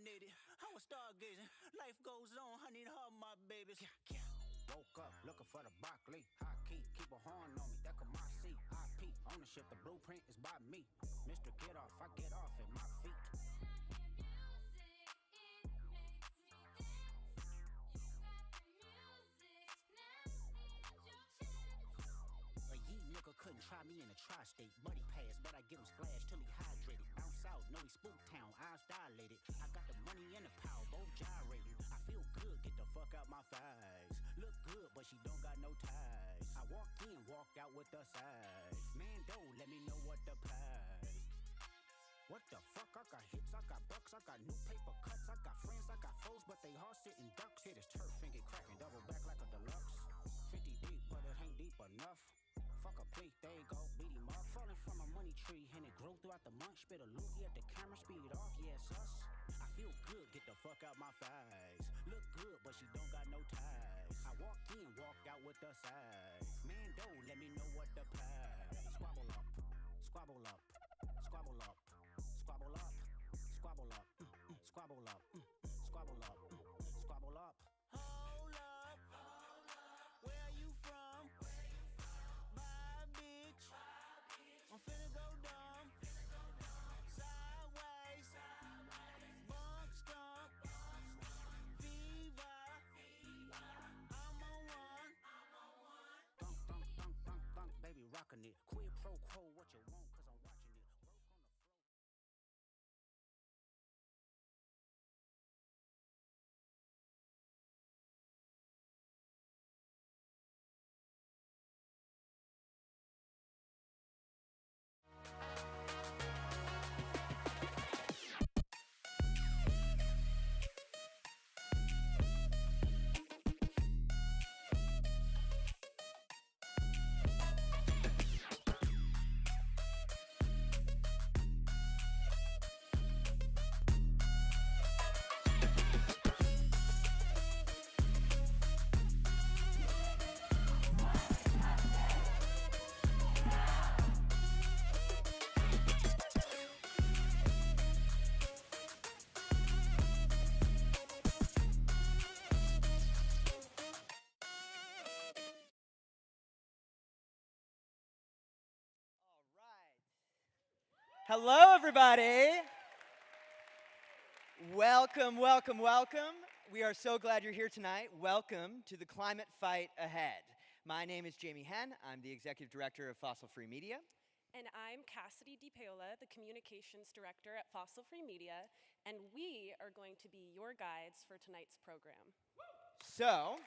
caffeinated. I was stargazing. Life goes on. I need all my babies. Woke up looking for the broccoli. High key, keep a horn on me. That could my seat. IP ownership. The blueprint is by me. Mr. Get Off, I get off at my feet. A yeet nigga couldn't try me in a tri-state. Buddy pass, but I get him splashed till he hydrated. Bounce out, know he spook town, eyes dilated. I got the money and the power, both gyrating. I feel good, get the fuck out my thighs. Look good, but she don't got no ties. I walked in, walked out with the size. Man, don't let me know what the price. What the fuck? I got hits, I got bucks, I got new paper cuts, I got friends, I got foes, but they all sitting ducks. Hit his turf and get cracking, double back like a deluxe. 50 deep, but it ain't deep enough. Fuck a plea, there you go, beat him up. Falling from a money tree, and it grew throughout the month. Spit a loogie at the camera, speed it off, yeah, it's us. I feel good, get the fuck out my thighs. Look good, but she don't got no ties. I walked in, walked out with the size. Man, don't let me know what the price. Squabble up, squabble up, squabble up, squabble up, squabble up, squabble up, squabble up, squabble up. Hold up, where you from? Bye, bitch. I'm finna go dumb. Sideways, bunk skunk, fever. I'm on one. Thunk, thunk, thunk, thunk, thunk, baby, rockin' it. Quid pro quo, what you want, cause I'm watching it. Work on the floor. All right. Hello, everybody. Welcome, welcome, welcome. We are so glad you're here tonight. Welcome to the Climate Fight Ahead. My name is Jamie Henn. I'm the Executive Director of Fossil Free Media. And I'm Cassidy DiPaola, the Communications Director at Fossil Free Media, and we are going to be your guides for tonight's program. So,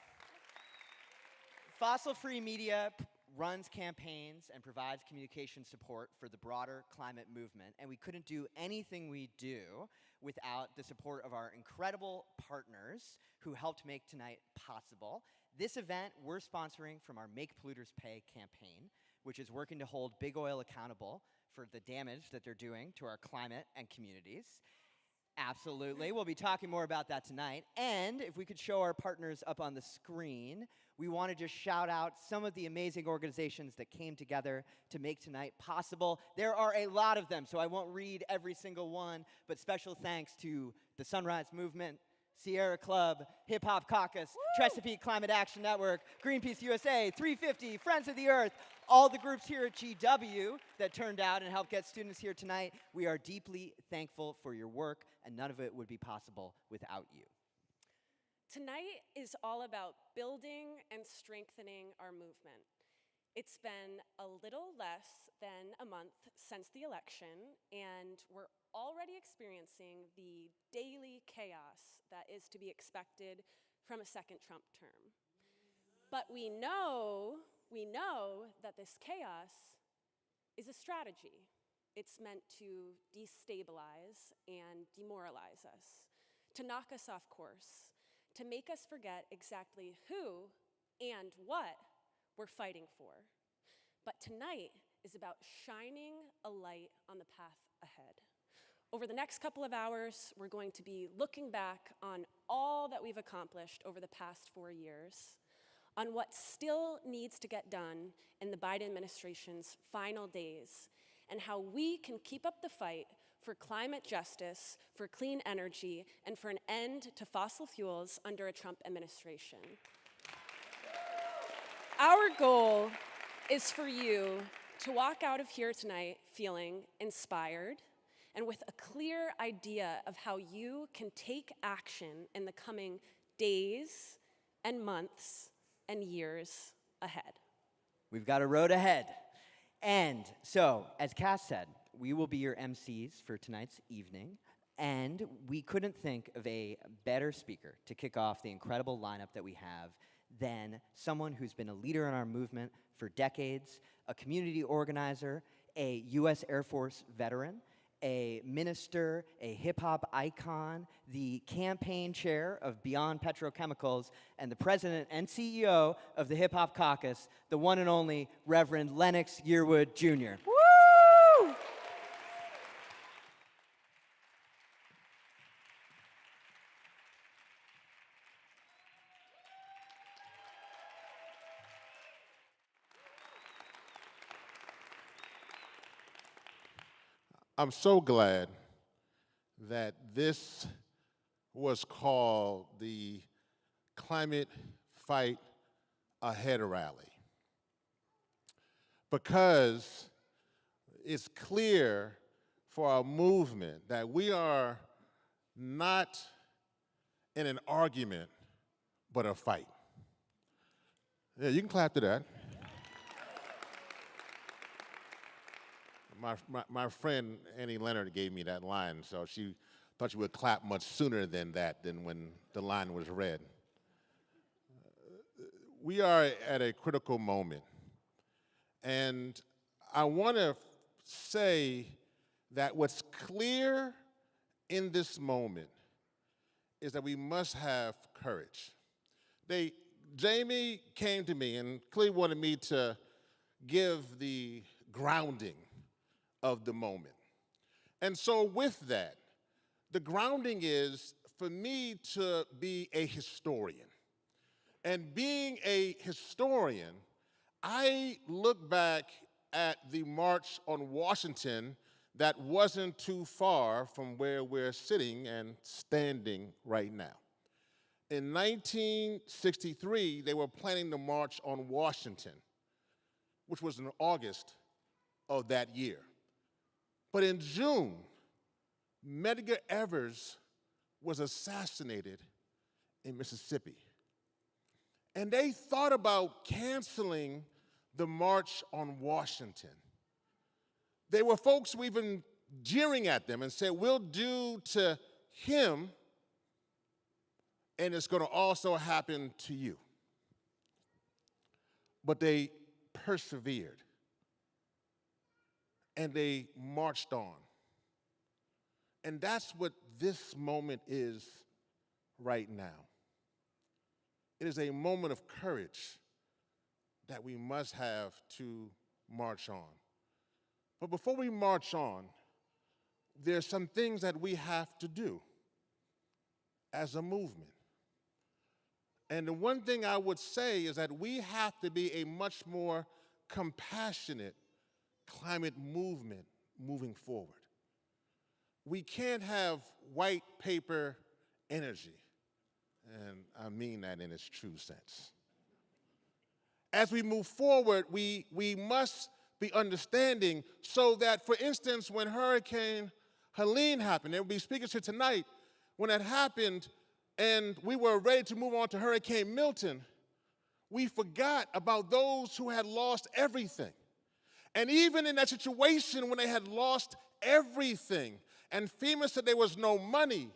Fossil Free Media runs campaigns and provides communication support for the broader climate movement, and we couldn't do anything we do without the support of our incredible partners who helped make tonight possible. This event we're sponsoring from our Make Polluters Pay campaign, which is working to hold big oil accountable for the damage that they're doing to our climate and communities. Absolutely. We'll be talking more about that tonight. And if we could show our partners up on the screen, we want to just shout out some of the amazing organizations that came together to make tonight possible. There are a lot of them, so I won't read every single one, but special thanks to the Sunrise Movement, Sierra Club, Hip Hop Caucus, Chesapeake Climate Action Network, Greenpeace USA, 350, Friends of the Earth, all the groups here at GW that turned out and helped get students here tonight. We are deeply thankful for your work, and none of it would be possible without you. Tonight is all about building and strengthening our movement. It's been a little less than a month since the election, and we're already experiencing the daily chaos that is to be expected from a second Trump term. But we know that this chaos is a strategy. It's meant to destabilize and demoralize us, to knock us off course, to make us forget exactly who and what we're fighting for. But tonight is about shining a light on the path ahead. Over the next couple of hours, we're going to be looking back on all that we've accomplished over the past 4 years, on what still needs to get done in the Biden administration's final days, and how we can keep up the fight for climate justice, for clean energy, and for an end to fossil fuels under a Trump administration. Our goal is for you to walk out of here tonight feeling inspired and with a clear idea of how you can take action in the coming days and months and years ahead. We've got a road ahead. And so, as Cass said, we will be your MCs for tonight's evening. And we couldn't think of a better speaker to kick off the incredible lineup that we have than someone who's been a leader in our movement for decades, a community organizer, a U.S. Air Force veteran, a minister, a hip-hop icon, the campaign chair of Beyond Petrochemicals, and the president and CEO of the Hip Hop Caucus, the one and only Reverend Lennox Yearwood Jr. Woo! I'm so glad that this was called the Climate Fight Ahead rally, because it's clear for our movement that we are not in an argument, but a fight. Yeah, you can clap to that. My friend Annie Leonard gave me that line, so she thought she would clap much sooner than that, than when the line was read. We are at a critical moment, and I want to say that what's clear in this moment is that we must have courage. Jamie came to me and clearly wanted me to give the grounding of the moment. And so with that, the grounding is for me to be a historian. And being a historian, I look back at the March on Washington that wasn't too far from where we're sitting and standing right now. In 1963, they were planning to march on Washington, which was in August of that year. But in June, Medgar Evers was assassinated in Mississippi. And they thought about canceling the March on Washington. There were folks who even jeering at them and said, we'll do to him, and it's going to also happen to you. But they persevered. And they marched on. And that's what this moment is right now. It is a moment of courage that we must have to march on. But before we march on, there's some things that we have to do as a movement. And the one thing I would say is that we have to be a much more compassionate climate movement moving forward. We can't have white paper energy, and I mean that in its true sense. As we move forward, we must be understanding so that, for instance, when Hurricane Helene happened, there will be speakers here tonight, when that happened and we were ready to move on to Hurricane Milton, we forgot about those who had lost everything. And even in that situation when they had lost everything, and FEMA said there was no money,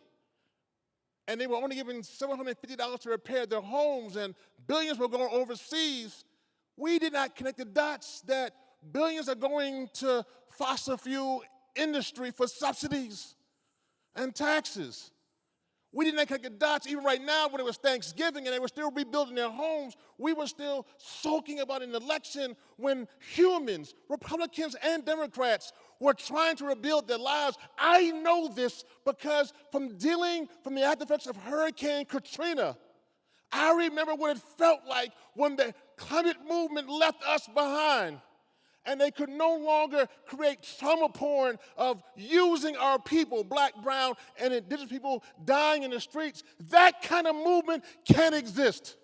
and they were only given $750 to repair their homes, and billions were going overseas, we did not connect the dots that billions are going to fossil fuel industry for subsidies and taxes. We did not connect the dots. Even right now, when it was Thanksgiving and they were still rebuilding their homes, we were still sulking about an election when humans, Republicans and Democrats, were trying to rebuild their lives. I know this because from dealing from the aftereffects of Hurricane Katrina, I remember what it felt like when the climate movement left us behind. And they could no longer create trauma porn of using our people, black, brown, and indigenous people dying in the streets. That kind of movement can't exist.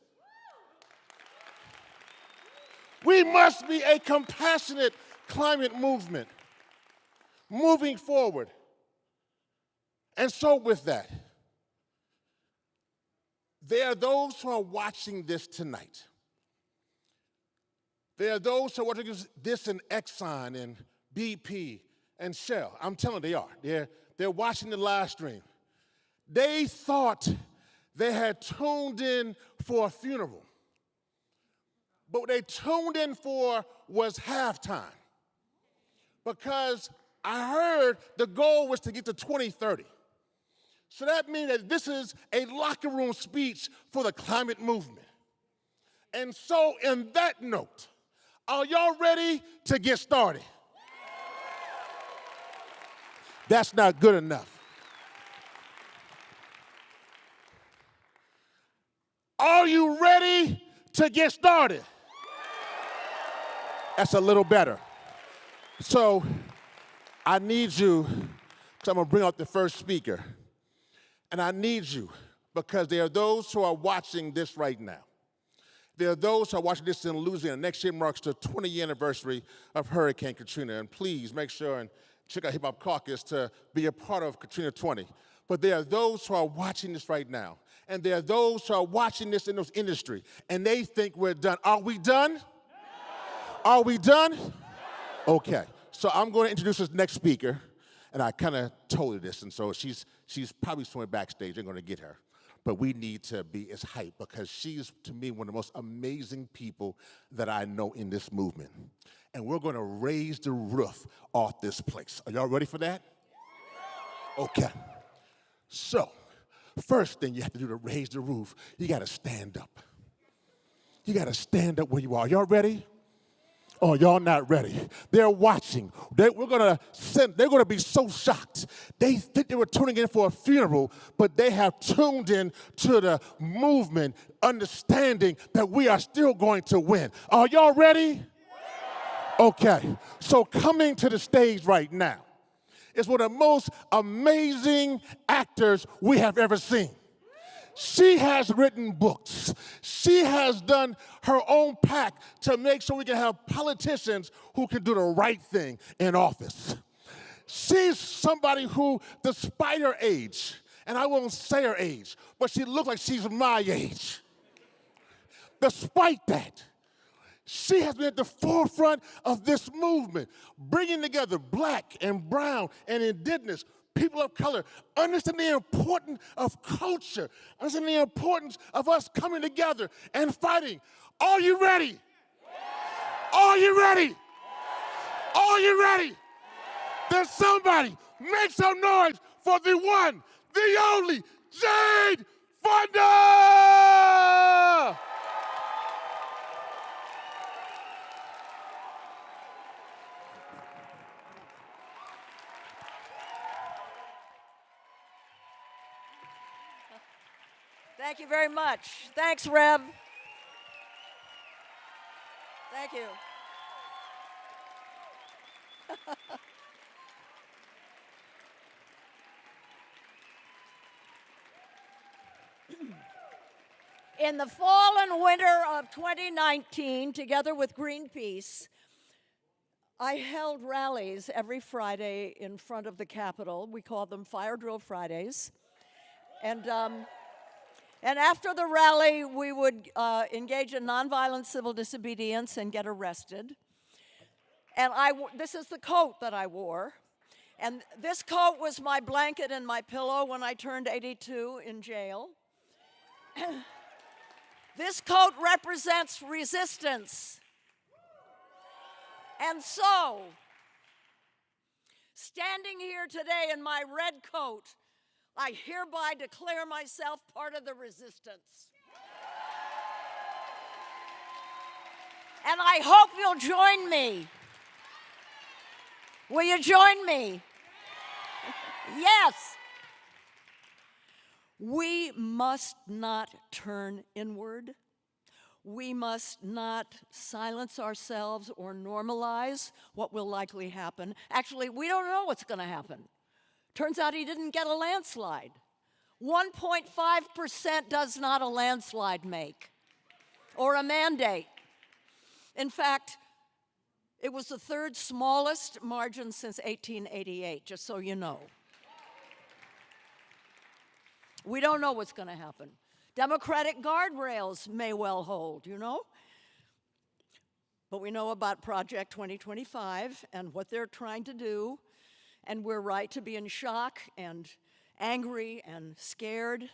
We must be a compassionate climate movement moving forward. And so with that, there are those who are watching this tonight. There are those who are watching this in Exxon and BP and Shell. I'm telling you, they are. They're watching the live stream. They thought they had tuned in for a funeral. But what they tuned in for was halftime. Because I heard the goal was to get to 2030. So that means that this is a locker room speech for the climate movement. And so, in that note, are y'all ready to get started? That's not good enough. Are you ready to get started? That's a little better. So, I need you, because I'm going to bring out the first speaker. And I need you, because there are those who are watching this right now. There are those who are watching this in Louisiana. Next year marks the 20th anniversary of Hurricane Katrina. And please make sure and check out Hip Hop Caucus to be a part of Katrina 20. But there are those who are watching this right now. And there are those who are watching this in this industry. And they think we're done. Are we done? No. Are we done? No. Okay. So I'm going to introduce this next speaker. And I kind of told her this. And so she's probably somewhere backstage. They're going to get her. But we need to be as hyped because she's, to me, one of the most amazing people that I know in this movement. And we're going to raise the roof off this place. Are y'all ready for that? Okay. So, first thing you have to do to raise the roof, you got to stand up. You got to stand up where you are. Y'all ready? Oh, y'all not ready. They're watching. They're going to be so shocked. They think they were tuning in for a funeral, but they have tuned in to the movement, understanding that we are still going to win. Are y'all ready? Okay. So coming to the stage right now is one of the most amazing actors we have ever seen. She has written books. She has done her own PAC to make sure we can have politicians who can do the right thing in office. She's somebody who, despite her age, and I won't say her age, but she looks like she's my age. Despite that, she has been at the forefront of this movement, bringing together black and brown and indigenous people of color, understand the importance of culture, understand the importance of us coming together and fighting. Are you ready? Are you ready? Are you ready? Then somebody make some noise for the one, the only, Jade Fonda! Thank you very much. Thanks, Reb. Thank you. In the fall and winter of 2019, together with Greenpeace, I held rallies every Friday in front of the Capitol. We called them Fire Drill Fridays. And after the rally, we would engage in nonviolent civil disobedience and get arrested. And this is the coat that I wore. And this coat was my blanket and my pillow when I turned 82 in jail. This coat represents resistance. And so, standing here today in my red coat, I hereby declare myself part of the resistance. And I hope you'll join me. Will you join me? Yes. We must not turn inward. We must not silence ourselves or normalize what will likely happen. Actually, we don't know what's going to happen. Turns out he didn't get a landslide. 1.5% does not a landslide make, or a mandate. In fact, it was the third smallest margin since 1888, just so you know. We don't know what's going to happen. Democratic guardrails may well hold, you know? But we know about Project 2025 and what they're trying to do, and we're right to be in shock and angry and scared.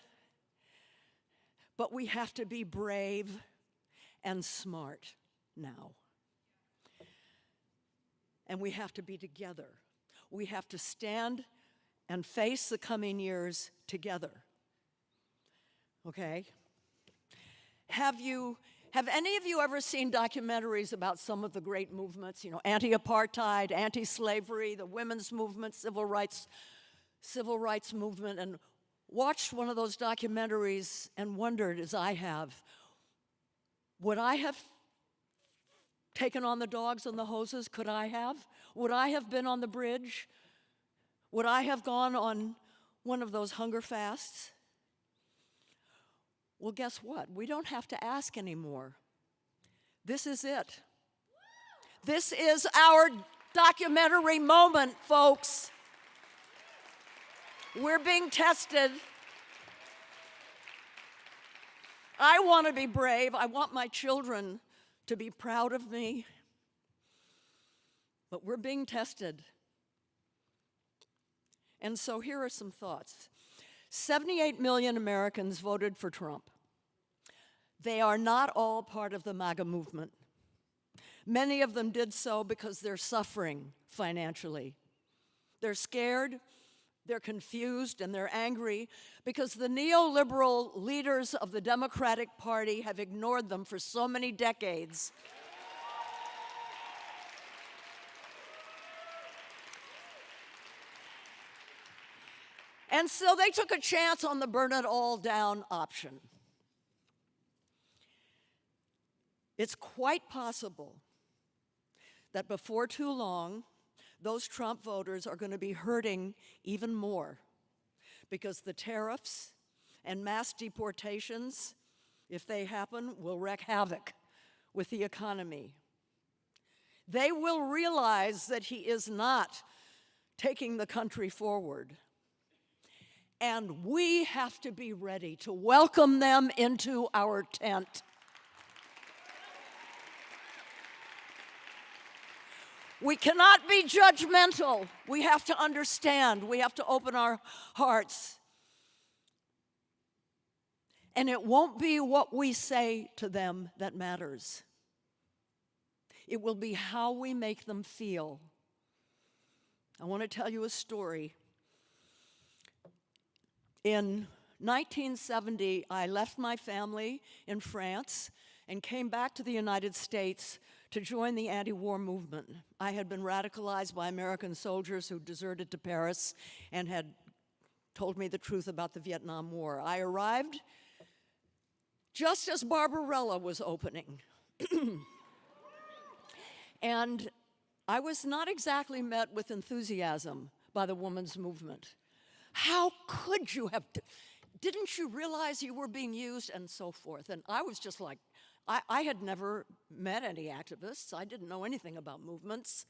But we have to be brave and smart now. And we have to be together. We have to stand and face the coming years together. Okay? Have any of you ever seen documentaries about some of the great movements, you know, anti-apartheid, anti-slavery, the women's movement, civil rights movement, and watched one of those documentaries and wondered, as I have, would I have taken on the dogs and the hoses? Could I have? Would I have been on the bridge? Would I have gone on one of those hunger fasts? Well, guess what? We don't have to ask anymore. This is it. This is our documentary moment, folks. We're being tested. I want to be brave. I want my children to be proud of me. But we're being tested. And so here are some thoughts. 78 million Americans voted for Trump. They are not all part of the MAGA movement. Many of them did so because they're suffering financially. They're scared, they're confused, and they're angry because the neoliberal leaders of the Democratic Party have ignored them for so many decades. And so they took a chance on the burn it all down option. It's quite possible that before too long, those Trump voters are going to be hurting even more because the tariffs and mass deportations, if they happen, will wreak havoc with the economy. They will realize that he is not taking the country forward. And we have to be ready to welcome them into our tent. We cannot be judgmental. We have to understand. We have to open our hearts. And it won't be what we say to them that matters. It will be how we make them feel. I want to tell you a story. In 1970, I left my family in France and came back to the United States to join the anti-war movement. I had been radicalized by American soldiers who deserted to Paris and had told me the truth about the Vietnam War. I arrived just as Barbarella was opening. And I was not exactly met with enthusiasm by the women's movement. How could you have, didn't you realize you were being used, and so forth? And I was just like, I had never met any activists. I didn't know anything about movements.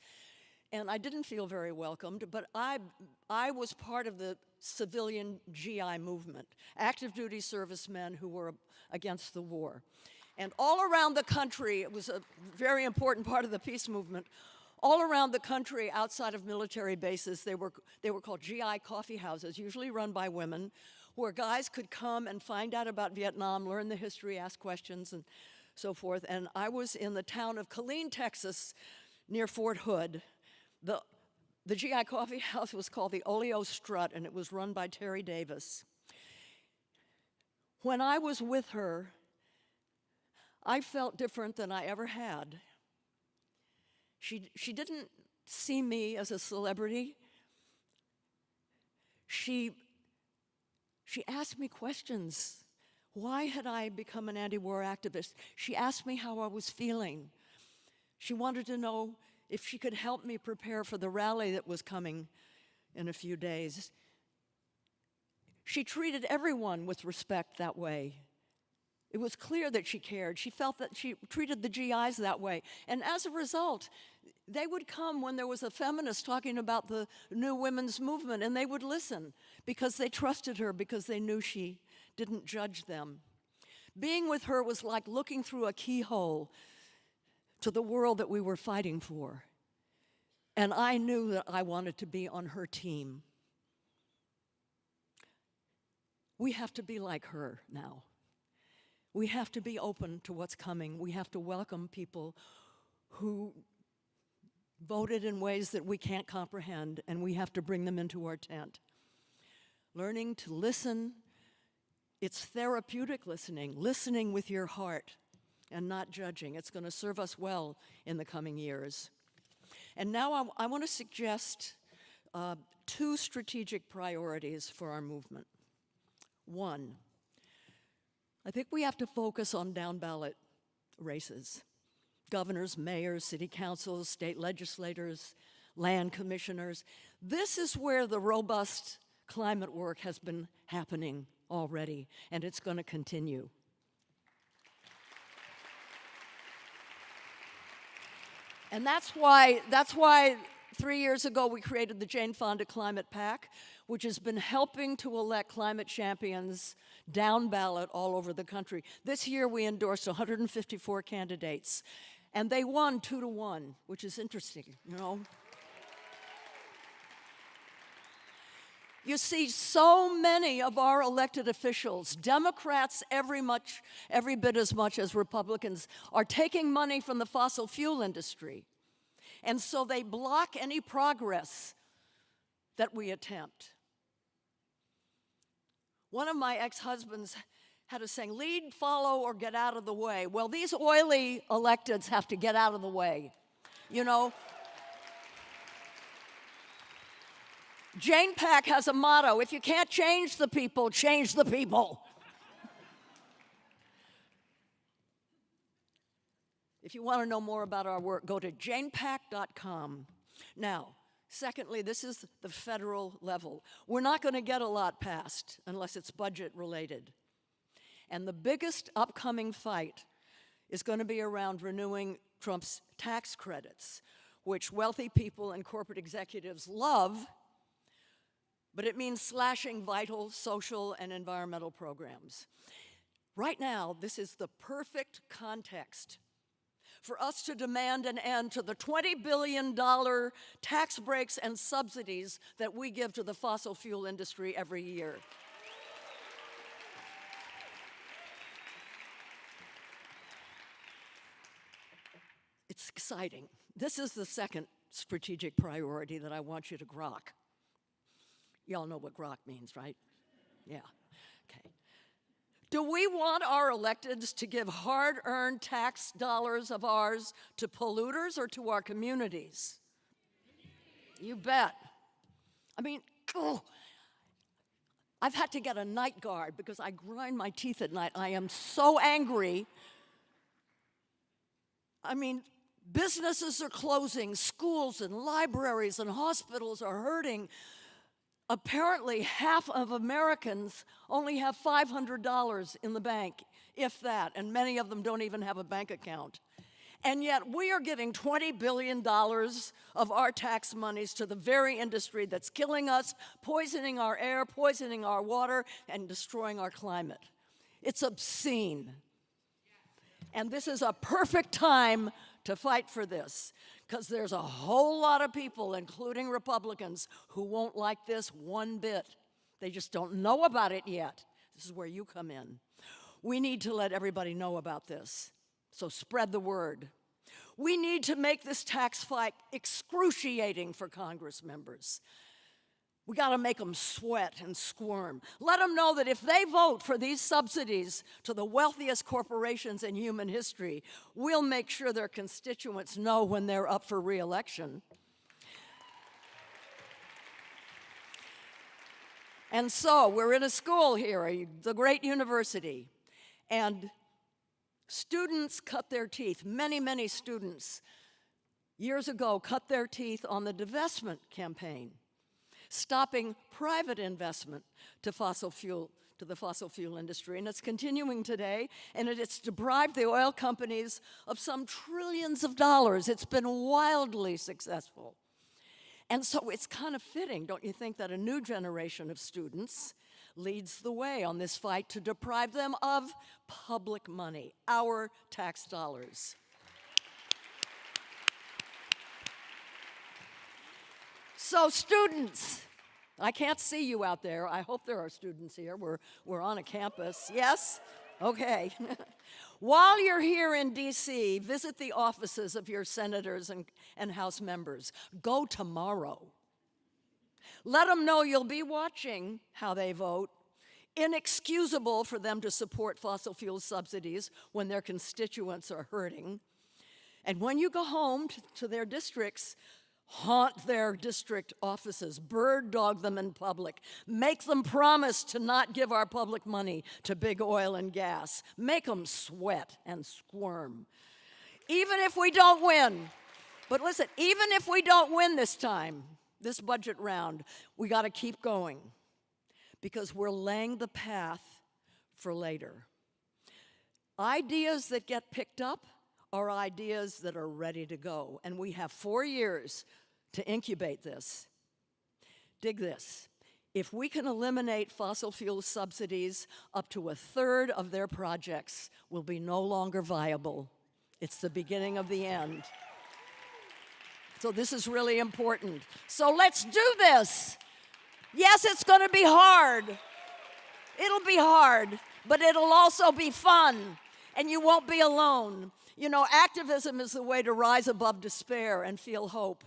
And I didn't feel very welcomed, but I was part of the civilian GI movement, active duty servicemen who were against the war. And all around the country, it was a very important part of the peace movement, all around the country, outside of military bases, they were called GI coffee houses, usually run by women, where guys could come and find out about Vietnam, learn the history, ask questions, and so forth. And I was in the town of Killeen, Texas, near Fort Hood. The GI coffee house was called the Oleo Strut, and it was run by Terry Davis. When I was with her, I felt different than I ever had. She didn't see me as a celebrity. She asked me questions. Why had I become an anti-war activist? She asked me how I was feeling. She wanted to know if she could help me prepare for the rally that was coming in a few days. She treated everyone with respect that way. It was clear that she cared. She felt that she treated the GIs that way. And as a result, they would come when there was a feminist talking about the new women's movement, and they would listen because they trusted her, because they knew she didn't judge them. Being with her was like looking through a keyhole to the world that we were fighting for. And I knew that I wanted to be on her team. We have to be like her now. We have to be open to what's coming. We have to welcome people who voted in ways that we can't comprehend, and we have to bring them into our tent. Learning to listen, it's therapeutic listening, listening with your heart and not judging. It's going to serve us well in the coming years. And now I want to suggest 2 strategic priorities for our movement. 1, I think we have to focus on down-ballot races. Governors, mayors, city councils, state legislators, land commissioners. This is where the robust climate work has been happening already, and it's going to continue. And that's why 3 years ago we created the Jane Fonda Climate PAC, which has been helping to elect climate champions down ballot all over the country. This year we endorsed 154 candidates, and they won 2-1, which is interesting, you know. You see, so many of our elected officials, Democrats every bit as much as Republicans, are taking money from the fossil fuel industry. And so they block any progress that we attempt. One of my ex-husbands had a saying, lead, follow, or get out of the way. Well, these oily electeds have to get out of the way, you know. Jane PAC has a motto: if you can't change the people, change the people. If you want to know more about our work, go to janepac.com. Now, secondly, this is the federal level. We're not going to get a lot passed unless it's budget related. And the biggest upcoming fight is going to be around renewing Trump's tax credits, which wealthy people and corporate executives love, but it means slashing vital social and environmental programs. Right now, this is the perfect context for us to demand an end to the $20 billion tax breaks and subsidies that we give to the fossil fuel industry every year. It's exciting. This is the second strategic priority that I want you to grok. Y'all know what grok means, right? Yeah, okay. Do we want our electeds to give hard-earned tax dollars of ours to polluters or to our communities? You bet. I mean, I've had to get a night guard because I grind my teeth at night. I am so angry. I mean, businesses are closing, schools and libraries and hospitals are hurting. Apparently, half of Americans only have $500 in the bank, if that, and many of them don't even have a bank account. And yet, we are giving $20 billion of our tax monies to the very industry that's killing us, poisoning our air, poisoning our water, and destroying our climate. It's obscene. And this is a perfect time to fight for this, because there's a whole lot of people, including Republicans, who won't like this one bit. They just don't know about it yet. This is where you come in. We need to let everybody know about this, so spread the word. We need to make this tax fight excruciating for Congress members. We got to make them sweat and squirm. Let them know that if they vote for these subsidies to the wealthiest corporations in human history, we'll make sure their constituents know when they're up for re-election. And so we're in a school here, the great university. And students cut their teeth. Many, many students years ago cut their teeth on the divestment campaign, stopping private investment to the fossil fuel industry. And it's continuing today, and it's deprived the oil companies of some trillions of dollars. It's been wildly successful. And so it's kind of fitting, don't you think, that a new generation of students leads the way on this fight to deprive them of public money, our tax dollars. So students, I can't see you out there. I hope there are students here. We're on a campus. Yes? Okay. While you're here in D.C., visit the offices of your senators and House members. Go tomorrow. Let them know you'll be watching how they vote. Inexcusable for them to support fossil fuel subsidies when their constituents are hurting. And when you go home to their districts, haunt their district offices, bird dog them in public, make them promise to not give our public money to big oil and gas, make them sweat and squirm. Even if we don't win, but listen, even if we don't win this time, this budget round, we got to keep going because we're laying the path for later. Ideas that get picked up are ideas that are ready to go. And we have 4 years to incubate this. Dig this. If we can eliminate fossil fuel subsidies, up to a third of their projects will be no longer viable. It's the beginning of the end. So this is really important. So let's do this. Yes, it's going to be hard. It'll be hard, but it'll also be fun, and you won't be alone. You know, activism is the way to rise above despair and feel hope,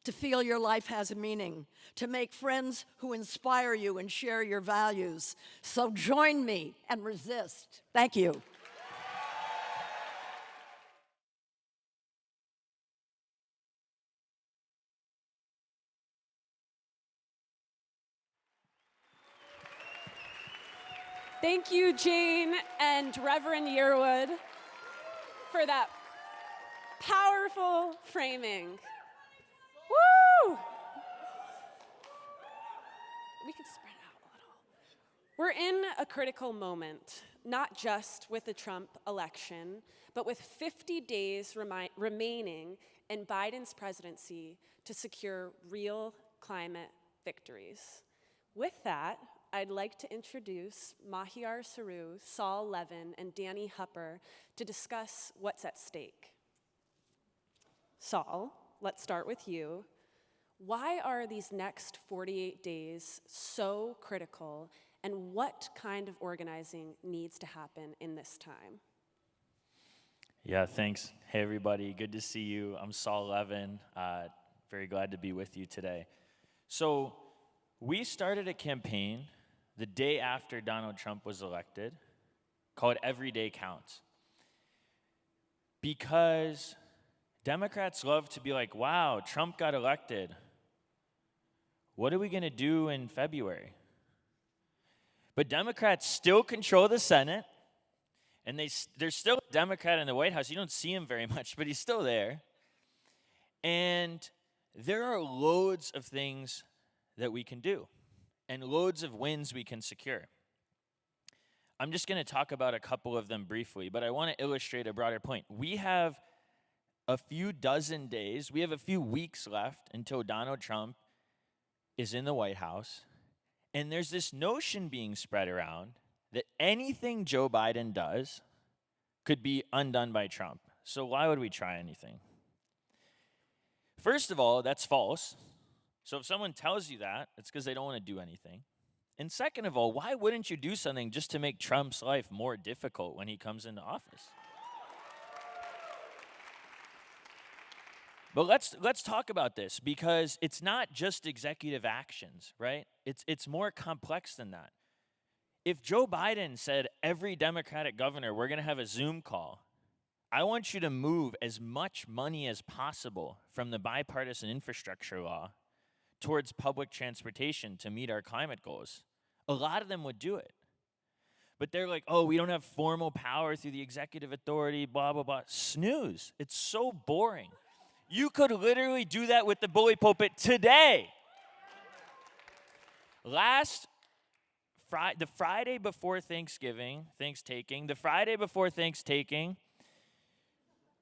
to feel your life has a meaning, to make friends who inspire you and share your values. So join me and resist. Thank you. Thank you, Jane and Reverend Yearwood, for that powerful framing. Woo! We can spread out a little. We're in a critical moment, not just with the Trump election, but with 50 days remaining in Biden's presidency to secure real climate victories. With that, I'd like to introduce Mahiar Saru, Saul Levin, and Danny Hupper to discuss what's at stake. Saul, let's start with you. Why are these next 48 days so critical, and what kind of organizing needs to happen in this time? Yeah, thanks. Hey, everybody. Good to see you. I'm Saul Levin. Very glad to be with you today. So we started a campaign the day after Donald Trump was elected called Every Day Counts. Because Democrats love to be like, wow, Trump got elected. What are we going to do in February? But Democrats still control the Senate, and there's still a Democrat in the White House. You don't see him very much, but he's still there. And there are loads of things that we can do and loads of wins we can secure. I'm just going to talk about a couple of them briefly, but I want to illustrate a broader point. We have a few dozen days, we have a few weeks left until Donald Trump is in the White House, and there's this notion being spread around that anything Joe Biden does could be undone by Trump. So why would we try anything? First of all, that's false. So if someone tells you that, it's because they don't want to do anything. And second of all, why wouldn't you do something just to make Trump's life more difficult when he comes into office? But let's talk about this, because it's not just executive actions, right? It's more complex than that. If Joe Biden said, every Democratic governor, we're going to have a Zoom call, I want you to move as much money as possible from the bipartisan infrastructure law towards public transportation to meet our climate goals, a lot of them would do it. But they're like, oh, we don't have formal power through the executive authority, blah, blah, blah. Snooze. It's so boring. You could literally do that with the bully pulpit today. The Friday before Thanksgiving,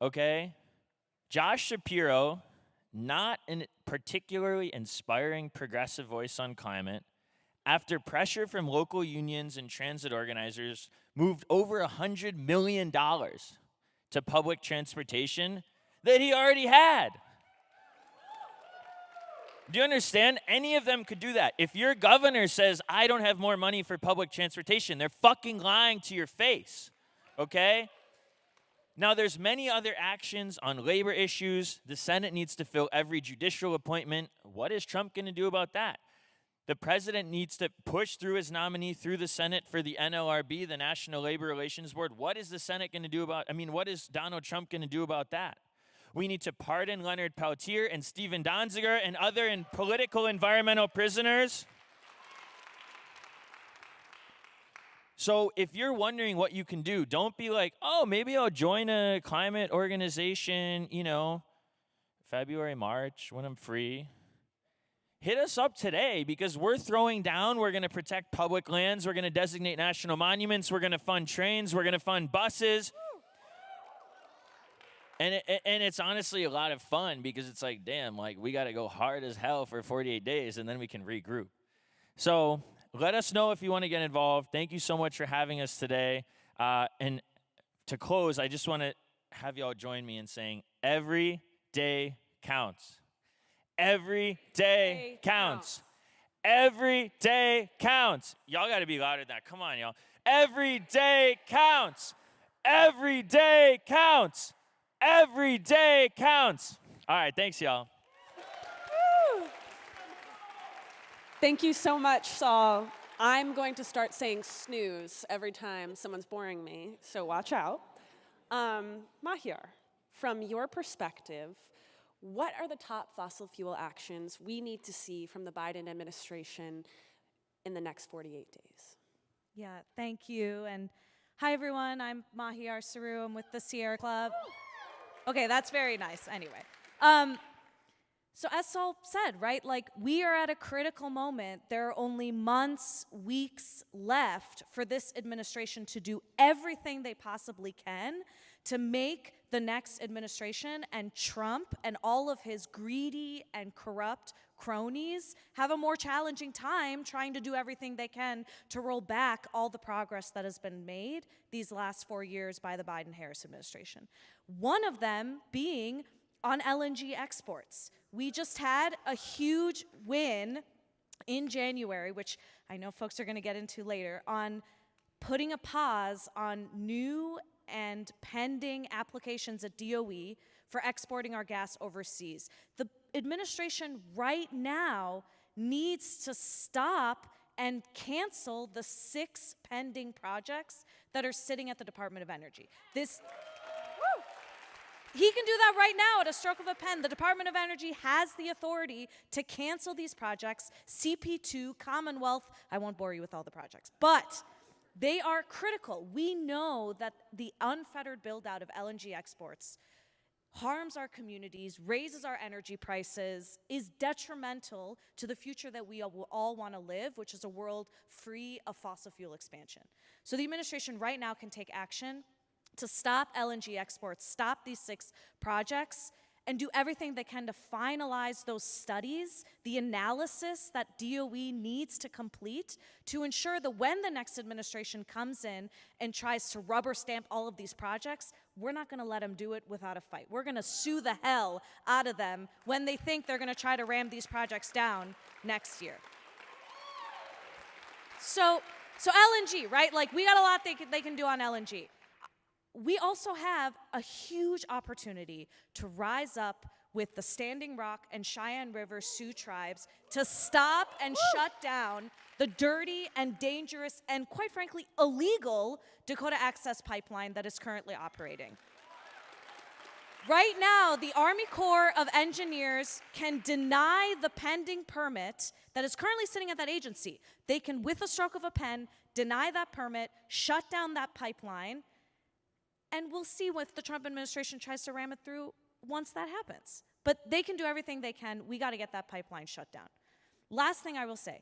okay, Josh Shapiro, not a particularly inspiring progressive voice on climate, after pressure from local unions and transit organizers, moved over $100 million to public transportation that he already had. Do you understand? Any of them could do that. If your governor says, I don't have more money for public transportation, they're fucking lying to your face, okay? Now, there's many other actions on labor issues. The Senate needs to fill every judicial appointment. What is Trump going to do about that? The president needs to push through his nominee through the Senate for the NLRB, the National Labor Relations Board. What is the Senate going to do about, what is Donald Trump going to do about that? We need to pardon Leonard Peltier and Stephen Donziger and other political environmental prisoners. So if you're wondering what you can do, don't be like, oh, maybe I'll join a climate organization, February, March, when I'm free. Hit us up today because we're throwing down. We're going to protect public lands. We're going to designate national monuments. We're going to fund trains. We're going to fund buses. And it's honestly a lot of fun because it's like, damn, we got to go hard as hell for 48 days and then we can regroup. So let us know if you want to get involved. Thank you so much for having us today. And to close, I just want to have y'all join me in saying, every day counts. Every day counts. Every day counts. Y'all got to be louder than that. Come on, y'all. Every day counts. Every day counts. Every day counts. All right, thanks, y'all. Thank you so much, Saul. I'm going to start saying snooze every time someone's boring me, so watch out. Mahyar, from your perspective, what are the top fossil fuel actions we need to see from the Biden administration in the next 48 days? Yeah, thank you. And hi, everyone. I'm Mahyar Saru. I'm with the Sierra Club. Okay, that's very nice. Anyway. So as Saul said, right, we are at a critical moment. There are only months, weeks left for this administration to do everything they possibly can to make the next administration and Trump and all of his greedy and corrupt cronies have a more challenging time trying to do everything they can to roll back all the progress that has been made these last 4 years by the Biden-Harris administration. One of them being on LNG exports. We just had a huge win in January, which I know folks are going to get into later, on putting a pause on new and pending applications at DOE for exporting our gas overseas. The administration right now needs to stop and cancel the 6 pending projects that are sitting at the Department of Energy. He can do that right now at a stroke of a pen. The Department of Energy has the authority to cancel these projects. CP2, Commonwealth, I won't bore you with all the projects, but they are critical. We know that the unfettered build-out of LNG exports harms our communities, raises our energy prices, is detrimental to the future that we all want to live, which is a world free of fossil fuel expansion. So the administration right now can take action to stop LNG exports, stop these 6 projects, and do everything they can to finalize those studies, the analysis that DOE needs to complete to ensure that when the next administration comes in and tries to rubber stamp all of these projects, we're not going to let them do it without a fight. We're going to sue the hell out of them when they think they're going to try to ram these projects down next year. So LNG, right? We got a lot they can do on LNG. We also have a huge opportunity to rise up with the Standing Rock and Cheyenne River Sioux tribes to stop and shut down the dirty and dangerous and, quite frankly, illegal Dakota Access Pipeline that is currently operating. Right now, the Army Corps of Engineers can deny the pending permit that is currently sitting at that agency. They can, with a stroke of a pen, deny that permit, shut down that pipeline, and we'll see if the Trump administration tries to ram it through once that happens. But they can do everything they can. We got to get that pipeline shut down. Last thing I will say,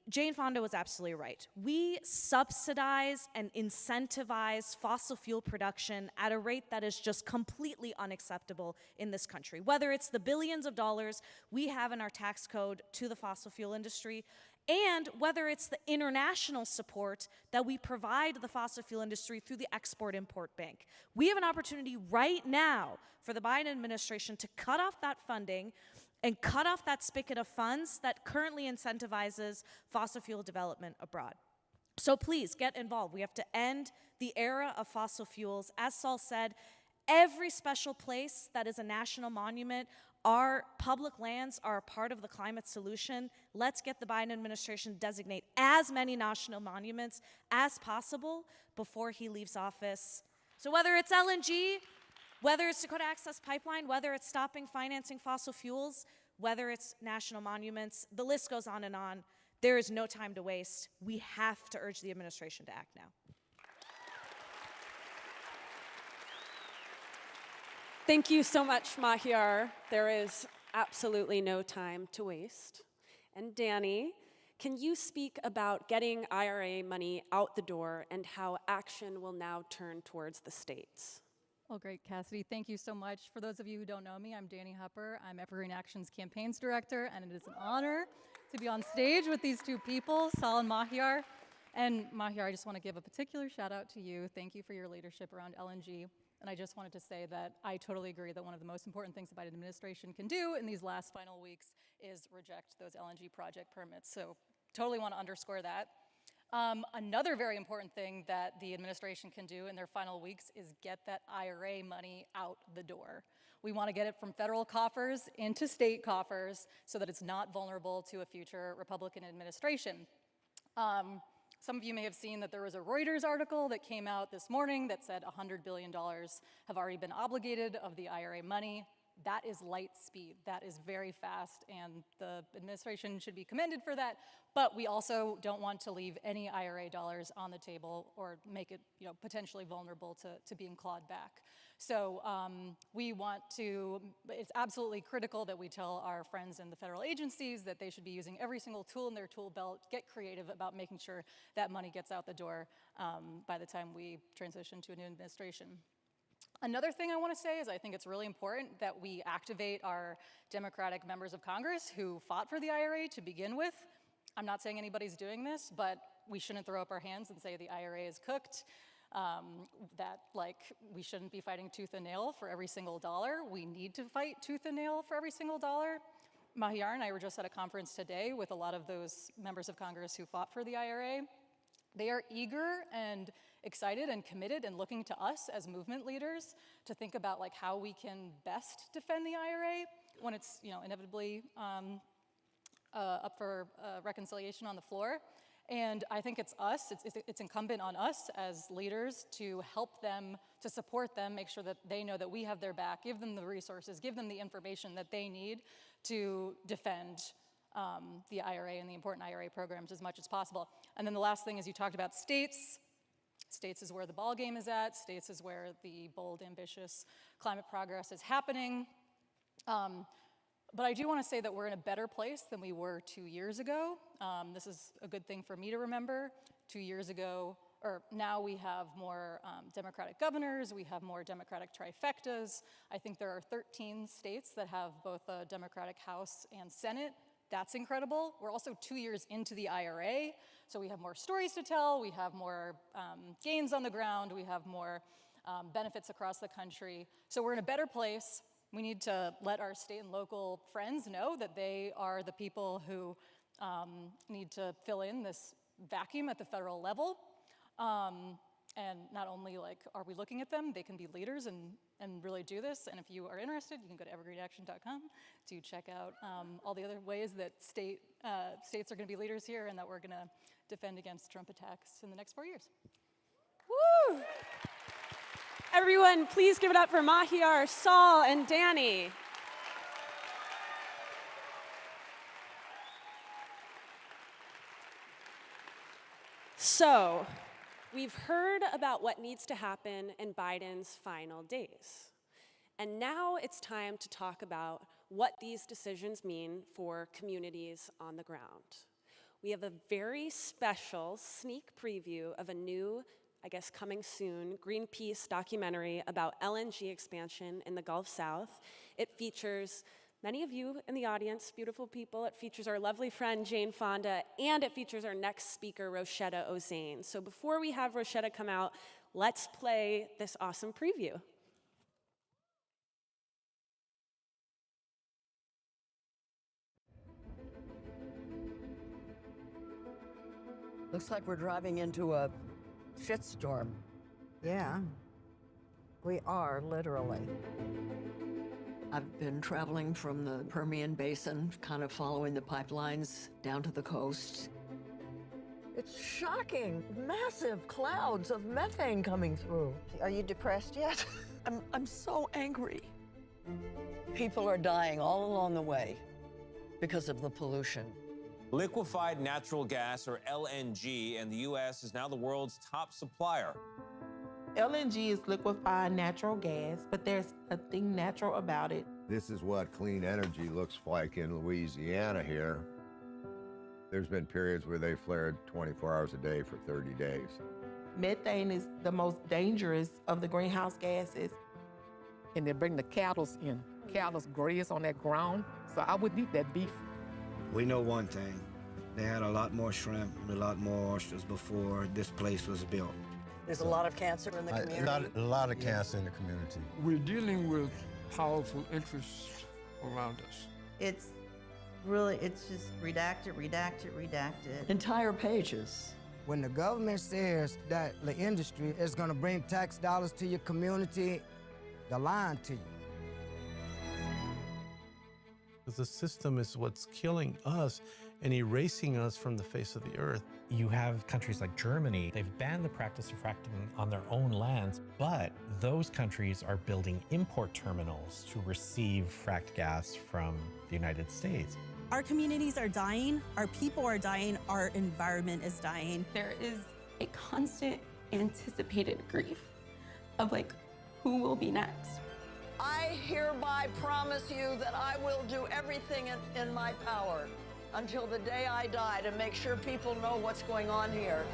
Jane Fonda was absolutely right. We subsidize and incentivize fossil fuel production at a rate that is just completely unacceptable in this country. Whether it's the billions of dollars we have in our tax code to the fossil fuel industry, and whether it's the international support that we provide the fossil fuel industry through the Export-Import Bank. We have an opportunity right now for the Biden administration to cut off that funding and cut off that spigot of funds that currently incentivizes fossil fuel development abroad. So please get involved. We have to end the era of fossil fuels. As Saul said, every special place that is a national monument, our public lands are a part of the climate solution. Let's get the Biden administration to designate as many national monuments as possible before he leaves office. So whether it's LNG, whether it's Dakota Access Pipeline, whether it's stopping financing fossil fuels, whether it's national monuments, the list goes on and on. There is no time to waste. We have to urge the administration to act now. Thank you so much, Mahiar. There is absolutely no time to waste. And Danny, can you speak about getting IRA money out the door and how action will now turn towards the states? Well, great, Cassidy. Thank you so much. For those of you who don't know me, I'm Danny Hupper. I'm Evergreen Action's Campaigns Director, and it is an honor to be on stage with these two people, Sal and Mahiar. And Mahiar, I just want to give a particular shout out to you. Thank you for your leadership around LNG. And I just wanted to say that I totally agree that one of the most important things the Biden administration can do in these last final weeks is reject those LNG project permits. So totally want to underscore that. Another very important thing that the administration can do in their final weeks is get that IRA money out the door. We want to get it from federal coffers into state coffers so that it's not vulnerable to a future Republican administration. Some of you may have seen that there was a Reuters article that came out this morning that said $100 billion have already been obligated of the IRA money. That is light speed. That is very fast, and the administration should be commended for that. But we also don't want to leave any IRA dollars on the table or make it, potentially vulnerable to being clawed back. So we want to, it's absolutely critical that we tell our friends in the federal agencies that they should be using every single tool in their tool belt, get creative about making sure that money gets out the door by the time we transition to a new administration. Another thing I want to say is I think it's really important that we activate our Democratic members of Congress who fought for the IRA to begin with. I'm not saying anybody's doing this, but we shouldn't throw up our hands and say the IRA is cooked, we shouldn't be fighting tooth and nail for every single dollar. We need to fight tooth and nail for every single dollar. Mahiar and I were just at a conference today with a lot of those members of Congress who fought for the IRA. They are eager and excited and committed and looking to us as movement leaders to think about how we can best defend the IRA when it's inevitably up for reconciliation on the floor. And I think it's incumbent on us as leaders to help them, to support them, make sure that they know that we have their back, give them the resources, give them the information that they need to defend the IRA and the important IRA programs as much as possible. And then the last thing is you talked about states. States is where the ball game is at. States is where the bold, ambitious climate progress is happening. But I do want to say that we're in a better place than we were 2 years ago. This is a good thing for me to remember. 2 years ago, or now we have more Democratic governors, we have more Democratic trifectas. I think there are 13 states that have both a Democratic House and Senate. That's incredible. We're also 2 years into the IRA, so we have more stories to tell, we have more gains on the ground, we have more benefits across the country. So we're in a better place. We need to let our state and local friends know that they are the people who need to fill in this vacuum at the federal level. And not only are we looking at them, they can be leaders and really do this. And if you are interested, you can go to evergreenaction.com to check out all the other ways that states are going to be leaders here and that we're going to defend against Trump attacks in the next 4 years. Woo! Everyone, please give it up for Mahiar, Saul, and Danny. So, we've heard about what needs to happen in Biden's final days. And now it's time to talk about what these decisions mean for communities on the ground. We have a very special sneak preview of a new, I guess coming soon, Greenpeace documentary about LNG expansion in the Gulf South. It features many of you in the audience, beautiful people. It features our lovely friend Jane Fonda, and it features our next speaker, Roshetta Ozane. So before we have Roshetta come out, let's play this awesome preview. Looks like we're driving into a shitstorm. Yeah, we are, literally. I've been traveling from the Permian Basin, kind of following the pipelines down to the coast. It's shocking. Massive clouds of methane coming through. Are you depressed yet? I'm so angry. People are dying all along the way because of the pollution. Liquefied natural gas, or LNG, and the U.S. is now the world's top supplier. LNG is liquefied natural gas, but there's nothing natural about it. This is what clean energy looks like in Louisiana here. There's been periods where they flared 24 hours a day for 30 days. Methane is the most dangerous of the greenhouse gases. And they bring the cattle in. Cattle graze on that ground, so I would eat that beef. We know one thing. They had a lot more shrimp and a lot more oysters before this place was built. There's a lot of cancer in the community. A lot of cancer in the community. We're dealing with powerful interests around us. It's just redacted. Entire pages. When the government says that the industry is going to bring tax dollars to your community, they're lying to you. The system is what's killing us and erasing us from the face of the earth. You have countries like Germany, they've banned the practice of fracking on their own lands, but those countries are building import terminals to receive fracked gas from the United States. Our communities are dying, our people are dying, our environment is dying. There is a constant anticipated grief of who will be next. I hereby promise you that I will do everything in my power until the day I die to make sure people know what's going on here.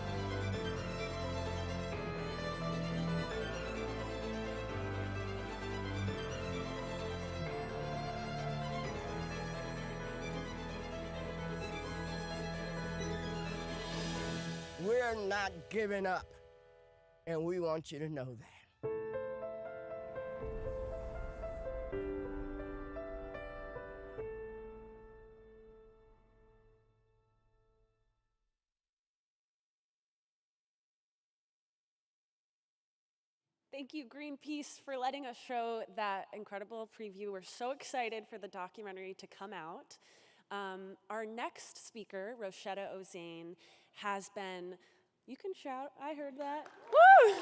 We're not giving up, and we want you to know that. Thank you, Greenpeace, for letting us show that incredible preview. We're so excited for the documentary to come out. Our next speaker, Roshetta Ozane, has been, you can shout, I heard that. Woo!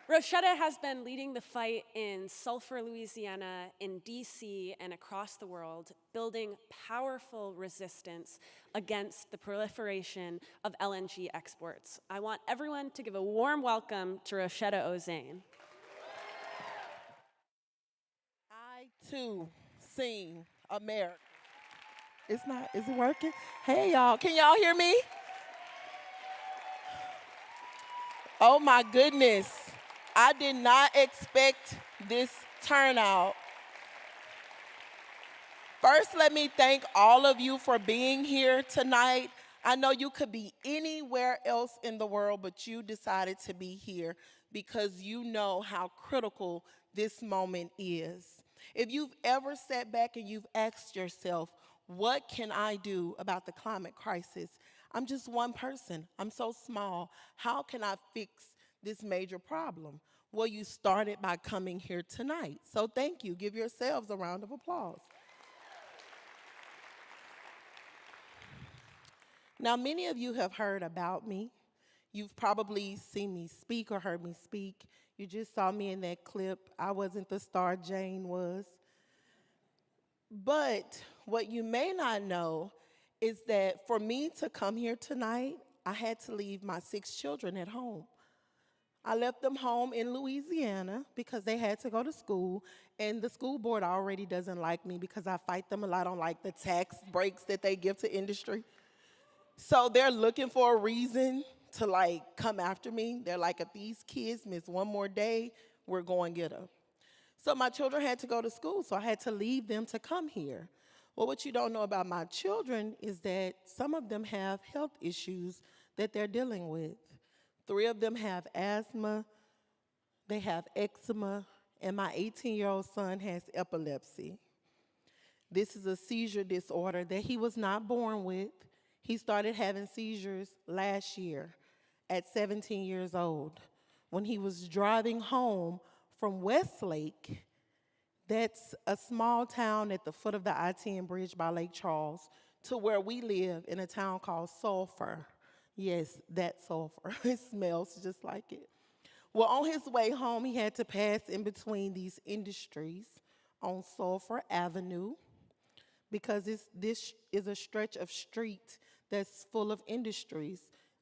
Roshetta has been leading the fight in Sulphur, Louisiana, in DC, and across the world, building powerful resistance against the proliferation of LNG exports. I want everyone to give a warm welcome to Roshetta Ozane. I, too, sing America. Is it working? Hey, y'all, can y'all hear me? Oh, my goodness. I did not expect this turnout. First, let me thank all of you for being here tonight. I know you could be anywhere else in the world, but you decided to be here because you know how critical this moment is. If you've ever sat back and you've asked yourself, what can I do about the climate crisis? I'm just one person. I'm so small. How can I fix this major problem? Well, you started by coming here tonight. So thank you. Give yourselves a round of applause. Now, many of you have heard about me. You've probably seen me speak or heard me speak. You just saw me in that clip. I wasn't the star, Jane was. But what you may not know is that for me to come here tonight, I had to leave my 6 children at home. I left them home in Louisiana because they had to go to school, and the school board already doesn't like me because I fight them a lot on like the tax breaks that they give to industry. So they're looking for a reason to like come after me. They're like, if these kids miss one more day, we're going to get them. So my children had to go to school, so I had to leave them to come here. Well, what you don't know about my children is that some of them have health issues that they're dealing with. 3 of them have asthma, they have eczema, and my 18-year-old son has epilepsy. This is a seizure disorder that he was not born with. He started having seizures last year at 17 years old when he was driving home from Westlake. That's a small town at the foot of the I-10 bridge by Lake Charles, to where we live in a town called Sulphur. Yes, that sulfur. It smells just like it. Well, on his way home, he had to pass in between these industries on Sulphur Avenue because this is a stretch of street that's full of industries,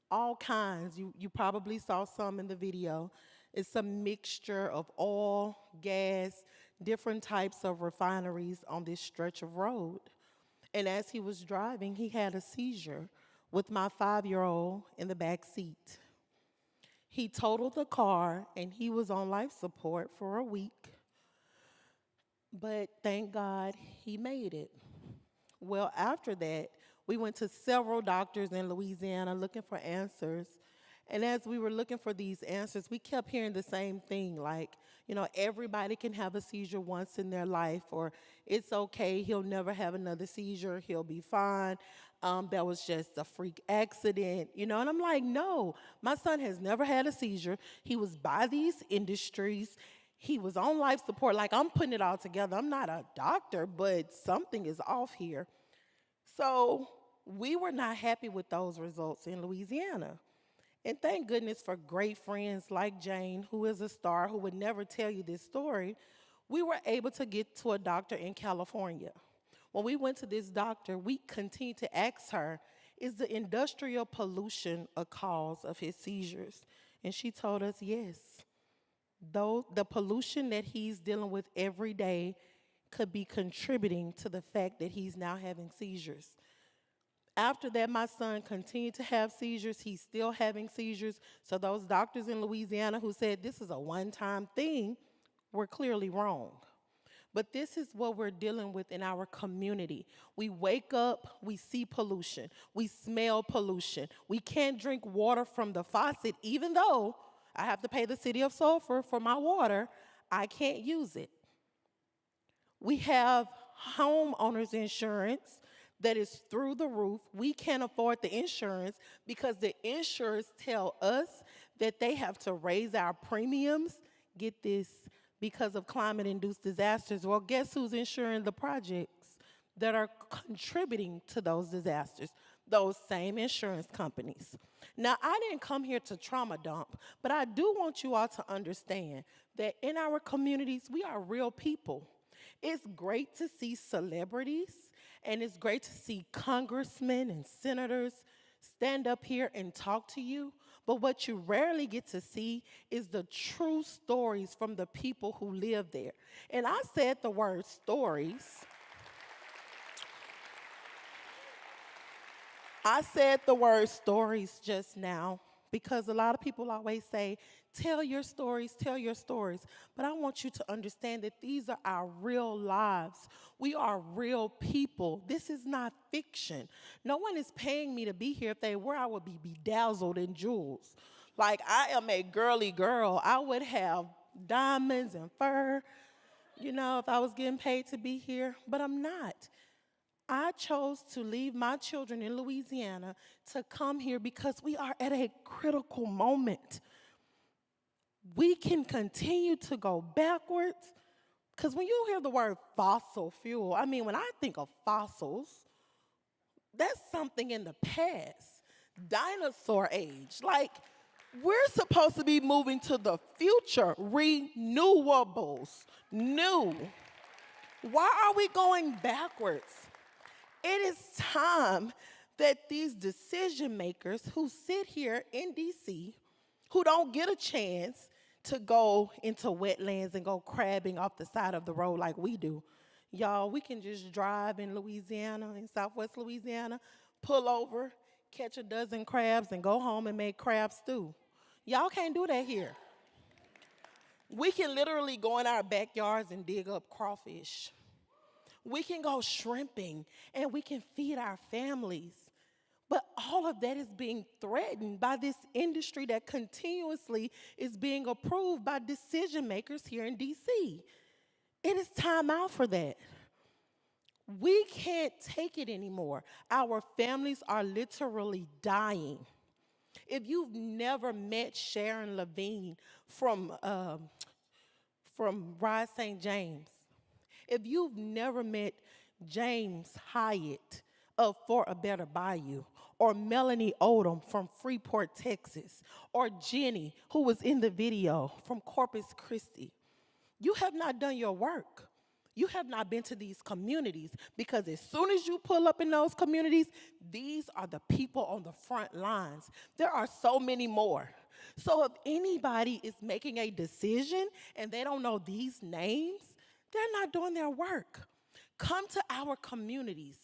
all kinds. You probably saw some in the video. It's a mixture of oil, gas, different types of refineries on this stretch of road. And as he was driving, he had a seizure with my 5-year-old in the back seat. He totaled the car, and he was on life support for a week. But thank God he made it. Well, after that, we went to several doctors in Louisiana looking for answers. And as we were looking for these answers, we kept hearing the same thing, like, you know, everybody can have a seizure once in their life, or it's okay, he'll never have another seizure, he'll be fine. That was just a freak accident, you know? And I'm like, no, my son has never had a seizure. He was by these industries. He was on life support. Like, I'm putting it all together. I'm not a doctor, but something is off here. So we were not happy with those results in Louisiana. And thank goodness for great friends like Jane, who is a star, who would never tell you this story. We were able to get to a doctor in California. When we went to this doctor, we continued to ask her, is the industrial pollution a cause of his seizures? And she told us yes. Though the pollution that he's dealing with every day could be contributing to the fact that he's now having seizures. After that, my son continued to have seizures. He's still having seizures. So those doctors in Louisiana who said this is a one-time thing were clearly wrong. But this is what we're dealing with in our community. We wake up, we see pollution, we smell pollution. We can't drink water from the faucet, even though I have to pay the city of Sulphur for my water. I can't use it. We have homeowners insurance that is through the roof. We can't afford the insurance because the insurers tell us that they have to raise our premiums, get this, because of climate-induced disasters. Well, guess who's insuring the projects that are contributing to those disasters? Those same insurance companies. Now, I didn't come here to trauma dump, but I do want you all to understand that in our communities, we are real people. It's great to see celebrities, and it's great to see congressmen and senators stand up here and talk to you, but what you rarely get to see is the true stories from the people who live there. And I said the word stories. I said the word stories just now because a lot of people always say, tell your stories, tell your stories. But I want you to understand that these are our real lives. We are real people. This is not fiction. No one is paying me to be here. If they were, I would be bedazzled in jewels. Like, I am a girly girl. I would have diamonds and fur, you know, if I was getting paid to be here, but I'm not. I chose to leave my children in Louisiana to come here because we are at a critical moment. We can continue to go backwards because when you hear the word fossil fuel, I mean, when I think of fossils, that's something in the past, dinosaur age. Like, we're supposed to be moving to the future, renewables, new. Why are we going backwards? It is time that these decision makers who sit here in DC, who don't get a chance to go into wetlands and go crabbing off the side of the road like we do. Y'all, we can just drive in Louisiana, in Southwest Louisiana, pull over, catch a dozen crabs, and go home and make crab stew. Y'all can't do that here. We can literally go in our backyards and dig up crawfish. We can go shrimping and we can feed our families. But all of that is being threatened by this industry that continuously is being approved by decision makers here in DC. It is time out for that. We can't take it anymore. Our families are literally dying. If you've never met Sharon Levine from Ride St. James, if you've never met James Hyatt of For a Better Bayou, or Melanie Odom from Freeport, Texas, or Jenny, who was in the video from Corpus Christi, you have not done your work. You have not been to these communities, because as soon as you pull up in those communities, these are the people on the front lines. There are so many more. So if anybody is making a decision and they don't know these names, they're not doing their work. Come to our communities.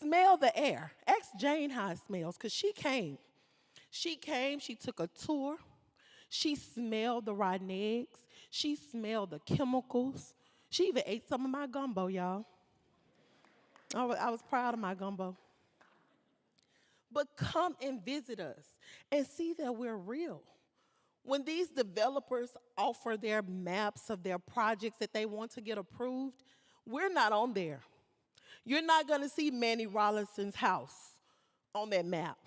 Smell the air. Ask Jane how it smells, because she came. She came, she took a tour. She smelled the rotten eggs. She smelled the chemicals. She even ate some of my gumbo, y'all. I was proud of my gumbo. But come and visit us and see that we're real. When these developers offer their maps of their projects that they want to get approved, we're not on there. You're not going to see Manny Rollinson's house on that map.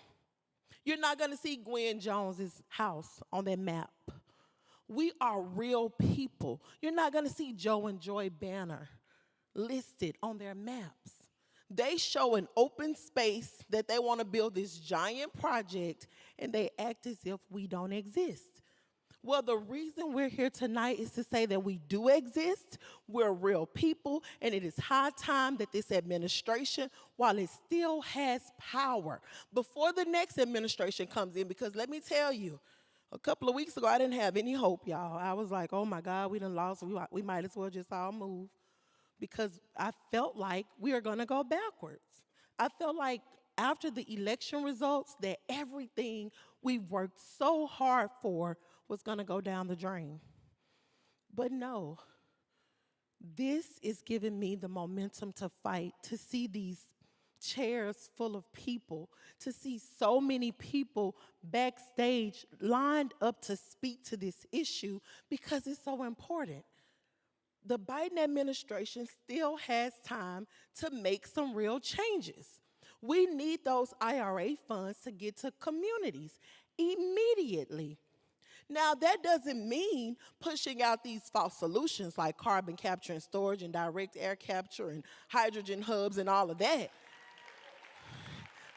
You're not going to see Gwen Jones's house on that map. We are real people. You're not going to see Joe and Joy Banner listed on their maps. They show an open space that they want to build this giant project, and they act as if we don't exist. Well, the reason we're here tonight is to say that we do exist, we're real people, and it is high time that this administration, while it still has power, before the next administration comes in, because let me tell you, a couple of weeks ago, I didn't have any hope, y'all. I was like, oh my God, we done lost, we might as well just all move, because I felt like we are gonna go backwards. I felt like after the election results that everything we've worked so hard for was gonna go down the drain. But no, this is giving me the momentum to fight, to see these chairs full of people, to see so many people backstage lined up to speak to this issue, because it's so important. The Biden administration still has time to make some real changes. We need those IRA funds to get to communities immediately. Now, that doesn't mean pushing out these false solutions like carbon capture and storage and direct air capture and hydrogen hubs and all of that.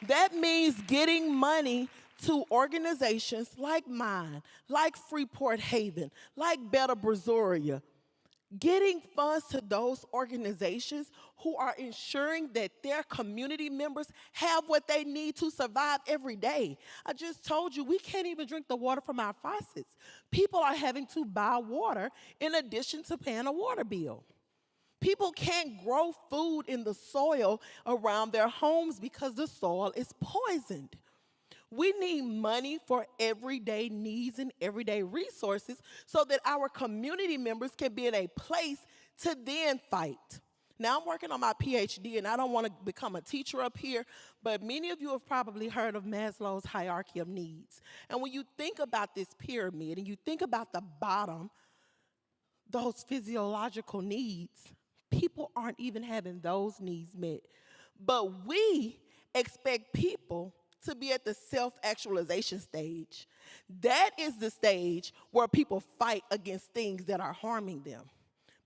That means getting money to organizations like mine, like Freeport Haven, like Better Brazoria, getting funds to those organizations who are ensuring that their community members have what they need to survive every day. I just told you, we can't even drink the water from our faucets. People are having to buy water in addition to paying a water bill. People can't grow food in the soil around their homes because the soil is poisoned. We need money for everyday needs and everyday resources so that our community members can be in a place to then fight. Now, I'm working on my PhD, and I don't want to become a teacher up here, but many of you have probably heard of Maslow's hierarchy of needs. And when you think about this pyramid and you think about the bottom, those physiological needs, people aren't even having those needs met. But we expect people to be at the self-actualization stage. That is the stage where people fight against things that are harming them.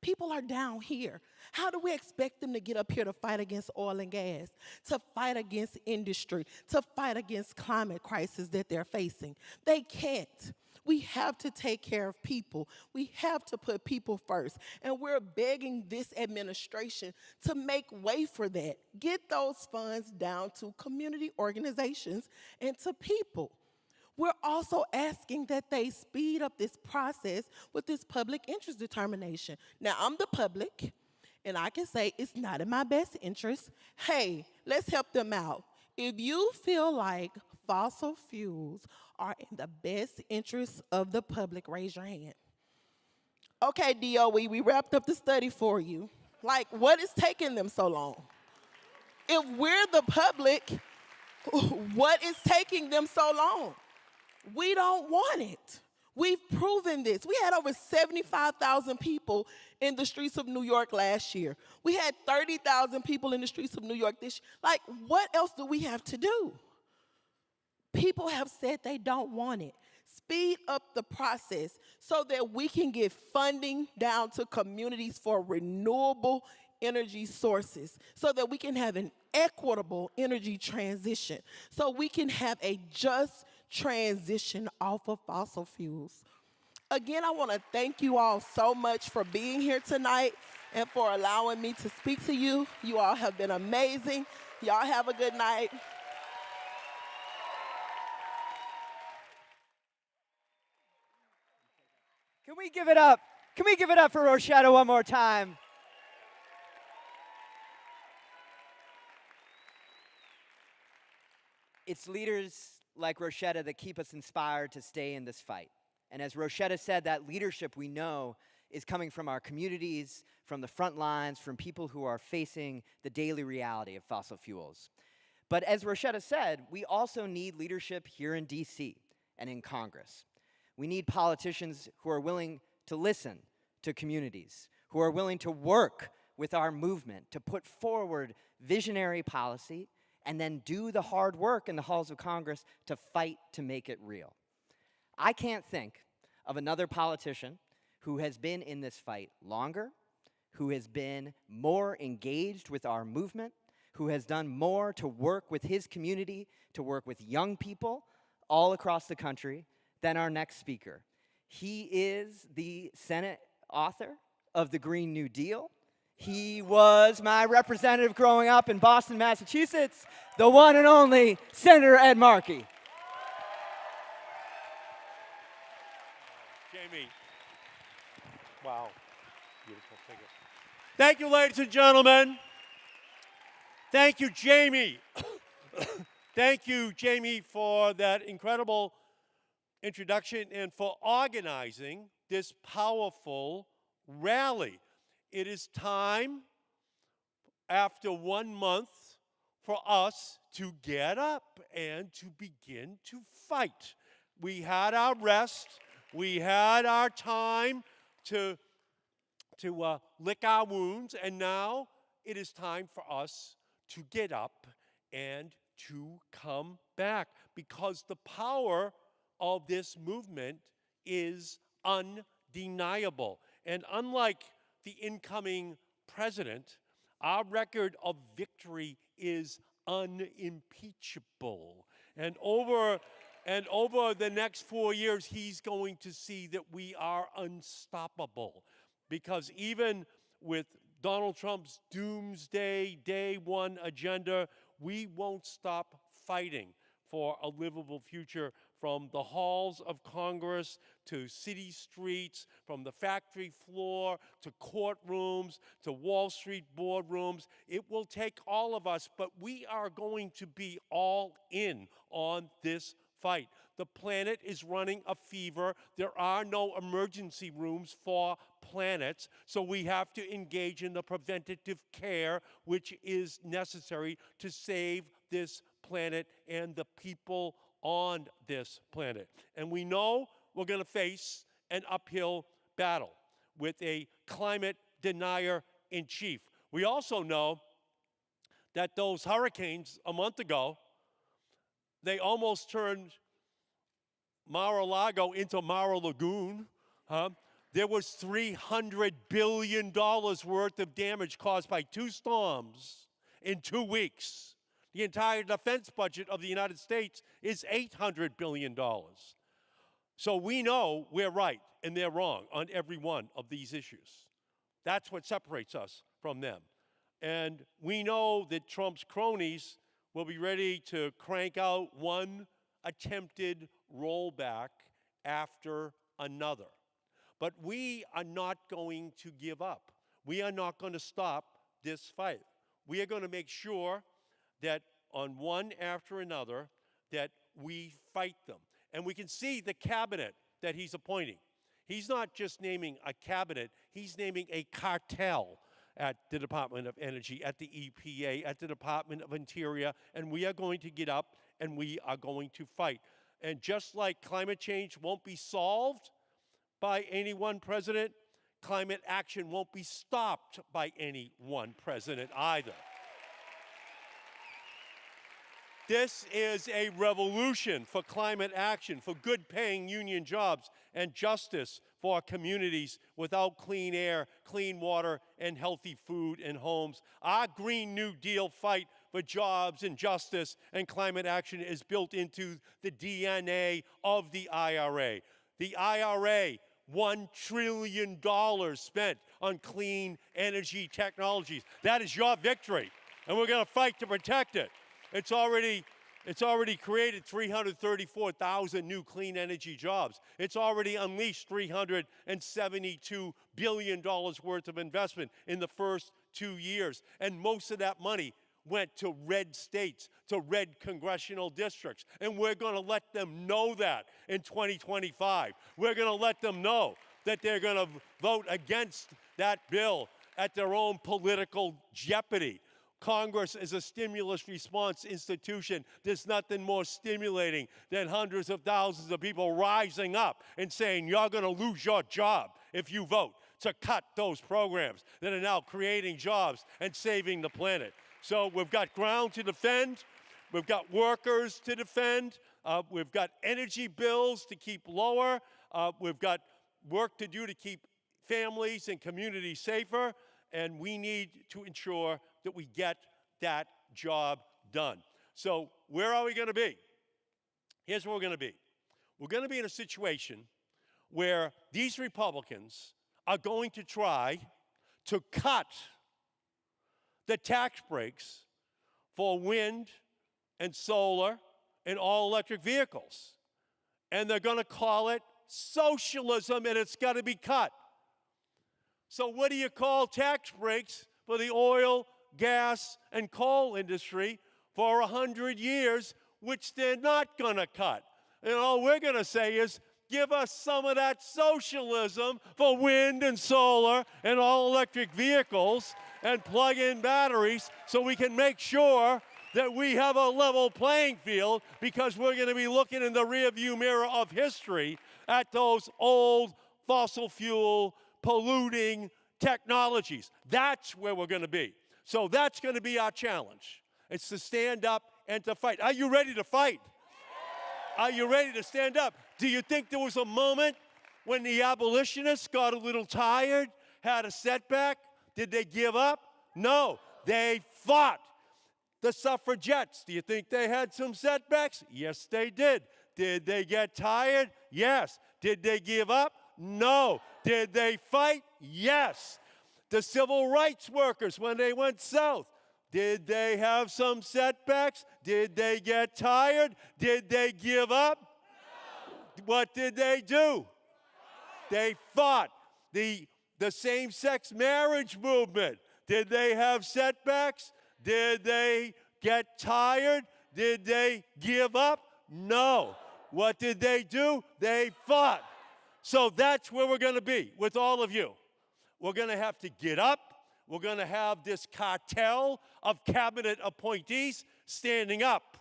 People are down here. How do we expect them to get up here to fight against oil and gas, to fight against industry, to fight against climate crisis that they're facing? They can't. We have to take care of people. We have to put people first. And we're begging this administration to make way for that. Get those funds down to community organizations and to people. We're also asking that they speed up this process with this public interest determination. Now, I'm the public, and I can say it's not in my best interest. Hey, let's help them out. If you feel like fossil fuels are in the best interest of the public, raise your hand. Okay, DOE, we wrapped up the study for you. Like, what is taking them so long? If we're the public, what is taking them so long? We don't want it. We've proven this. We had over 75,000 people in the streets of New York last year. We had 30,000 people in the streets of New York this year. Like, what else do we have to do? People have said they don't want it. Speed up the process so that we can get funding down to communities for renewable energy sources, so that we can have an equitable energy transition, so we can have a just transition off of fossil fuels. Again, I want to thank you all so much for being here tonight and for allowing me to speak to you. You all have been amazing. Y'all have a good night. Can we give it up? Can we give it up for Roshetta one more time? It's leaders like Roshetta that keep us inspired to stay in this fight. And as Roshetta said, that leadership we know is coming from our communities, from the front lines, from people who are facing the daily reality of fossil fuels. But as Roshetta said, we also need leadership here in DC and in Congress. We need politicians who are willing to listen to communities, who are willing to work with our movement to put forward visionary policy and then do the hard work in the halls of Congress to fight to make it real. I can't think of another politician who has been in this fight longer, who has been more engaged with our movement, who has done more to work with his community, to work with young people all across the country than our next speaker. He is the Senate author of the Green New Deal. He was my representative growing up in Boston, Massachusetts, the one and only Senator Ed Markey. Jamie. Wow. Beautiful figure. Thank you, ladies and gentlemen. Thank you, Jamie. Thank you, Jamie, for that incredible introduction and for organizing this powerful rally. It is time, after 1 month, for us to get up and to begin to fight. We had our rest. We had our time to lick our wounds, and now it is time for us to get up and to come back, because the power of this movement is undeniable. And unlike the incoming president, our record of victory is unimpeachable. And over the next 4 years, he's going to see that we are unstoppable. Because even with Donald Trump's doomsday day one agenda, we won't stop fighting for a livable future, from the halls of Congress to city streets, from the factory floor to courtrooms to Wall Street boardrooms. It will take all of us, but we are going to be all in on this fight. The planet is running a fever. There are no emergency rooms for planets, so we have to engage in the preventative care which is necessary to save this planet and the people on this planet. And we know we're going to face an uphill battle with a climate denier in chief. We also know that those hurricanes a month ago, they almost turned Mar-a-Lago into Mar-a-Lagoon. There was $300 billion worth of damage caused by 2 storms in 2 weeks. The entire defense budget of the United States is $800 billion. So we know we're right and they're wrong on every one of these issues. That's what separates us from them. And we know that Trump's cronies will be ready to crank out one attempted rollback after another. But we are not going to give up. We are not going to stop this fight. We are going to make sure that on one after another that we fight them. And we can see the cabinet that he's appointing. He's not just naming a cabinet, he's naming a cartel at the Department of Energy, at the EPA, at the Department of Interior, and we are going to get up and we are going to fight. And just like climate change won't be solved by any one president, climate action won't be stopped by any one president either. This is a revolution for climate action, for good-paying union jobs, and justice for our communities without clean air, clean water, and healthy food and homes. Our Green New Deal fight for jobs and justice and climate action is built into the DNA of the IRA. The IRA, $1 trillion spent on clean energy technologies. That is your victory, and we're going to fight to protect it. It's already created 334,000 new clean energy jobs. It's already unleashed $372 billion worth of investment in the first 2 years. And most of that money went to red states, to red congressional districts. And we're going to let them know that in 2025. We're going to let them know that they're going to vote against that bill at their own political jeopardy. Congress is a stimulus response institution. There's nothing more stimulating than hundreds of thousands of people rising up and saying, you're going to lose your job if you vote to cut those programs that are now creating jobs and saving the planet. So we've got ground to defend. We've got workers to defend. We've got energy bills to keep lower. We've got work to do to keep families and communities safer. And we need to ensure that we get that job done. So where are we going to be? Here's where we're going to be. We're going to be in a situation where these Republicans are going to try to cut the tax breaks for wind and solar and all-electric vehicles. And they're going to call it socialism, and it's got to be cut. So what do you call tax breaks for the oil, gas, and coal industry for 100 years, which they're not going to cut? And all we're going to say is, give us some of that socialism for wind and solar and all-electric vehicles and plug-in batteries so we can make sure that we have a level playing field, because we're going to be looking in the rearview mirror of history at those old fossil fuel polluting technologies. That's where we're going to be. So that's going to be our challenge. It's to stand up and to fight. Are you ready to fight? Are you ready to stand up? Do you think there was a moment when the abolitionists got a little tired, had a setback? Did they give up? No, they fought. The suffragettes, do you think they had some setbacks? Yes, they did. Did they get tired? Yes. Did they give up? No. Did they fight? Yes. The civil rights workers, when they went south, did they have some setbacks? Did they get tired? Did they give up? No. What did they do? They fought. The same-sex marriage movement, did they have setbacks? Did they get tired? Did they give up? No. What did they do? They fought. So that's where we're going to be with all of you. We're going to have to get up. We're going to have this cartel of cabinet appointees standing up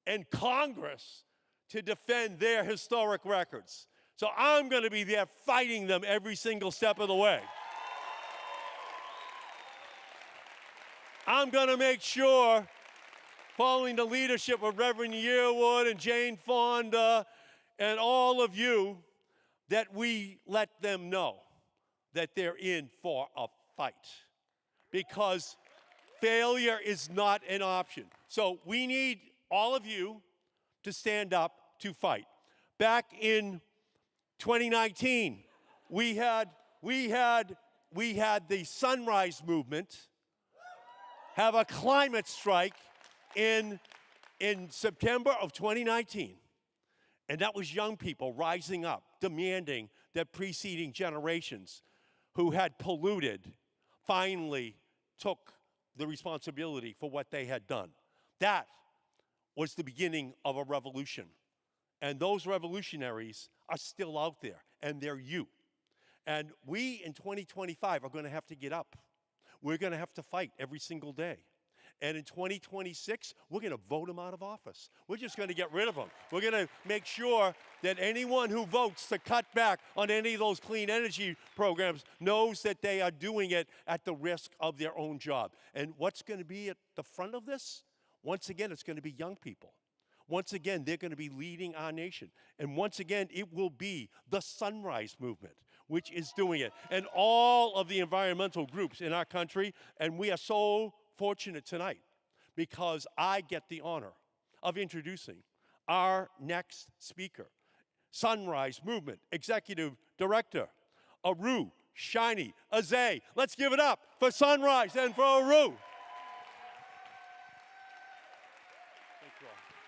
in Congress to defend their historic records. So I'm going to be there fighting them every single step of the way. I'm going to make sure, following the leadership of Reverend Yearwood and Jane Fonda and all of you, that we let them know that they're in for a fight, because failure is not an option. So we need all of you to stand up to fight. Back in 2019, we had the Sunrise Movement have a climate strike in September of 2019. And that was young people rising up, demanding that preceding generations who had polluted finally took the responsibility for what they had done. That was the beginning of a revolution. And those revolutionaries are still out there, and they're you. And we in 2025 are going to have to get up. We're going to have to fight every single day. And in 2026, we're going to vote them out of office. We're just going to get rid of them. We're going to make sure that anyone who votes to cut back on any of those clean energy programs knows that they are doing it at the risk of their own job. And what's going to be at the front of this? Once again, it's going to be young people. Once again, they're going to be leading our nation. And once again, it will be the Sunrise Movement, which is doing it. And all of the environmental groups in our country, and we are so fortunate tonight because I get the honor of introducing our next speaker, Sunrise Movement Executive Director, Aru Shiny Azay. Let's give it up for Sunrise and for Aru.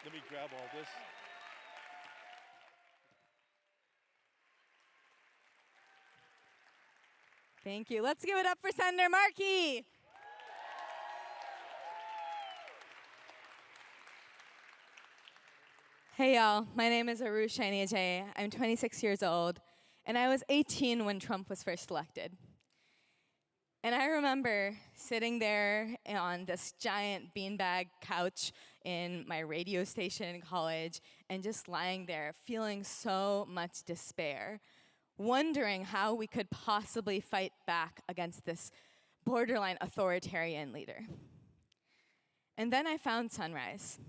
Let me grab all this. Thank you. Let's give it up for Senator Markey. Hey y'all, my name is Aru Shiny Ajay. I'm 26 years old, and I was 18 when Trump was first elected. And I remember sitting there on this giant beanbag couch in my radio station in college and just lying there feeling so much despair, wondering how we could possibly fight back against this borderline authoritarian leader. And then I found Sunrise.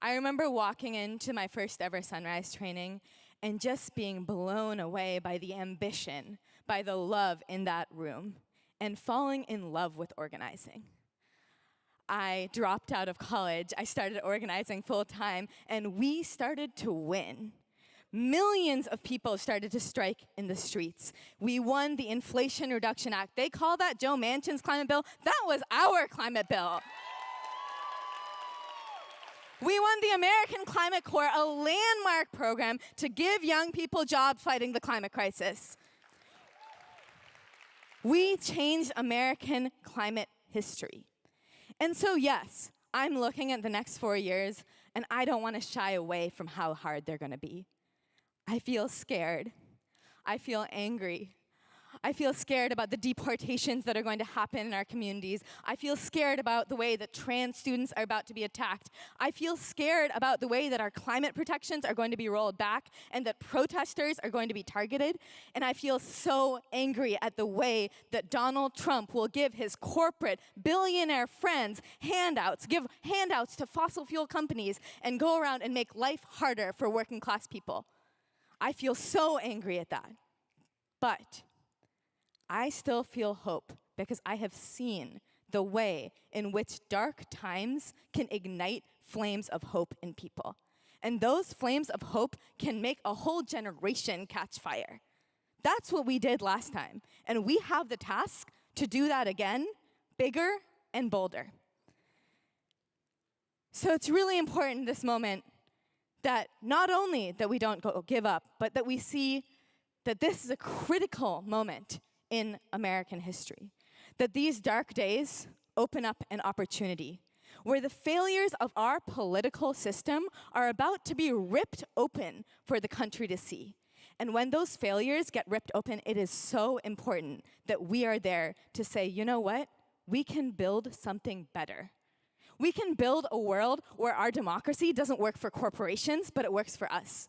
I remember walking into my first ever Sunrise training and just being blown away by the ambition, by the love in that room, and falling in love with organizing. I dropped out of college, I started organizing full time, and we started to win. Millions of people started to strike in the streets. We won the Inflation Reduction Act. They call that Joe Manchin's climate bill. That was our climate bill. We won the American Climate Corps, a landmark program to give young people jobs fighting the climate crisis. We changed American climate history. And so, yes, I'm looking at the next 4 years, and I don't want to shy away from how hard they're going to be. I feel scared. I feel angry. I feel scared about the deportations that are going to happen in our communities. I feel scared about the way that trans students are about to be attacked. I feel scared about the way that our climate protections are going to be rolled back and that protesters are going to be targeted. And I feel so angry at the way that Donald Trump will give his corporate billionaire friends handouts, give handouts to fossil fuel companies, and go around and make life harder for working class people. I feel so angry at that. But I still feel hope because I have seen the way in which dark times can ignite flames of hope in people. And those flames of hope can make a whole generation catch fire. That's what we did last time. And we have the task to do that again, bigger and bolder. So it's really important in this moment that not only that we don't give up, but that we see that this is a critical moment in American history. That these dark days open up an opportunity where the failures of our political system are about to be ripped open for the country to see. And when those failures get ripped open, it is so important that we are there to say, you know what? We can build something better. We can build a world where our democracy doesn't work for corporations, but it works for us.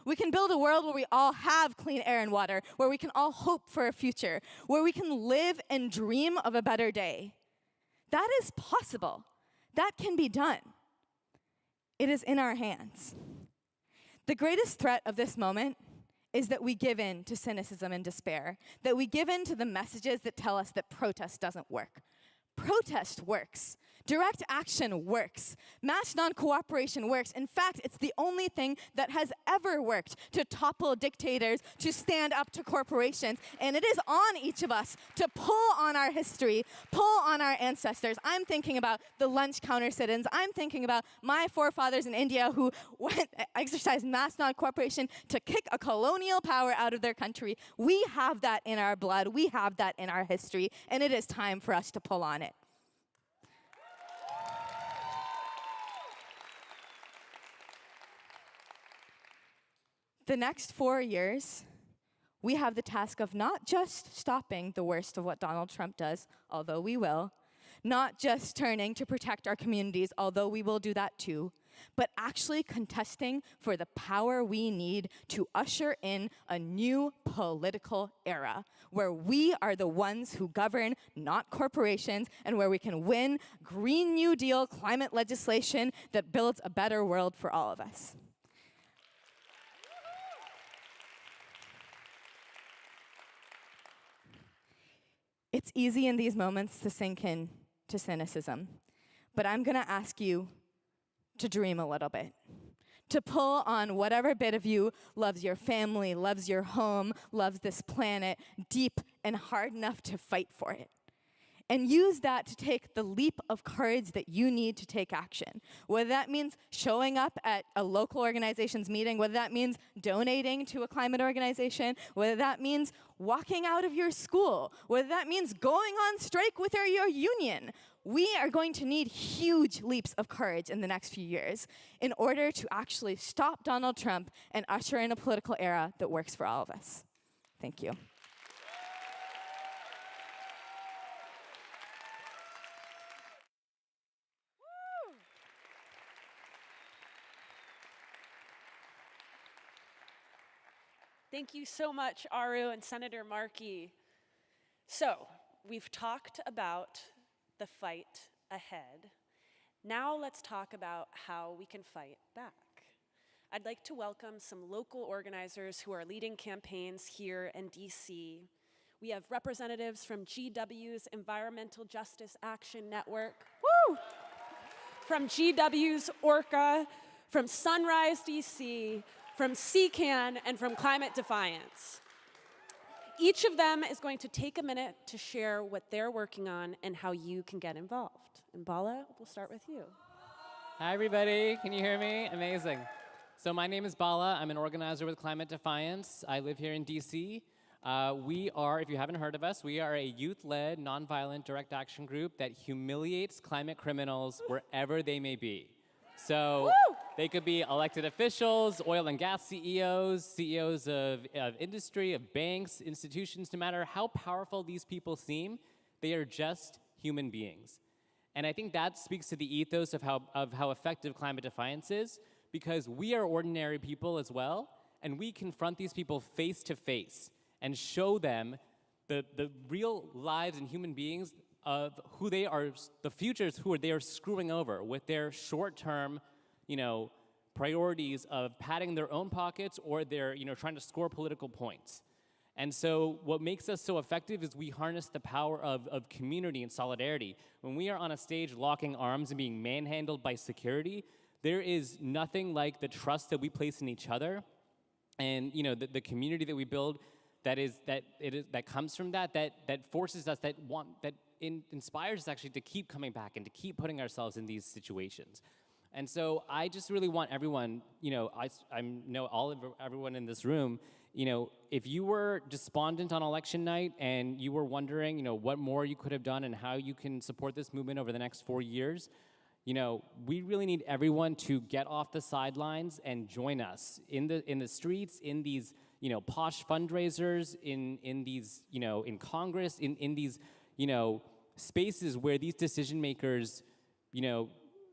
We can build a world where we all have clean air and water, where we can all hope for a future, where we can live and dream of a better day. That is possible. That can be done. It is in our hands. The greatest threat of this moment is that we give in to cynicism and despair, that we give in to the messages that tell us that protest doesn't work. Protest works Direct action works. Mass non-cooperation works. In fact, it's the only thing that has ever worked to topple dictators, to stand up to corporations. And it is on each of us to pull on our history, pull on our ancestors. I'm thinking about the lunch counter sit-ins. I'm thinking about my forefathers in India who exercised mass non-cooperation to kick a colonial power out of their country. We have that in our blood. We have that in our history. And it is time for us to pull on it. The next 4 years, we have the task of not just stopping the worst of what Donald Trump does, although we will, not just turning to protect our communities, although we will do that too, but actually contesting for the power we need to usher in a new political era where we are the ones who govern, not corporations, and where we can win Green New Deal climate legislation that builds a better world for all of us. It's easy in these moments to sink in to cynicism, but I'm gonna ask you to dream a little bit, to pull on whatever bit of you loves your family, loves your home, loves this planet deep and hard enough to fight for it. And use that to take the leap of courage that you need to take action. Whether that means showing up at a local organization's meeting, whether that means donating to a climate organization, whether that means walking out of your school, whether that means going on strike with your union. We are going to need huge leaps of courage in the next few years in order to actually stop Donald Trump and usher in a political era that works for all of us. Thank you. Thank you so much, Aru and Senator Markey. So, we've talked about the fight ahead. Now let's talk about how we can fight back. I'd like to welcome some local organizers who are leading campaigns here in DC. We have representatives from GW's Environmental Justice Action Network, woo! From GW's ORCA, from Sunrise DC, from CCAN, and from Climate Defiance. Each of them is going to take a minute to share what they're working on and how you can get involved. And Bala, we'll start with you. Hi, everybody. Can you hear me? Amazing. So my name is Bala. I'm an organizer with Climate Defiance. I live here in DC. We are, if you haven't heard of us, we are a youth-led, nonviolent, direct action group that humiliates climate criminals wherever they may be. So they could be elected officials, oil and gas CEOs, CEOs of industry, of banks, institutions. No matter how powerful these people seem, they are just human beings. And I think that speaks to the ethos of how effective Climate Defiance is, because we are ordinary people as well, and we confront these people face to face and show them the real lives and human beings of who they are, the futures who they are screwing over with their short-term, priorities of padding their own pockets, or they're, trying to score political points. And so what makes us so effective is we harness the power of community and solidarity. When we are on a stage locking arms and being manhandled by security, there is nothing like the trust that we place in each other, and the community that we build that comes from that forces us, that inspires us actually to keep coming back and to keep putting ourselves in these situations. And so I just really want everyone, I know everyone in this room, if you were despondent on election night and you were wondering, what more you could have done and how you can support this movement over the next 4 years, we really need everyone to get off the sidelines and join us in the streets, in these, posh fundraisers, in these, in Congress, in these, spaces where these decision makers,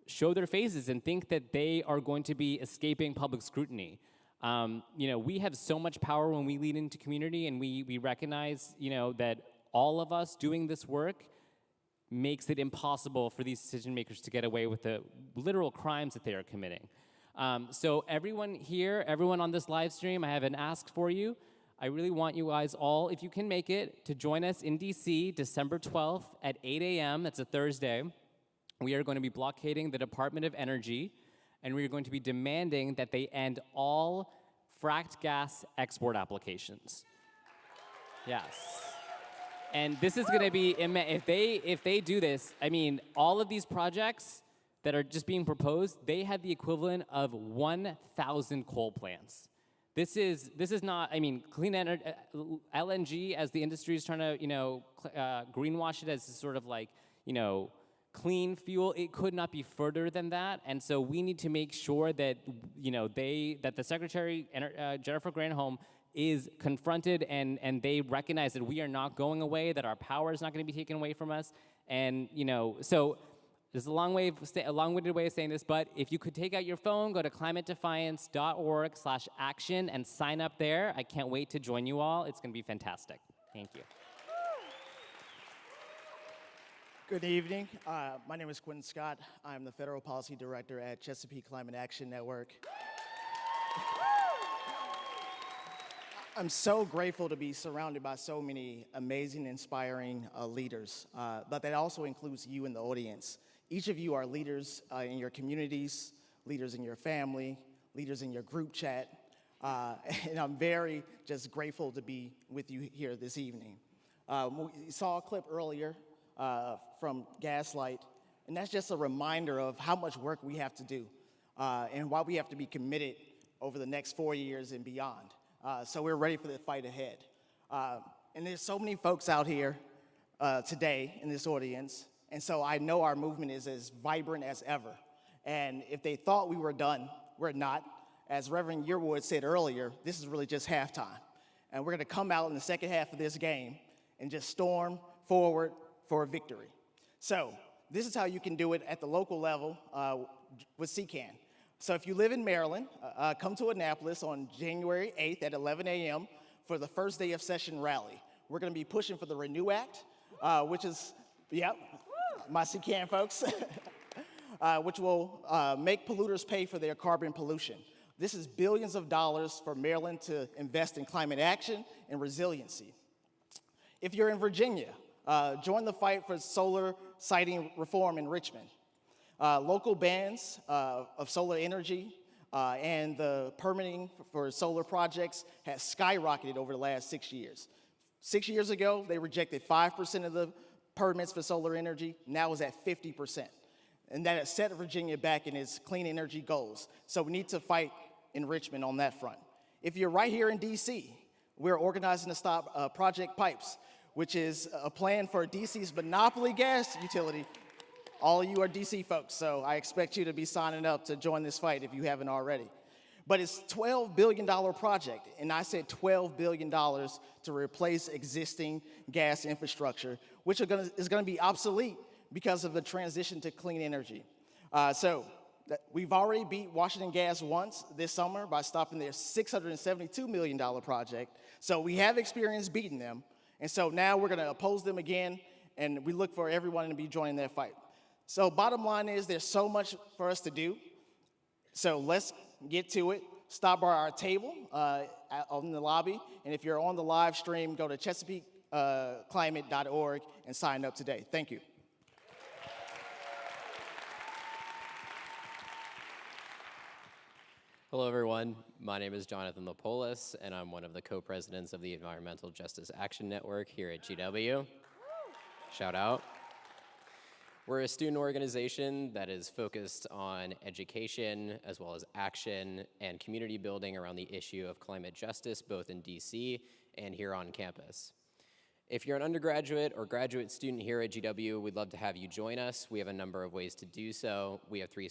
show their faces and think that they are going to be escaping public scrutiny. We have so much power when we lead into community, and we recognize, that all of us doing this work makes it impossible for these decision makers to get away with the literal crimes that they are committing. So everyone here, everyone on this live stream, I have an ask for you. I really want you guys all, if you can make it, to join us in DC December 12th at 8 a.m. That's a Thursday. we are going to be blockading the Department of Energy, and we are going to be demanding that they end all fracked gas export applications. Yes. And this is going to be, if they do this, I mean, all of these projects that are just being proposed, they have the equivalent of 1,000 coal plants. This is not, I mean, clean energy, LNG, as the industry is trying to, greenwash it as sort of like, clean fuel. It could not be further than that. And so we need to make sure that, that the Secretary, Jennifer Granholm, is confronted and they recognize that we are not going away, that our power is not going to be taken away from us. And, so this is a long-winded way of saying this, but if you could take out your phone, go to climatedefiance.org/action and sign up there. I can't wait to join you all. It's going to be fantastic. Thank you. Good evening. My name is Quentin Scott. I'm the Federal Policy Director at Chesapeake Climate Action Network. I'm so grateful to be surrounded by so many amazing, inspiring leaders, but that also includes you in the audience. Each of you are leaders in your communities, leaders in your family, leaders in your group chat, and I'm very just grateful to be with you here this evening. We saw a clip earlier from Gaslight, and that's just a reminder of how much work we have to do and why we have to be committed over the next 4 years and beyond. So we're ready for the fight ahead. And there's so many folks out here today in this audience, and so I know our movement is as vibrant as ever. And if they thought we were done, we're not. As Reverend Yearwood said earlier, this is really just halftime. And we're gonna come out in the second half of this game and just storm forward for a victory. So this is how you can do it at the local level with CCAN. So if you live in Maryland, come to Annapolis on January 8th at 11 a.m. for the first day of session rally. We're gonna be pushing for the Renew Act, which is, my CCAN folks, which will make polluters pay for their carbon pollution. This is billions of dollars for Maryland to invest in climate action and resiliency. If you're in Virginia, join the fight for solar siting reform in Richmond. Local bans of solar energy and the permitting for solar projects has skyrocketed over the last 6 years. 6 years ago, they rejected 5% of the permits for solar energy. Now it's at 50%. And that has set Virginia back in its clean energy goals. So we need to fight in Richmond on that front. If you're right here in DC, we're organizing to stop Project Pipes, which is a plan for DC's monopoly gas utility. All of you are DC folks, so I expect you to be signing up to join this fight if you haven't already. But it's a $12 billion project, and I said $12 billion to replace existing gas infrastructure, which is gonna be obsolete because of the transition to clean energy. We've already beat Washington Gas once this summer by stopping their $672 million project, so we have experience beating them, and so now we're gonna oppose them again, and we look for everyone to be joining that fight. So bottom line is there's so much for us to do. So let's get to it. Stop by our table in the lobby. And if you're on the live stream, go to ChesapeakeClimate.org and sign up today. Thank you. Hello, everyone. My name is Jonathan Lopolis, and I'm one of the co-presidents of the Environmental Justice Action Network here at GW. Shout out. We're a student organization that is focused on education as well as action and community building around the issue of climate justice, both in DC and here on campus. If you're an undergraduate or graduate student here at GW, we'd love to have you join us. We have a number of ways to do so. We have 3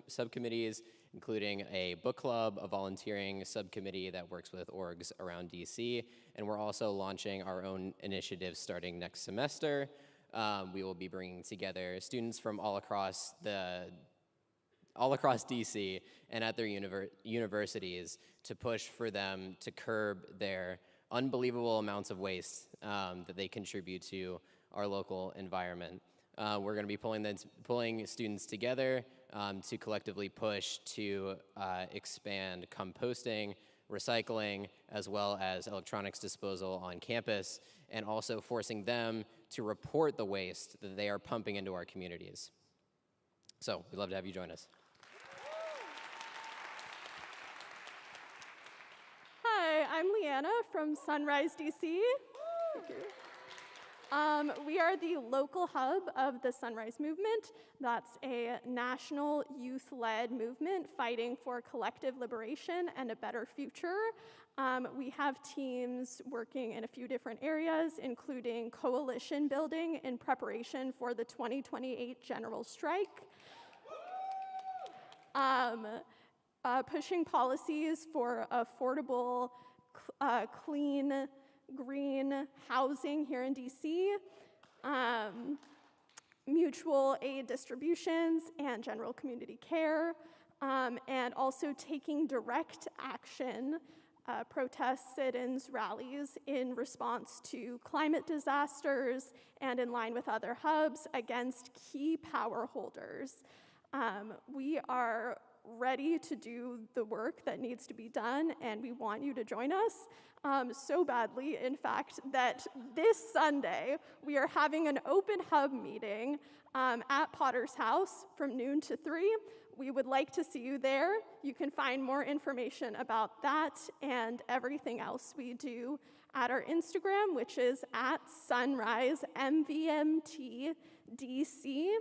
subcommittees, including a book club, a volunteering subcommittee that works with orgs around DC, and we're also launching our own initiative starting next semester. We will be bringing together students from all across DC and at their universities to push for them to curb their unbelievable amounts of waste that they contribute to our local environment. We're going to be pulling students together to collectively push to expand composting, recycling, as well as electronics disposal on campus, and also forcing them to report the waste that they are pumping into our communities. So we'd love to have you join us. Hi, I'm Leanna from Sunrise, DC. Thank you. We are the local hub of the Sunrise Movement. That's a national youth-led movement fighting for collective liberation and a better future. We have teams working in a few different areas, including coalition building in preparation for the 2028 general strike. Pushing policies for affordable, clean, green housing here in DC, mutual aid distributions and general community care, and also taking direct action, protests, sit-ins, rallies in response to climate disasters and in line with other hubs against key power holders. We are ready to do the work that needs to be done, and we want you to join us so badly, in fact, that this Sunday we are having an open hub meeting at Potter's House from noon to 3. We would like to see you there. You can find more information about that and everything else we do at our Instagram, which is at SunriseMVMTDC.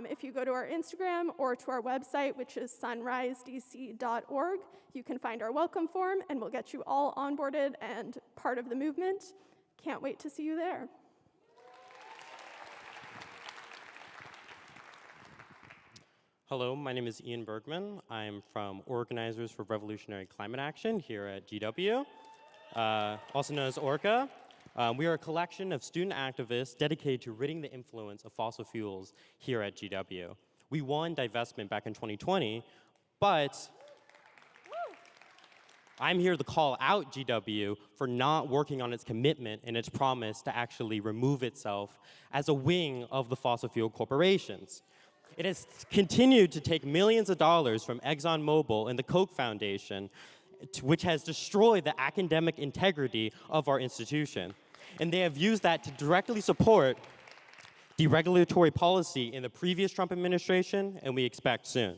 If you go to our Instagram or to our website, which is sunrisedc.org, you can find our welcome form, and we'll get you all onboarded and part of the movement. Can't wait to see you there. Hello, my name is Ian Bergman. I'm from Organizers for Revolutionary Climate Action here at GW, also known as ORCA. We are a collection of student activists dedicated to ridding the influence of fossil fuels here at GW. We won divestment back in 2020, but I'm here to call out GW for not working on its commitment and its promise to actually remove itself as a wing of the fossil fuel corporations. It has continued to take millions of dollars from ExxonMobil and the Koch Foundation, which has destroyed the academic integrity of our institution. And they have used that to directly support deregulatory policy in the previous Trump administration, and we expect soon.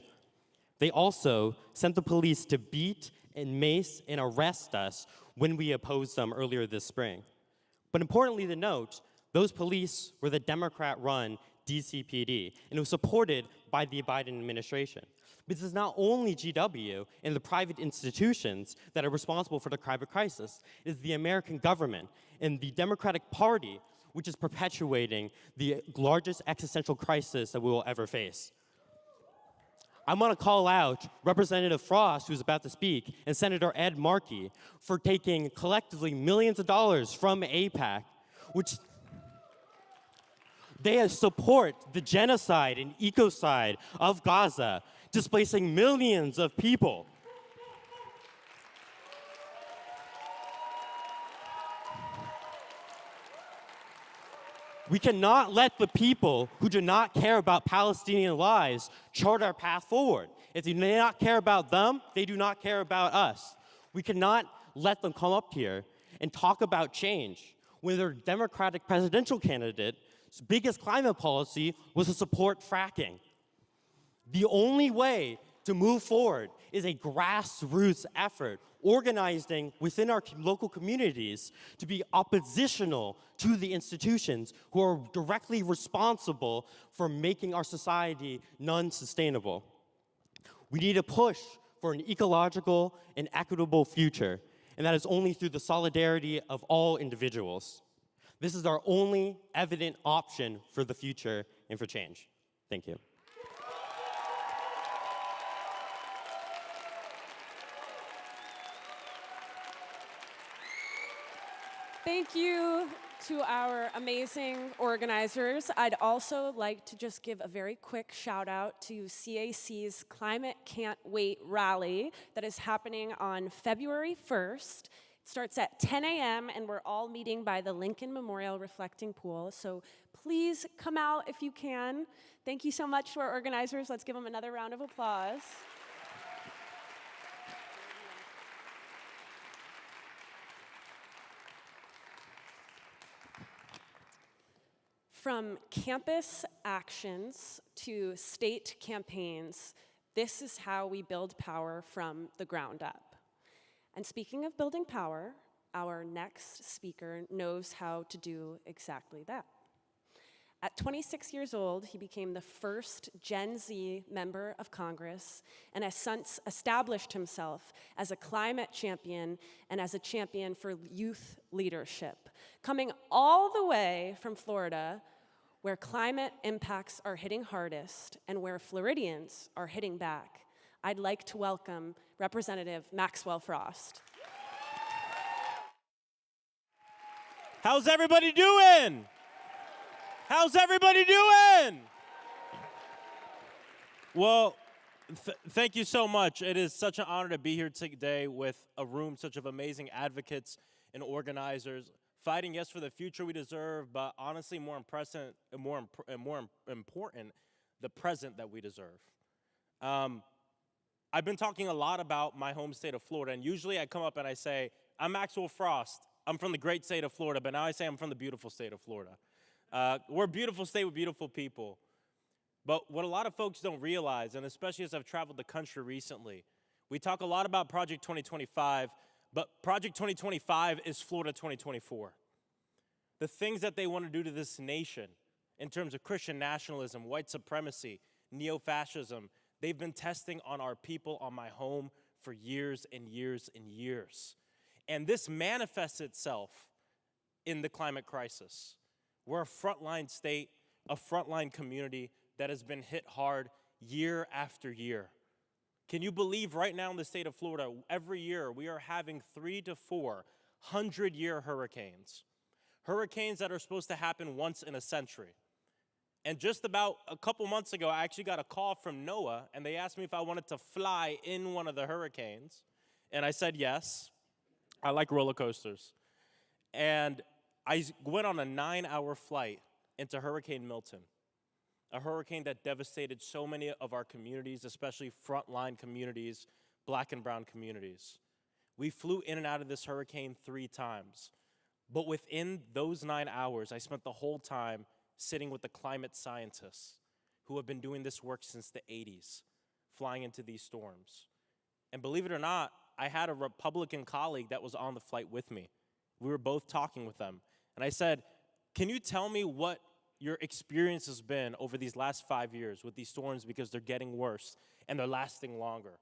They also sent the police to beat and mace and arrest us when we opposed them earlier this spring. But importantly to note, those police were the Democrat-run DCPD, and it was supported by the Biden administration. But this is not only GW and the private institutions that are responsible for the climate crisis. It is the American government and the Democratic Party, which is perpetuating the largest existential crisis that we will ever face. I want to call out Representative Frost, who's about to speak, and Senator Ed Markey for taking collectively millions of dollars from AIPAC, which they support the genocide and ecocide of Gaza, displacing millions of people. We cannot let the people who do not care about Palestinian lives chart our path forward. If they do not care about them, they do not care about us. We cannot let them come up here and talk about change when their Democratic presidential candidate's biggest climate policy was to support fracking. The only way to move forward is a grassroots effort organizing within our local communities to be oppositional to the institutions who are directly responsible for making our society non-sustainable. We need to push for an ecological and equitable future, and that is only through the solidarity of all individuals. This is our only evident option for the future and for change. Thank you. Thank you to our amazing organizers. I'd also like to just give a very quick shout out to CAC's Climate Can't Wait rally that is happening on February 1st. It starts at 10 a.m. and we're all meeting by the Lincoln Memorial Reflecting Pool. So please come out if you can. Thank you so much to our organizers. Let's give them another round of applause. From campus actions to state campaigns, this is how we build power from the ground up. And speaking of building power, our next speaker knows how to do exactly that. At 26 years old, he became the first Gen Z member of Congress and has since established himself as a climate champion and as a champion for youth leadership, coming all the way from Florida, where climate impacts are hitting hardest and where Floridians are hitting back. I'd like to welcome Representative Maxwell Frost. How's everybody doing? How's everybody doing? Well, thank you so much. It is such an honor to be here today with a room such of amazing advocates and organizers fighting, yes, for the future we deserve, but honestly, more important, the present that we deserve. I've been talking a lot about my home state of Florida, and usually I come up and I say, I'm Maxwell Frost. I'm from the great state of Florida, but now I say I'm from the beautiful state of Florida. We're a beautiful state with beautiful people. But what a lot of folks don't realize, and especially as I've traveled the country recently, we talk a lot about Project 2025, but Project 2025 is Florida 2024. The things that they want to do to this nation in terms of Christian nationalism, white supremacy, neo-fascism, they've been testing on our people, on my home, for years and years and years. And this manifests itself in the climate crisis. We're a frontline state, a frontline community that has been hit hard year after year. Can you believe right now in the state of Florida, every year we are having 3 to 4 100-year hurricanes. Hurricanes that are supposed to happen once in a century. And just about a couple months ago, I actually got a call from NOAA, and they asked me if I wanted to fly in one of the hurricanes. And I said yes. I like roller coasters. And I went on a 9-hour flight into Hurricane Milton, a hurricane that devastated so many of our communities, especially frontline communities, black and brown communities. We flew in and out of this hurricane 3 times. But within those 9 hours, I spent the whole time sitting with the climate scientists who have been doing this work since the 80s, flying into these storms. And believe it or not, I had a Republican colleague that was on the flight with me. We were both talking with them. And I said, can you tell me what your experience has been over these last 5 years with these storms, because they're getting worse and they're lasting longer?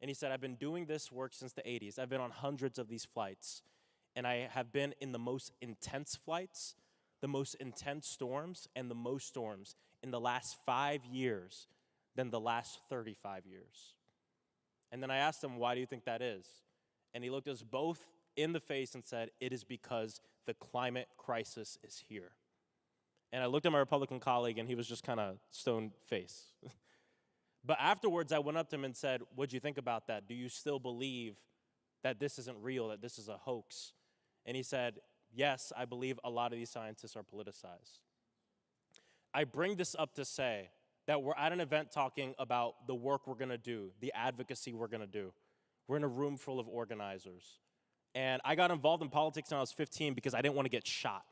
And he said, I've been doing this work since the 80s. I've been on hundreds of these flights. And I have been in the most intense flights, the most intense storms, and the most storms in the last 5 years than the last 35 years. And then I asked him, why do you think that is? And he looked us both in the face and said, it is because the climate crisis is here. And I looked at my Republican colleague, and he was just kind of stone-faced. But afterwards, I went up to him and said, what'd you think about that? Do you still believe that this isn't real, that this is a hoax? And he said, yes, I believe a lot of these scientists are politicized. I bring this up to say that we're at an event talking about the work we're gonna do, the advocacy we're gonna do. We're in a room full of organizers. And I got involved in politics when I was 15 because I didn't want to get shot.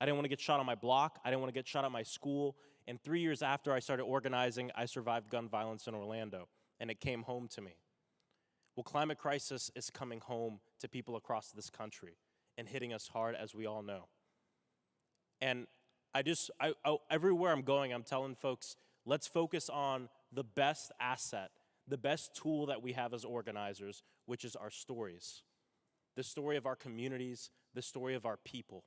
I didn't want to get shot on my block. I didn't want to get shot at my school. And 3 years after I started organizing, I survived gun violence in Orlando, and it came home to me. Well, climate crisis is coming home to people across this country and hitting us hard, as we all know. And everywhere I'm going, I'm telling folks, let's focus on the best asset, the best tool that we have as organizers, which is our stories. The story of our communities, the story of our people.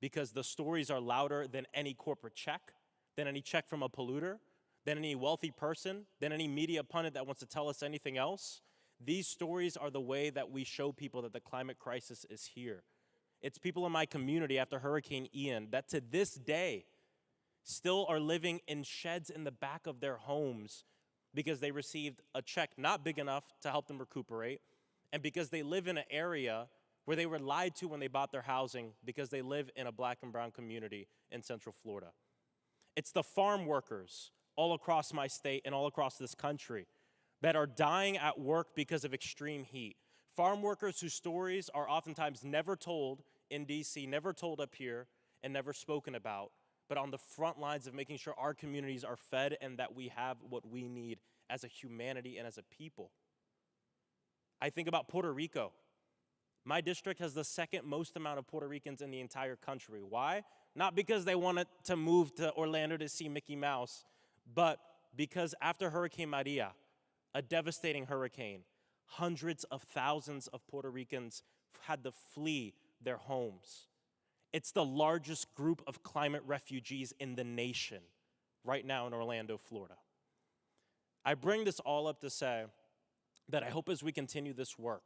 Because the stories are louder than any corporate check, than any check from a polluter, than any wealthy person, than any media pundit that wants to tell us anything else. These stories are the way that we show people that the climate crisis is here. It's people in my community after Hurricane Ian that to this day still are living in sheds in the back of their homes because they received a check not big enough to help them recuperate, and because they live in an area where they were lied to when they bought their housing because they live in a black and brown community in Central Florida. It's the farm workers all across my state and all across this country that are dying at work because of extreme heat. Farm workers whose stories are oftentimes never told in DC, never told up here, and never spoken about but on the front lines of making sure our communities are fed and that we have what we need as a humanity and as a people. I think about Puerto Rico. My district has the second most amount of Puerto Ricans in the entire country. Why? Not because they wanted to move to Orlando to see Mickey Mouse, but because after Hurricane Maria, a devastating hurricane, hundreds of thousands of Puerto Ricans had to flee their homes. It's the largest group of climate refugees in the nation right now in Orlando, Florida. I bring this all up to say that I hope as we continue this work,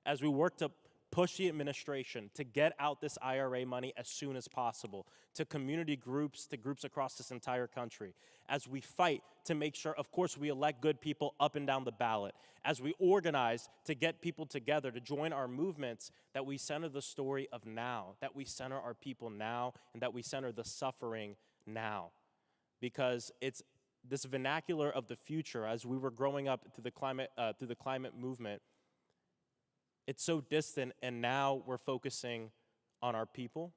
as we work to push the administration to get out this IRA money as soon as possible, to community groups, to groups across this entire country, as we fight to make sure, of course, we elect good people up and down the ballot, as we organize to get people together, to join our movements, that we center the story of now, that we center our people now, and that we center the suffering now. Because it's this vernacular of the future, as we were growing up through the climate movement, it's so distant, and now we're focusing on our people,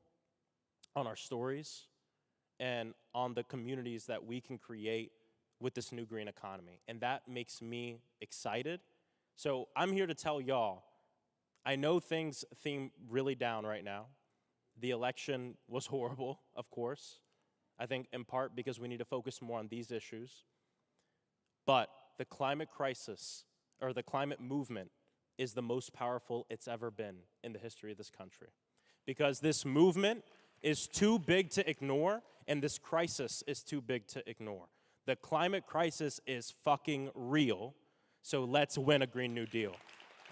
on our stories, and on the communities that we can create with this new green economy. And that makes me excited. So I'm here to tell y'all, I know things seem really down right now. The election was horrible, of course. I think in part because we need to focus more on these issues. But the climate crisis, or the climate movement, is the most powerful it's ever been in the history of this country. Because this movement is too big to ignore, and this crisis is too big to ignore. The climate crisis is fucking real, so let's win a Green New Deal,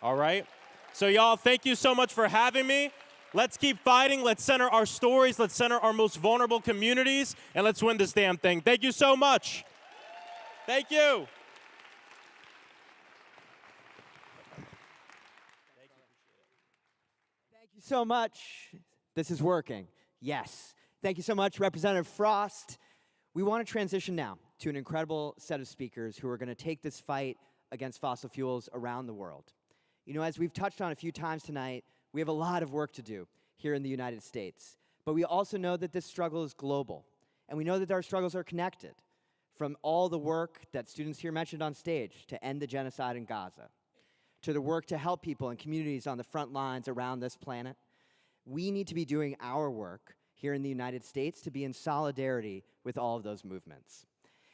all right? So y'all, thank you so much for having me. Let's keep fighting, let's center our stories, let's center our most vulnerable communities, and let's win this damn thing. Thank you so much. Thank you. Thank you so much. This is working. Yes. Thank you so much, Representative Frost. We want to transition now to an incredible set of speakers who are going to take this fight against fossil fuels around the world. You know, as we've touched on a few times tonight, we have a lot of work to do here in the United States. But we also know that this struggle is global. And we know that our struggles are connected, from all the work that students here mentioned on stage to end the genocide in Gaza, to the work to help people and communities on the front lines around this planet. We need to be doing our work here in the United States to be in solidarity with all of those movements.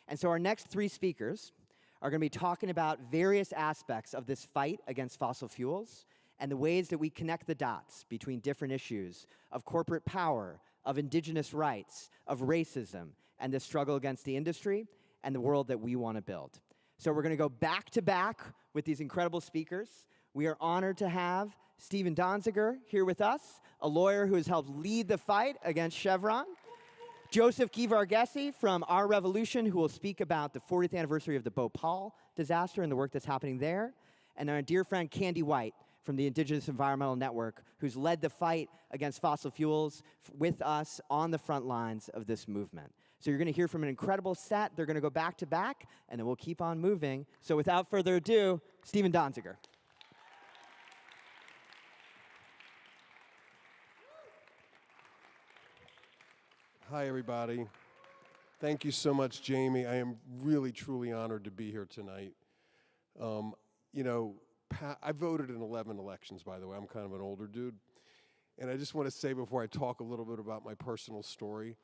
And so our next three speakers are going to be talking about various aspects of this fight against fossil fuels and the ways that we connect the dots between different issues of corporate power, of indigenous rights, of racism, and the struggle against the industry and the world that we want to build. So we're going to go back to back with these incredible speakers. We are honored to have Stephen Donziger here with us, a lawyer who has helped lead the fight against Chevron. Joseph Givargesi from Our Revolution, who will speak about the 40th anniversary of the Bhopal disaster and the work that's happening there. And our dear friend Candy White from the Indigenous Environmental Network, who's led the fight against fossil fuels with us on the front lines of this movement. So you're going to hear from an incredible set. They're going to go back to back, and then we'll keep on moving. So without further ado, Stephen Donziger. Hi, everybody. Thank you so much, Jamie. I am really, truly honored to be here tonight. You know, I voted in 11 elections, by the way. I'm kind of an older dude. And I just want to say before I talk a little bit about my personal story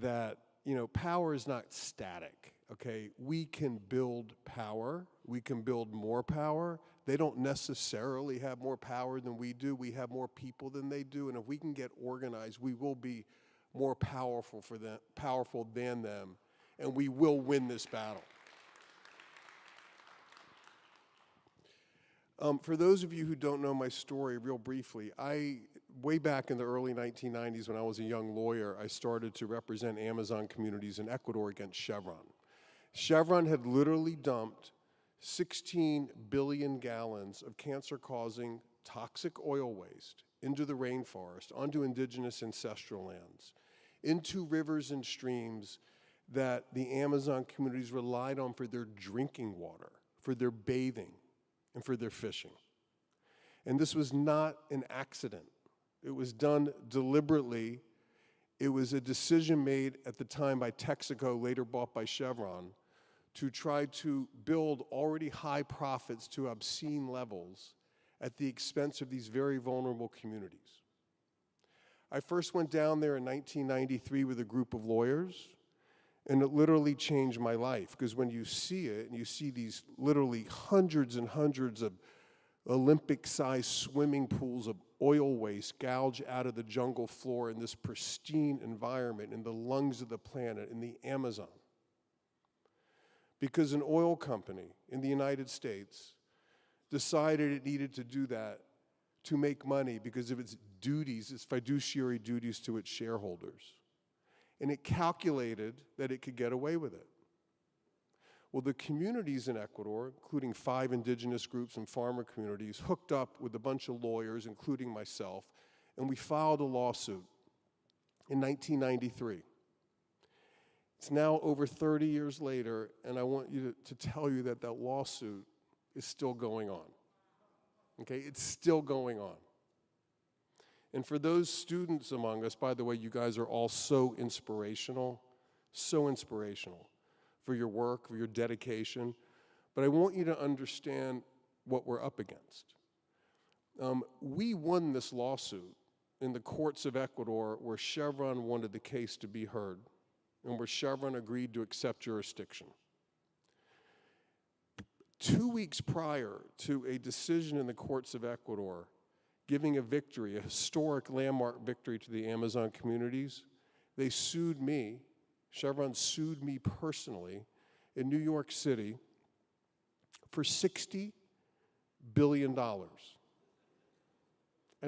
that, you know, power is not static, okay? We can build power. We can build more power. They don't necessarily have more power than we do. We have more people than they do. And if we can get organized, we will be more powerful than them, and we will win this battle. For those of you who don't know my story, real briefly, way back in the early 1990s when I was a young lawyer, I started to represent Amazon communities in Ecuador against Chevron. Chevron had literally dumped 16 billion gallons of cancer-causing toxic oil waste into the rainforest, onto indigenous ancestral lands, into rivers and streams that the Amazon communities relied on for their drinking water, for their bathing, and for their fishing. And this was not an accident. It was done deliberately. it was a decision made at the time by Texaco, later bought by Chevron, to try to build already high profits to obscene levels at the expense of these very vulnerable communities. I first went down there in 1993 with a group of lawyers, and it literally changed my life, because when you see it, and you see these literally hundreds and hundreds of Olympic-sized swimming pools of oil waste gouge out of the jungle floor in this pristine environment, in the lungs of the planet, in the Amazon, because an oil company in the United States decided it needed to do that to make money because of its duties, its fiduciary duties to its shareholders. And it calculated that it could get away with it. Well, the communities in Ecuador, including 5 indigenous groups and farmer communities, hooked up with a bunch of lawyers, including myself, and we filed a lawsuit in 1993. It's now over 30 years later, and I want you to tell you that that lawsuit is still going on. Okay, it's still going on. And for those students among us, by the way, you guys are all so inspirational for your work, for your dedication. But I want you to understand what we're up against. We won this lawsuit in the courts of Ecuador where Chevron wanted the case to be heard and where Chevron agreed to accept jurisdiction. 2 weeks prior to a decision in the courts of Ecuador giving a victory, a historic landmark victory to the Amazon communities, they sued me, Chevron sued me personally in New York City for $60 billion. I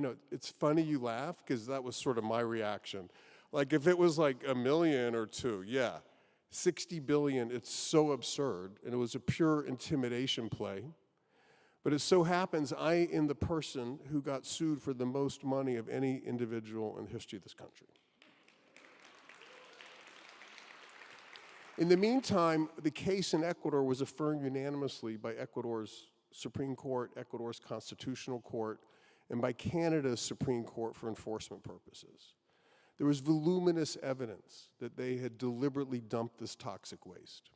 know, it's funny you laugh because that was sort of my reaction. Like if it was like $1 million or $2 million, yeah. 60 billion, it's so absurd, and it was a pure intimidation play. But it so happens I am the person who got sued for the most money of any individual in the history of this country. In the meantime, the case in Ecuador was affirmed unanimously by Ecuador's Supreme Court, Ecuador's Constitutional Court, and by Canada's Supreme Court for enforcement purposes. There was voluminous evidence that they had deliberately dumped this toxic waste.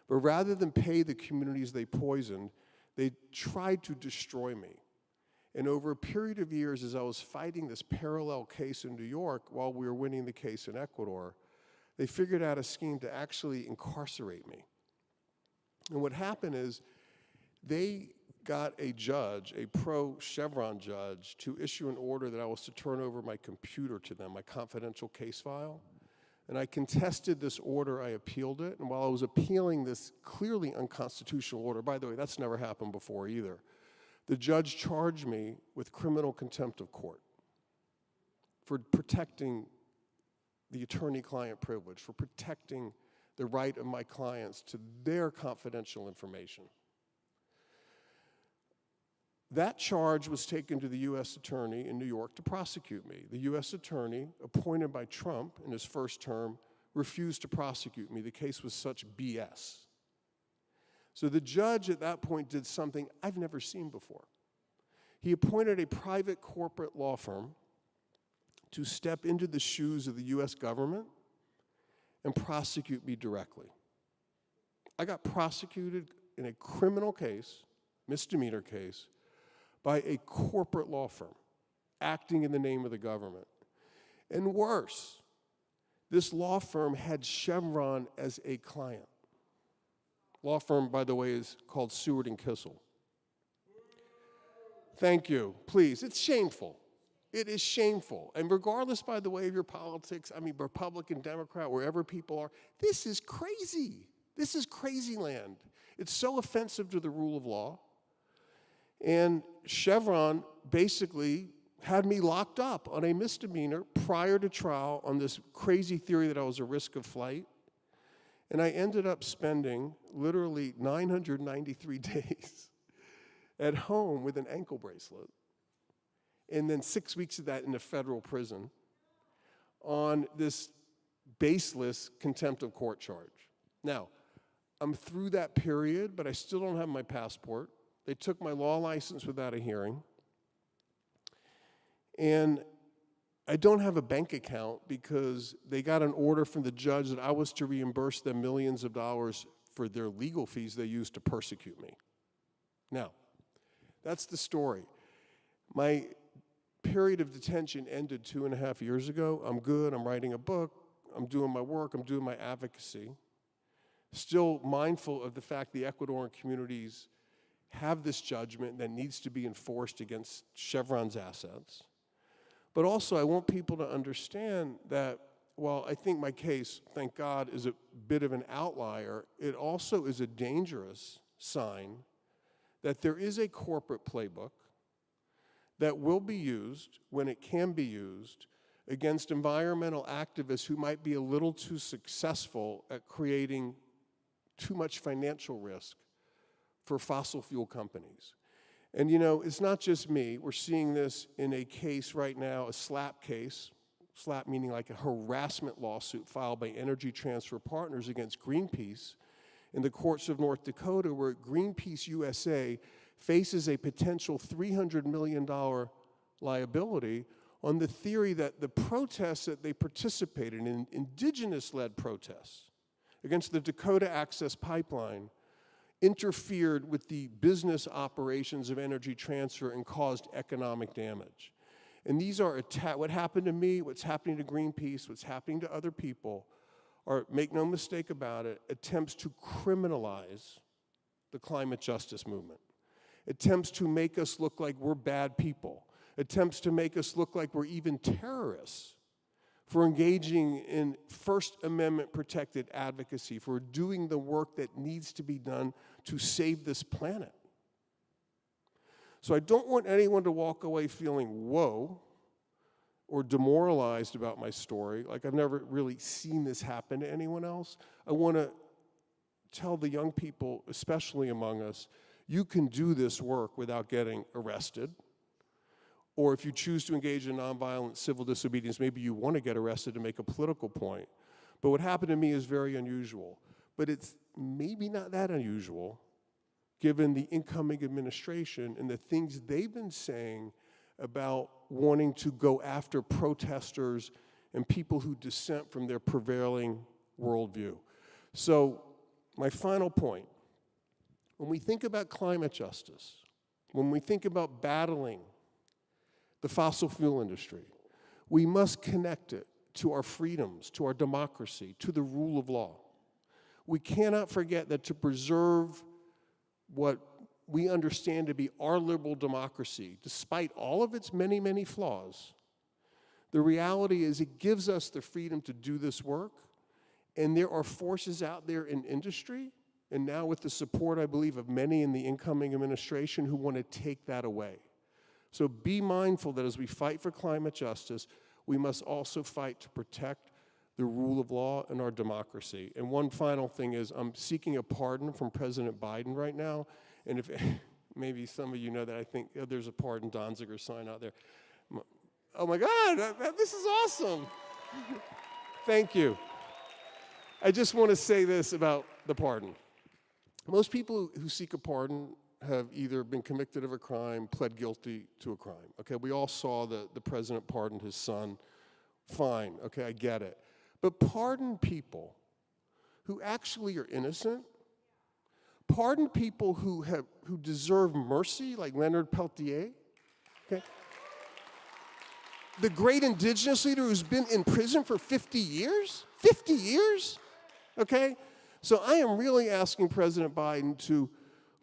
But rather than pay the communities they poisoned, they tried to destroy me. And over a period of years, as I was fighting this parallel case in New York while we were winning the case in Ecuador, they figured out a scheme to actually incarcerate me. And what happened is they got a judge, a pro-Chevron judge, to issue an order that I was to turn over my computer to them, my confidential case file. And I contested this order, I appealed it, and while I was appealing this clearly unconstitutional order, by the way, that's never happened before either, the judge charged me with criminal contempt of court for protecting the attorney-client privilege, for protecting the right of my clients to their confidential information. That charge was taken to the U.S. attorney in New York to prosecute me. The U.S. attorney, appointed by Trump in his first term, refused to prosecute me. The case was such BS. So the judge at that point did something I've never seen before. He appointed a private corporate law firm to step into the shoes of the U.S. government and prosecute me directly. I got prosecuted in a criminal case, misdemeanor case, by a corporate law firm acting in the name of the government. And worse, this law firm had Chevron as a client. Law firm, by the way, is called Seward and Kissel. Thank you. Please, it's shameful. It is shameful. And regardless, by the way, of your politics, I mean, Republican, Democrat, wherever people are, this is crazy. This is crazy land. It's so offensive to the rule of law. And Chevron basically had me locked up on a misdemeanor prior to trial on this crazy theory that I was a risk of flight. And I ended up spending literally 993 days at home with an ankle bracelet, and then 6 weeks of that in a federal prison on this baseless contempt of court charge. Now, I'm through that period, but I still don't have my passport. They took my law license without a hearing. And I don't have a bank account because they got an order from the judge that I was to reimburse them millions of dollars for their legal fees they used to persecute me. Now, that's the story. My period of detention ended 2.5 years ago. I'm good, I'm writing a book, I'm doing my work, I'm doing my advocacy. Still mindful of the fact the Ecuadorian communities have this judgment that needs to be enforced against Chevron's assets. But also, I want people to understand that while I think my case, thank God, is a bit of an outlier, it also is a dangerous sign that there is a corporate playbook that will be used when it can be used against environmental activists who might be a little too successful at creating too much financial risk for fossil fuel companies. And you know, it's not just me. We're seeing this in a case right now, a SLAP case, SLAP meaning like a harassment lawsuit filed by Energy Transfer Partners against Greenpeace in the courts of North Dakota, where Greenpeace USA faces a potential $300 million liability on the theory that the protests that they participated in, indigenous-led protests against the Dakota Access Pipeline, interfered with the business operations of Energy Transfer and caused economic damage. And these are what happened to me, what's happening to Greenpeace, what's happening to other people, are, make no mistake about it, attempts to criminalize the climate justice movement. Attempts to make us look like we're bad people. Attempts to make us look like we're even terrorists for engaging in First Amendment protected advocacy, for doing the work that needs to be done to save this planet. So I don't want anyone to walk away feeling whoa or demoralized about my story, like I've never really seen this happen to anyone else. I want to tell the young people, especially among us, you can do this work without getting arrested. Or if you choose to engage in nonviolent civil disobedience, maybe you want to get arrested to make a political point. But what happened to me is very unusual. But it's maybe not that unusual, given the incoming administration and the things they've been saying about wanting to go after protesters and people who dissent from their prevailing worldview. So my final point, when we think about climate justice, when we think about battling the fossil fuel industry, we must connect it to our freedoms, to our democracy, to the rule of law. We cannot forget that to preserve what we understand to be our liberal democracy, despite all of its many, many flaws, the reality is it gives us the freedom to do this work, and there are forces out there in industry, and now with the support, I believe, of many in the incoming administration who want to take that away. So be mindful that as we fight for climate justice, we must also fight to protect the rule of law and our democracy. And one final thing is I'm seeking a pardon from President Biden right now. And if maybe some of you know that I think there's a pardon Donziger sign out there. Oh my God, this is awesome. Thank you. I just want to say this about the pardon. Most people who seek a pardon have either been convicted of a crime, pled guilty to a crime. Okay, we all saw that the president pardoned his son. Fine, okay, I get it. But pardon people who actually are innocent. Pardon people who deserve mercy, like Leonard Peltier. Okay. The great indigenous leader who's been in prison for 50 years? 50 years? Okay? So I am really asking President Biden to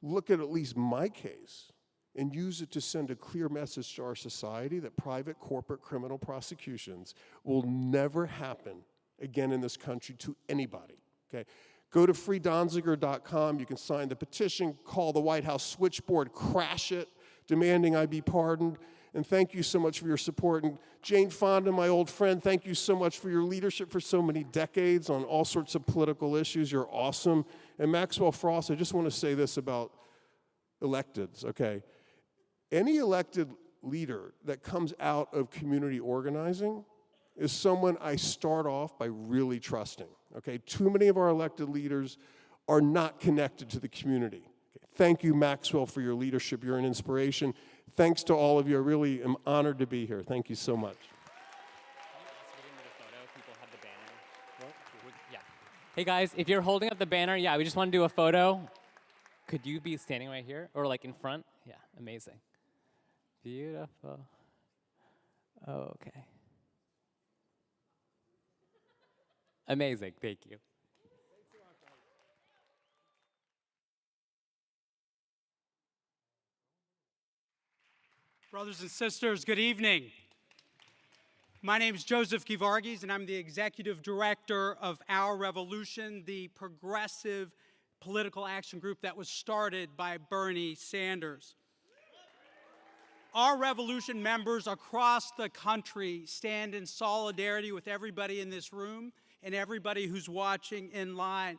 look at least my case and use it to send a clear message to our society that private corporate criminal prosecutions will never happen again in this country to anybody, okay? Go to freedonziger.com, you can sign the petition, call the White House switchboard, crash it, demanding I be pardoned, and thank you so much for your support. And Jane Fonda, my old friend, thank you so much for your leadership for so many decades on all sorts of political issues. You're awesome. And Maxwell Frost, I just want to say this about electeds, okay? Any elected leader that comes out of community organizing is someone I start off by really trusting, okay? Too many of our elected leaders are not connected to the community. Okay? Thank you, Maxwell, for your leadership. You're an inspiration. Thanks to all of you. I really am honored to be here. Thank you so much. Hey guys, if you're holding up the banner, yeah, we just want to do a photo. Could you be standing right here or like in front? Yeah, amazing. Beautiful. Okay. Amazing, thank you. Brothers and sisters, good evening. My name is Joseph Givargis, and I'm the executive director of Our Revolution, the progressive political action group that was started by Bernie Sanders. Our Revolution members across the country stand in solidarity with everybody in this room and everybody who's watching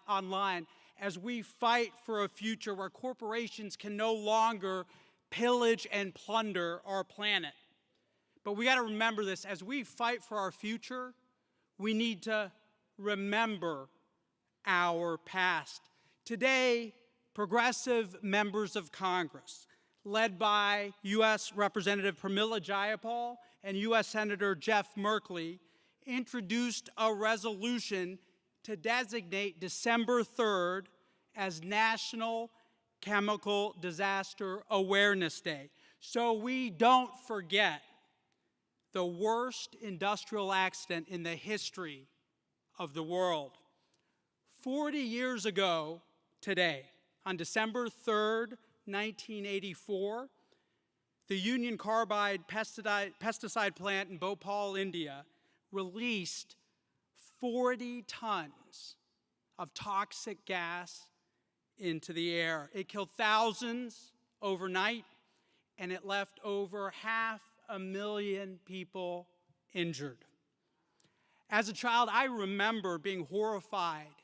online as we fight for a future where corporations can no longer pillage and plunder our planet. But we got to remember this, as we fight for our future, we need to remember our past. Today, progressive members of Congress, led by U.S. Representative Pramila Jayapal and U.S. Senator Jeff Merkley, introduced a resolution to designate December 3rd as National Chemical Disaster Awareness Day, so we don't forget the worst industrial accident in the history of the world. 40 years ago today, on December 3rd, 1984, the Union Carbide pesticide plant in Bhopal, India, released 40 tons of toxic gas into the air. It killed thousands overnight, and it left over 500,000 people injured. As a child, I remember being horrified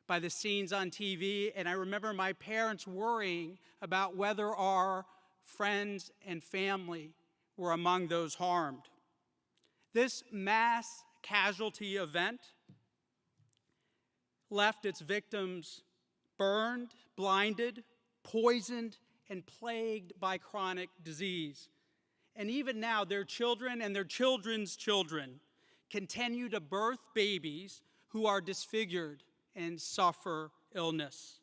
by the scenes on TV, and I remember my parents worrying about whether our friends and family were among those harmed. This mass casualty event left its victims burned, blinded, poisoned, and plagued by chronic disease. And even now, their children and their children's children continue to birth babies who are disfigured and suffer illness.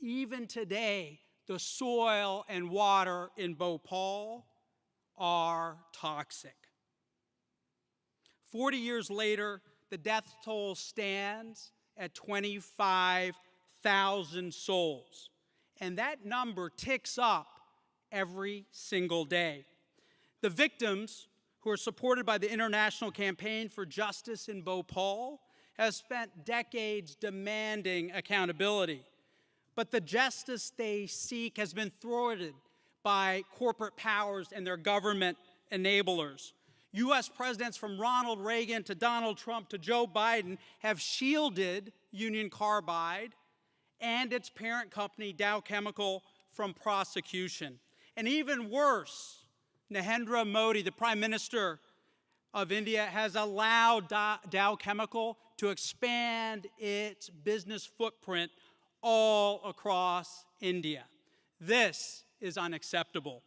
Even today, the soil and water in Bhopal are toxic. 40 years later, the death toll stands at 25,000 souls. And that number ticks up every single day. The victims, who are supported by the International Campaign for Justice in Bhopal, have spent decades demanding accountability. But the justice they seek has been thwarted by corporate powers and their government enablers. U.S. presidents from Ronald Reagan to Donald Trump to Joe Biden have shielded Union Carbide and its parent company, Dow Chemical, from prosecution. And even worse, Narendra Modi, the Prime Minister of India, has allowed Dow Chemical to expand its business footprint all across India. This is unacceptable.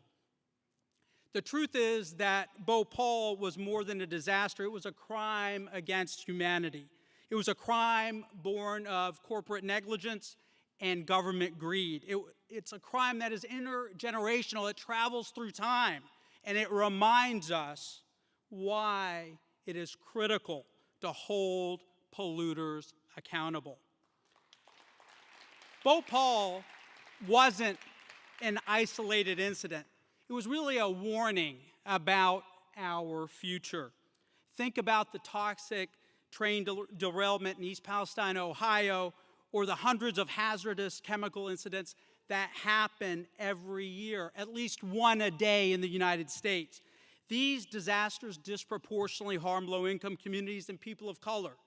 The truth is that Bhopal was more than a disaster. It was a crime against humanity. It was a crime born of corporate negligence and government greed. It's a crime that is intergenerational. It travels through time, and it reminds us why it is critical to hold polluters accountable. Bhopal wasn't an isolated incident. It was really a warning about our future. Think about the toxic train derailment in East Palestine, Ohio, or the hundreds of hazardous chemical incidents that happen every year, at least one a day in the United States. These disasters disproportionately harm low-income communities and people of color,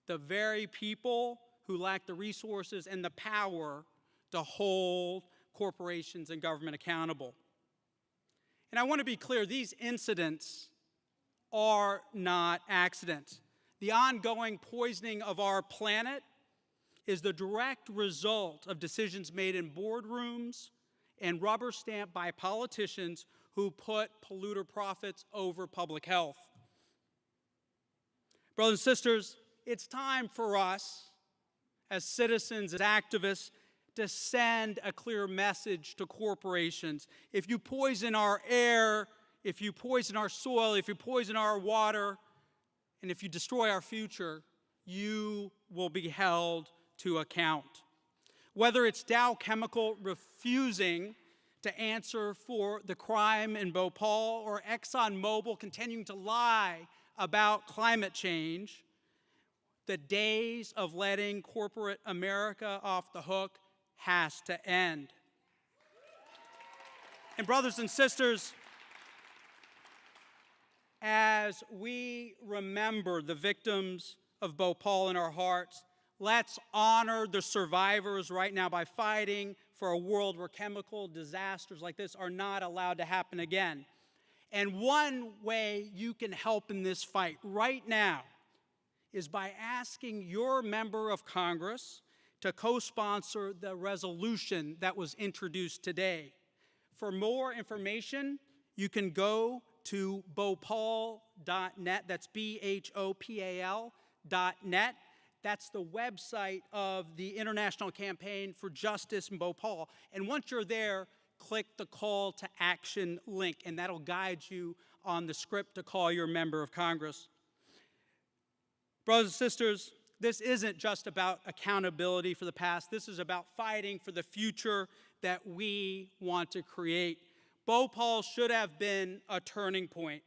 the very people who lack the resources and the power to hold corporations and government accountable. And I want to be clear, these incidents are not accidents. The ongoing poisoning of our planet is the direct result of decisions made in boardrooms and rubber stamped by politicians who put polluter profits over public health. Brothers and sisters, it's time for us as citizens, as activists, to send a clear message to corporations. If you poison our air, if you poison our soil, if you poison our water, and if you destroy our future, you will be held to account. Whether it's Dow Chemical refusing to answer for the crime in Bhopal, or ExxonMobil continuing to lie about climate change, the days of letting corporate America off the hook has to end. And brothers and sisters, as we remember the victims of Bhopal in our hearts, let's honor the survivors right now by fighting for a world where chemical disasters like this are not allowed to happen again. And one way you can help in this fight right now is by asking your member of Congress to co-sponsor the resolution that was introduced today. For more information, you can go to bhopal.net. That's BHOPAL.net. That's the website of the International Campaign for Justice in Bhopal. And once you're there, click the call to action link, and that'll guide you on the script to call your member of Congress. Brothers and sisters, this isn't just about accountability for the past. This is about fighting for the future that we want to create. Bhopal should have been a turning point.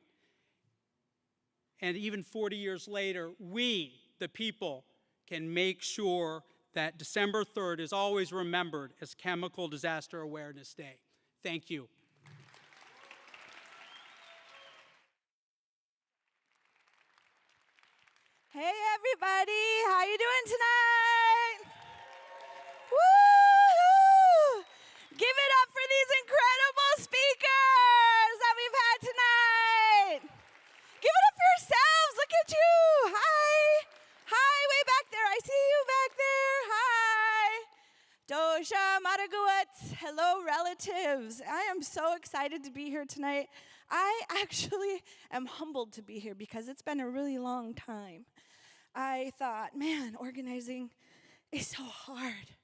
And even 40 years later, we, the people, can make sure that December 3rd is always remembered as Chemical Disaster Awareness Day. Thank you. Hey everybody, how you doing tonight? Woo! Give it up for these incredible speakers that we've had tonight. Give it up for yourselves. Look at you. Hi. Hi, way back there. I see you back there. Hi. Doja Maraguat. Hello, relatives. I am so excited to be here tonight. I actually am humbled to be here because it's been a really long time. I thought, man, organizing is so hard.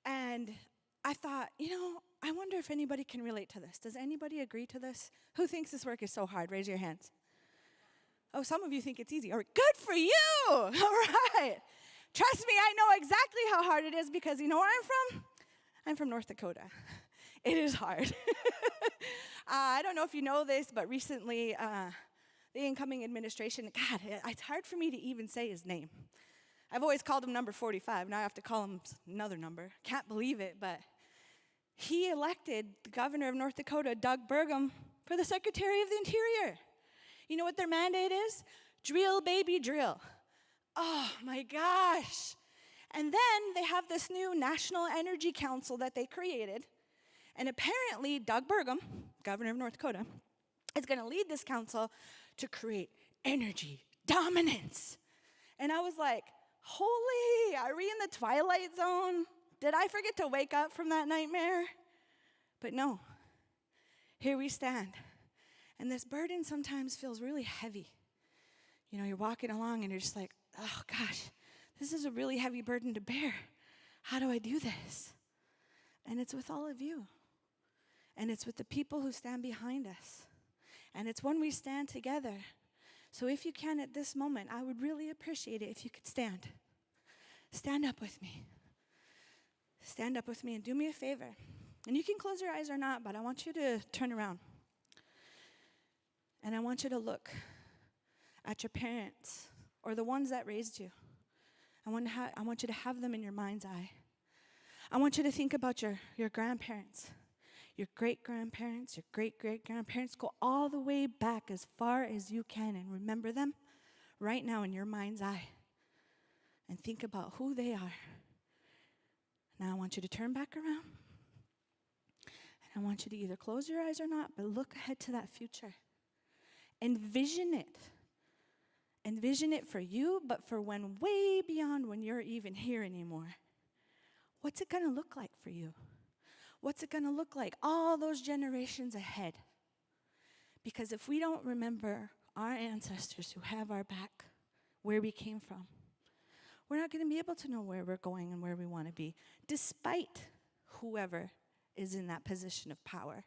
And I thought, I wonder if anybody can relate to this. Does anybody agree to this? Who thinks this work is so hard? Raise your hands. Oh, some of you think it's easy. All right, good for you. All right. Trust me, I know exactly how hard it is because you know where I'm from? I'm from North Dakota. It is hard. I don't know if you know this, but recently the incoming administration, God, it's hard for me to even say his name. I've always called him number 45. Now I have to call him another number. Can't believe it, but he elected the governor of North Dakota, Doug Burgum, for the Secretary of the Interior. You know what their mandate is? Drill, baby, drill. Oh, my gosh. And then they have this new National Energy Council that they created. And apparently, Doug Burgum, governor of North Dakota, is going to lead this council to create energy dominance. And I was like, holy, are we in the Twilight Zone? Did I forget to wake up from that nightmare? But no, here we stand. And this burden sometimes feels really heavy. You're walking along and you're just like, oh gosh, this is a really heavy burden to bear. How do I do this? And it's with all of you. And it's with the people who stand behind us. And it's when we stand together. So if you can at this moment, I would really appreciate it if you could stand. Stand up with me. Stand up with me and do me a favor. And you can close your eyes or not, but I want you to turn around. And I want you to look at your parents or the ones that raised you. I want you to have them in your mind's eye. I want you to think about your grandparents, your great-grandparents, your great-great-grandparents. Go all the way back as far as you can and remember them right now in your mind's eye. And think about who they are. Now I want you to turn back around. And I want you to either close your eyes or not, but look ahead to that future. Envision it. Envision it for you, but for when way beyond when you're even here anymore. What's it going to look like for you? What's it going to look like all those generations ahead? Because if we don't remember our ancestors who have our back, where we came from, we're not going to be able to know where we're going and where we want to be, despite whoever is in that position of power.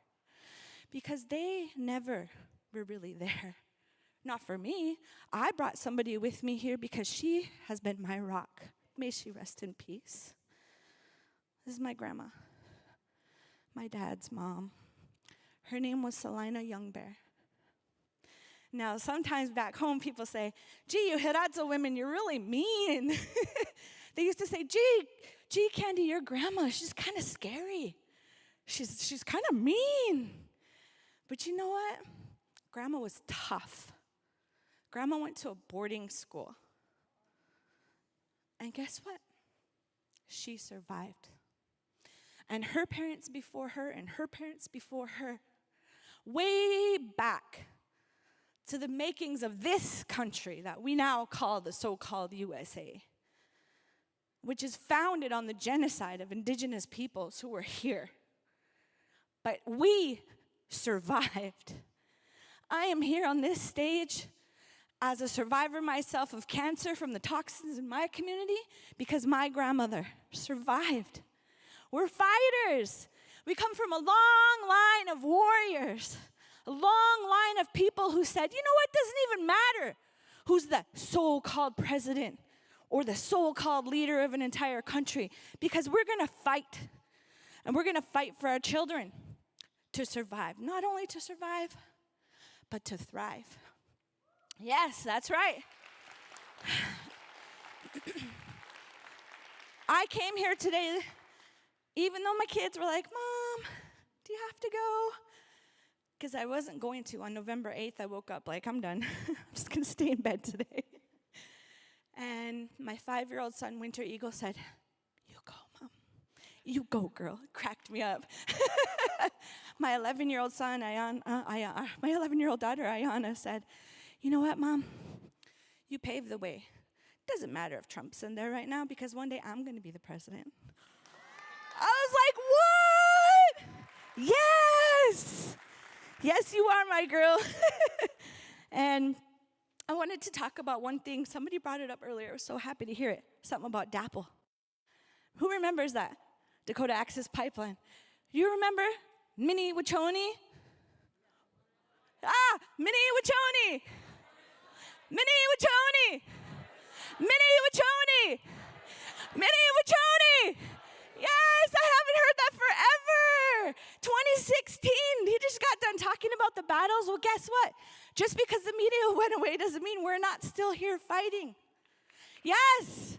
Because they never were really there. Not for me. I brought somebody with me here because she has been my rock. May she rest in peace. This is my grandma, my dad's mom. Her name was Salina Youngbear. Now, sometimes back home, people say, gee, you Hiradzo women, you're really mean. They used to say, gee, Candy, your grandma, she's kind of scary. She's kind of mean. But you know what? Grandma was tough. Grandma went to a boarding school. And guess what? She survived. And her parents before her and her parents before her, way back to the makings of this country that we now call the so-called USA, which is founded on the genocide of indigenous peoples who were here. But we survived. I am here on this stage as a survivor myself of cancer from the toxins in my community because my grandmother survived. We're fighters. We come from a long line of warriors, a long line of people who said, you know what, doesn't even matter who's the so-called president or the so-called leader of an entire country, because we're going to fight, and we're going to fight for our children to survive. Not only to survive, but to thrive. Yes, that's right. I came here today, even though my kids were like, Mom, do you have to go? Because I wasn't going to. On November 8th, I woke up like, I'm done. I'm just going to stay in bed today. And my 5-year-old son, Winter Eagle, said, you go, Mom. You go, girl. It cracked me up. My 11-year-old son, my 11-year-old daughter, Ayana, said, you know what, Mom? You paved the way. Doesn't matter if Trump's in there right now, because one day I'm going to be the president. I was like, what? Yes! Yes, you are, my girl. And I wanted to talk about one thing. Somebody brought it up earlier. I was so happy to hear it. Something about DAPL. Who remembers that? Dakota Access Pipeline. You remember Minnie Wachoni? Minnie Wachoni! Minnie Wachoni! Minnie Wachoni! Minnie Wachoni! Yes, I haven't heard that forever. 2016, he just got done talking about the battles. Well, guess what? Just because the media went away doesn't mean we're not still here fighting. Yes,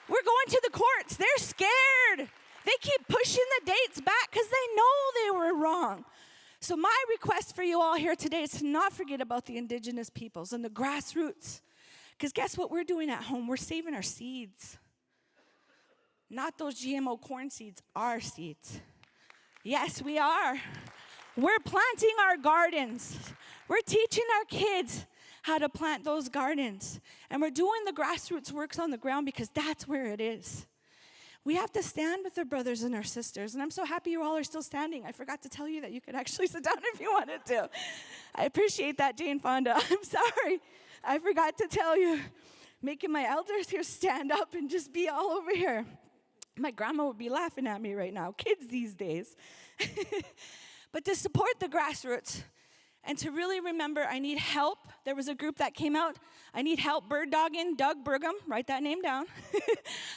we're going to the courts. They're scared. They keep pushing the dates back because they know they were wrong. So my request for you all here today is to not forget about the indigenous peoples and the grassroots. Because guess what we're doing at home? We're saving our seeds. Not those GMO corn seeds, our seeds. Yes, we are. We're planting our gardens. We're teaching our kids how to plant those gardens. And we're doing the grassroots works on the ground because that's where it is. We have to stand with our brothers and our sisters. And I'm so happy you all are still standing. I forgot to tell you that you could actually sit down if you wanted to. I appreciate that, Jane Fonda. I'm sorry. I forgot to tell you. Making my elders here stand up and just be all over here. My grandma would be laughing at me right now. Kids these days. But to support the grassroots and to really remember I need help. There was a group that came out. I need help bird dogging Doug Burgum. Write that name down.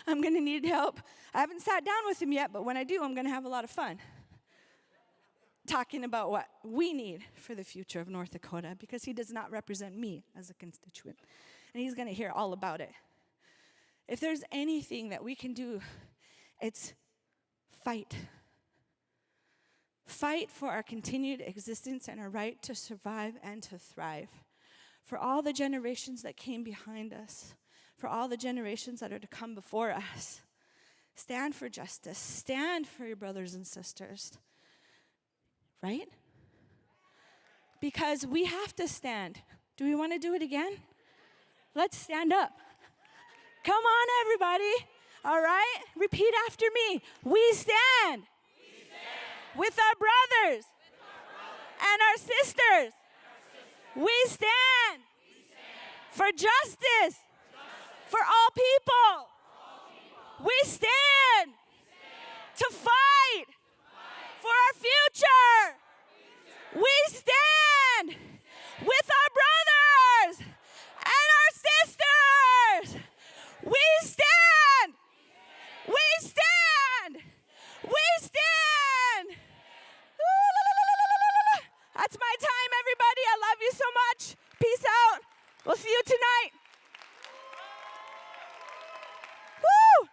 I'm going to need help. I haven't sat down with him yet, but when I do, I'm going to have a lot of fun. Talking about what we need for the future of North Dakota, because he does not represent me as a constituent. And he's going to hear all about it. If there's anything that we can do, it's fight. Fight for our continued existence and our right to survive and to thrive. For all the generations that came behind us, for all the generations that are to come before us. Stand for justice. Stand for your brothers and sisters. Right? Because we have to stand. Do we want to do it again? Let's stand up. Come on, everybody. All right? Repeat after me. We stand. With our brothers and our sisters. We stand for justice, For all people. We stand to fight for our future. We stand with our brothers and our sisters. We stand. We stand. We stand. That's my time, everybody. I love you so much. Peace out. We'll see you tonight. Woo!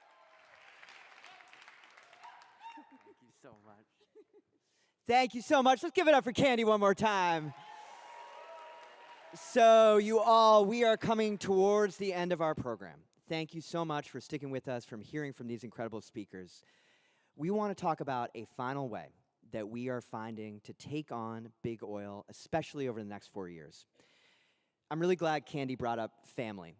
Thank you so much. Thank you so much. Let's give it up for Candy one more time. So, you all, we are coming towards the end of our program. Thank you so much for sticking with us, from hearing from these incredible speakers. We want to talk about a final way that we are finding to take on big oil, especially over the next 4 years. I'm really glad Candy brought up family.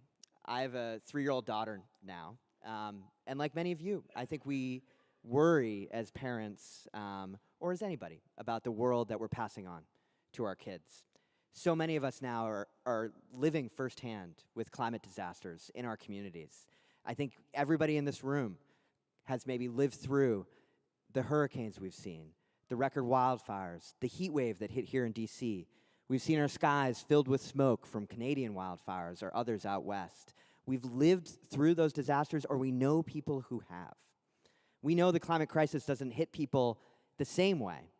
I have a 3-year-old daughter now, and like many of you, I think we worry as parents, or as anybody, about the world that we're passing on to our kids. So many of us now are living firsthand with climate disasters in our communities. I think everybody in this room has maybe lived through the hurricanes we've seen, the record wildfires, the heat wave that hit here in DC. We've seen our skies filled with smoke from Canadian wildfires or others out west. We've lived through those disasters, or we know people who have. We know the climate crisis doesn't hit people the same way,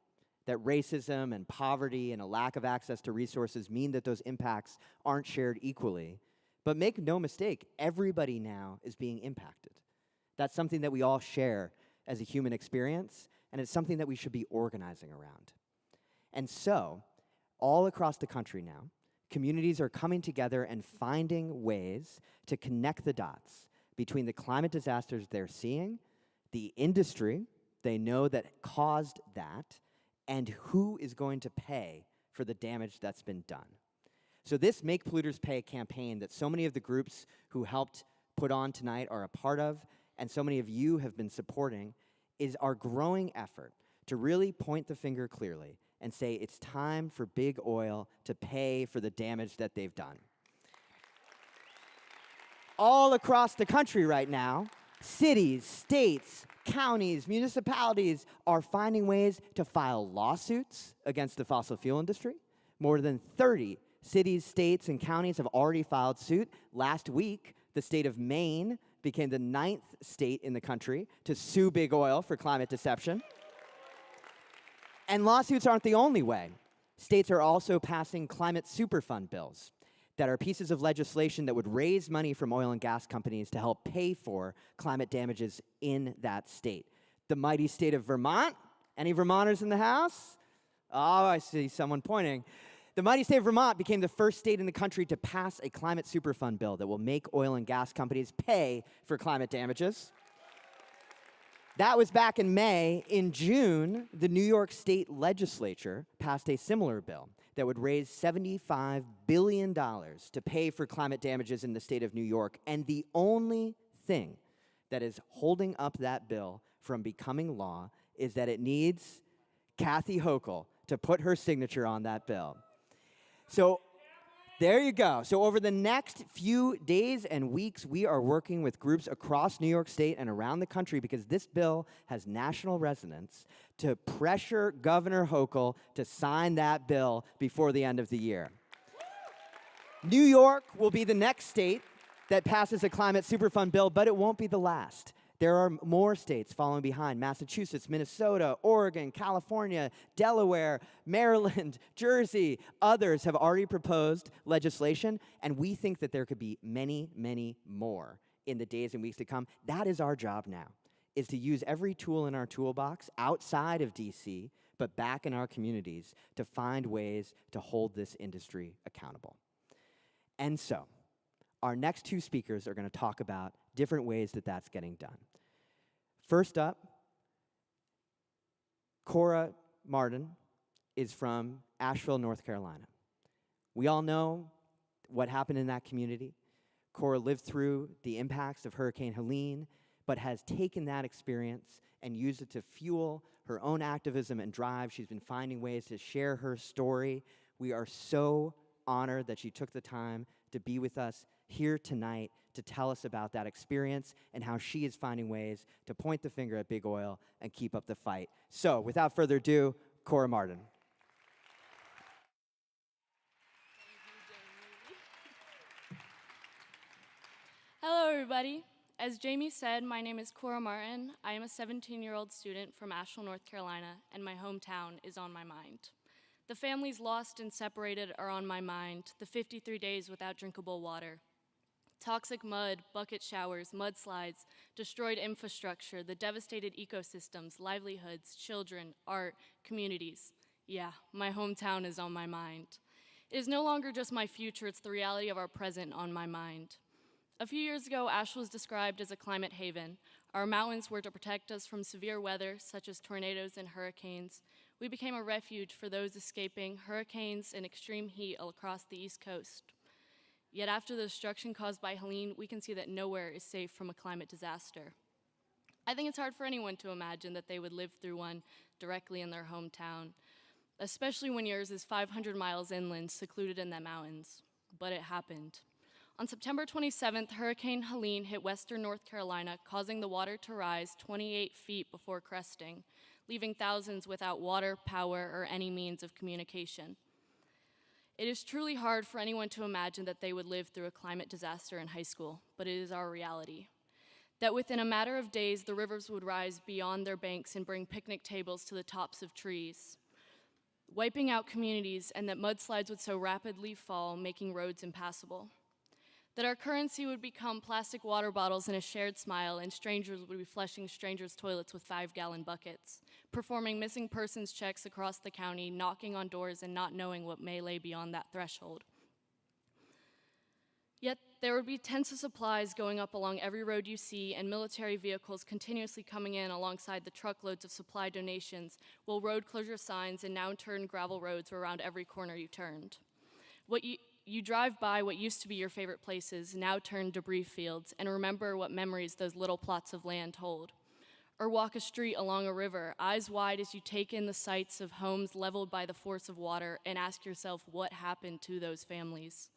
that racism and poverty and a lack of access to resources mean that those impacts aren't shared equally. But make no mistake, everybody now is being impacted. That's something that we all share as a human experience, and it's something that we should be organizing around. And so, all across the country now, communities are coming together and finding ways to connect the dots between the climate disasters they're seeing, the industry they know that caused that, and who is going to pay for the damage that's been done. So this Make Polluters Pay campaign that so many of the groups who helped put on tonight are a part of, and so many of you have been supporting, is our growing effort to really point the finger clearly and say it's time for big oil to pay for the damage that they've done. All across the country right now, cities, states, counties, municipalities are finding ways to file lawsuits against the fossil fuel industry. More than 30 cities, states, and counties have already filed suit. Last week, the state of Maine became the 9th state in the country to sue big oil for climate deception. And lawsuits aren't the only way. States are also passing climate superfund bills that are pieces of legislation that would raise money from oil and gas companies to help pay for climate damages in that state. The mighty state of Vermont. Any Vermonters in the house? Oh, I see someone pointing. The mighty state of Vermont became the first state in the country to pass a climate superfund bill that will make oil and gas companies pay for climate damages. That was back in May. In June, the New York State legislature passed a similar bill that would raise $75 billion to pay for climate damages in the state of New York. And the only thing that is holding up that bill from becoming law is that it needs Kathy Hochul to put her signature on that bill. So there you go. So over the next few days and weeks, we are working with groups across New York State and around the country, because this bill has national resonance, to pressure Governor Hochul to sign that bill before the end of the year. New York will be the next state that passes a climate superfund bill, but it won't be the last. There are more states following behind: Massachusetts, Minnesota, Oregon, California, Delaware, Maryland, Jersey. Others have already proposed legislation, and we think that there could be many, many more in the days and weeks to come. That is our job now, is to use every tool in our toolbox outside of DC, but back in our communities, to find ways to hold this industry accountable. And so, our next two speakers are going to talk about different ways that that's getting done. First up, Cora Martin is from Asheville, North Carolina. We all know what happened in that community. Cora lived through the impacts of Hurricane Helene, but has taken that experience and used it to fuel her own activism and drive. She's been finding ways to share her story. We are so honored that she took the time to be with us here tonight to tell us about that experience and how she is finding ways to point the finger at big oil and keep up the fight. So, without further ado, Cora Martin. Hello, everybody. As Jamie said, my name is Cora Martin. I am a 17-year-old student from Asheville, North Carolina, and my hometown is on my mind. The families lost and separated are on my mind, the 53 days without drinkable water. Toxic mud, bucket showers, mudslides, destroyed infrastructure, the devastated ecosystems, livelihoods, children, art, communities. Yeah, my hometown is on my mind. It is no longer just my future, it's the reality of our present on my mind. A few years ago, Asheville was described as a climate haven. Our mountains were to protect us from severe weather, such as tornadoes and hurricanes. We became a refuge for those escaping hurricanes and extreme heat across the East Coast. Yet after the destruction caused by Helene, we can see that nowhere is safe from a climate disaster. I think it's hard for anyone to imagine that they would live through one directly in their hometown, especially when yours is 500 miles inland, secluded in the mountains. But it happened. On September 27th, Hurricane Helene hit western North Carolina, causing the water to rise 28 feet before cresting, leaving thousands without water, power, or any means of communication. It is truly hard for anyone to imagine that they would live through a climate disaster in high school, but it is our reality. That within a matter of days, the rivers would rise beyond their banks and bring picnic tables to the tops of trees, wiping out communities, and that mudslides would so rapidly fall, making roads impassable. That our currency would become plastic water bottles and a shared smile, and strangers would be flushing strangers' toilets with 5-gallon buckets, performing missing persons checks across the county, knocking on doors and not knowing what may lay beyond that threshold. Yet there would be tents of supplies going up along every road you see, and military vehicles continuously coming in alongside the truckloads of supply donations, while road closure signs and now turned gravel roads were around every corner you turned. You drive by what used to be your favorite places, now turned debris fields, and remember what memories those little plots of land hold. Or walk a street along a river, eyes wide as you take in the sights of homes leveled by the force of water and ask yourself what happened to those families.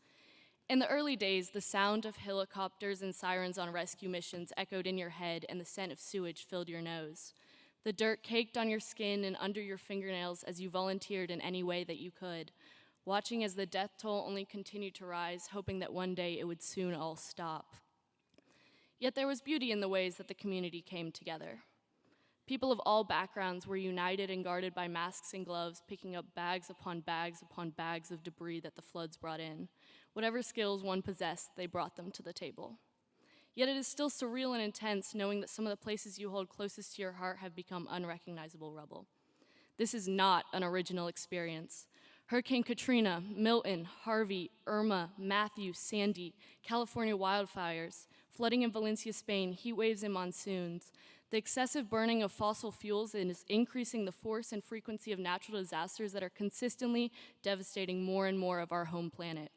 In the early days, the sound of helicopters and sirens on rescue missions echoed in your head, and the scent of sewage filled your nose. The dirt caked on your skin and under your fingernails as you volunteered in any way that you could, watching as the death toll only continued to rise, hoping that one day it would soon all stop. Yet there was beauty in the ways that the community came together. People of all backgrounds were united and guarded by masks and gloves, picking up bags upon bags of debris that the floods brought in. Whatever skills one possessed, they brought them to the table. Yet it is still surreal and intense knowing that some of the places you hold closest to your heart have become unrecognizable rubble. This is not an original experience. Hurricane Katrina, Milton, Harvey, Irma, Matthew, Sandy, California wildfires, flooding in Valencia, Spain, heat waves and monsoons. The excessive burning of fossil fuels is increasing the force and frequency of natural disasters that are consistently devastating more and more of our home planet.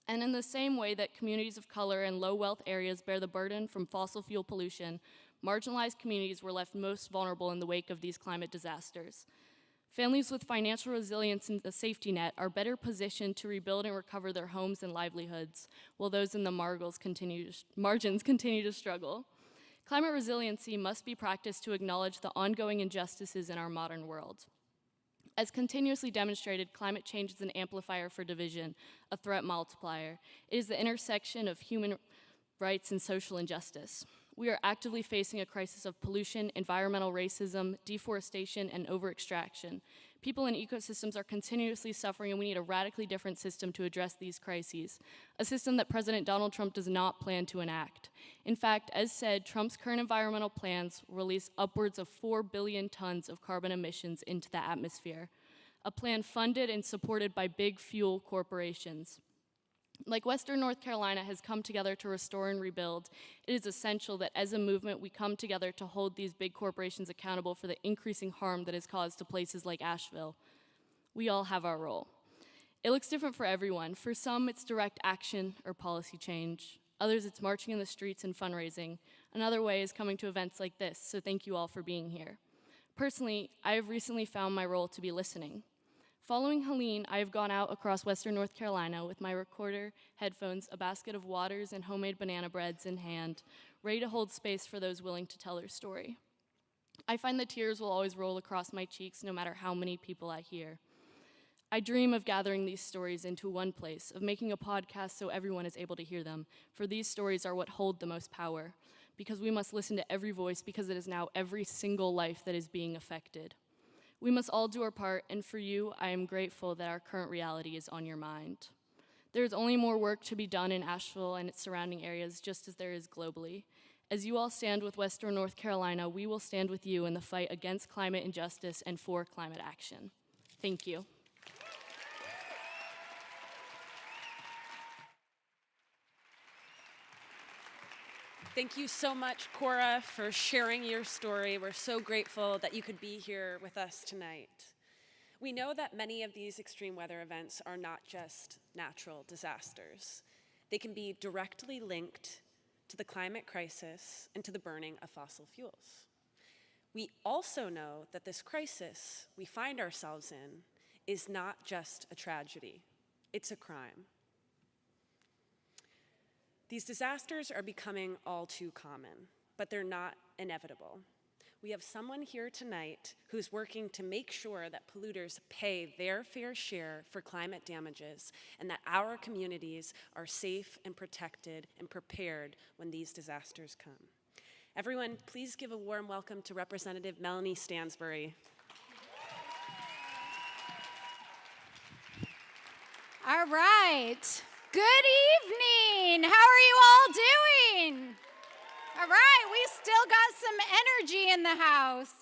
And in the same way that communities of color and low-wealth areas bear the burden from fossil fuel pollution, marginalized communities were left most vulnerable in the wake of these climate disasters. Families with financial resilience and a safety net are better positioned to rebuild and recover their homes and livelihoods, while those in the margins continue to struggle. Climate resiliency must be practiced to acknowledge the ongoing injustices in our modern world. As continuously demonstrated, climate change is an amplifier for division, a threat multiplier. It is the intersection of human rights and social injustice. We are actively facing a crisis of pollution, environmental racism, deforestation, and over-extraction. People and ecosystems are continuously suffering, and we need a radically different system to address these crises, a system that President Donald Trump does not plan to enact. In fact, as said, Trump's current environmental plans release upwards of 4 billion tons of carbon emissions into the atmosphere, a plan funded and supported by big fuel corporations. Like Western North Carolina has come together to restore and rebuild, it is essential that as a movement we come together to hold these big corporations accountable for the increasing harm that is caused to places like Asheville. We all have our role. It looks different for everyone. For some, it's direct action or policy change. Others, it's marching in the streets and fundraising. Another way is coming to events like this, so thank you all for being here. Personally, I have recently found my role to be listening. Following Helene, I have gone out across Western North Carolina with my recorder, headphones, a basket of waters, and homemade banana breads in hand, ready to hold space for those willing to tell their story. I find the tears will always roll across my cheeks no matter how many people I hear. I dream of gathering these stories into one place, of making a podcast so everyone is able to hear them, for these stories are what hold the most power, because we must listen to every voice, because it is now every single life that is being affected. We must all do our part, and for you, I am grateful that our current reality is on your mind. There is only more work to be done in Asheville and its surrounding areas, just as there is globally. As you all stand with Western North Carolina, we will stand with you in the fight against climate injustice and for climate action. Thank you. Thank you so much, Cora, for sharing your story. We're so grateful that you could be here with us tonight. We know that many of these extreme weather events are not just natural disasters. They can be directly linked to the climate crisis and to the burning of fossil fuels. We also know that this crisis we find ourselves in is not just a tragedy, it's a crime. These disasters are becoming all too common, but they're not inevitable. We have someone here tonight who's working to make sure that polluters pay their fair share for climate damages and that our communities are safe and protected and prepared when these disasters come. Everyone, please give a warm welcome to Representative Melanie Stansbury. All right. Good evening. How are you all doing? All right, we still got some energy in the house.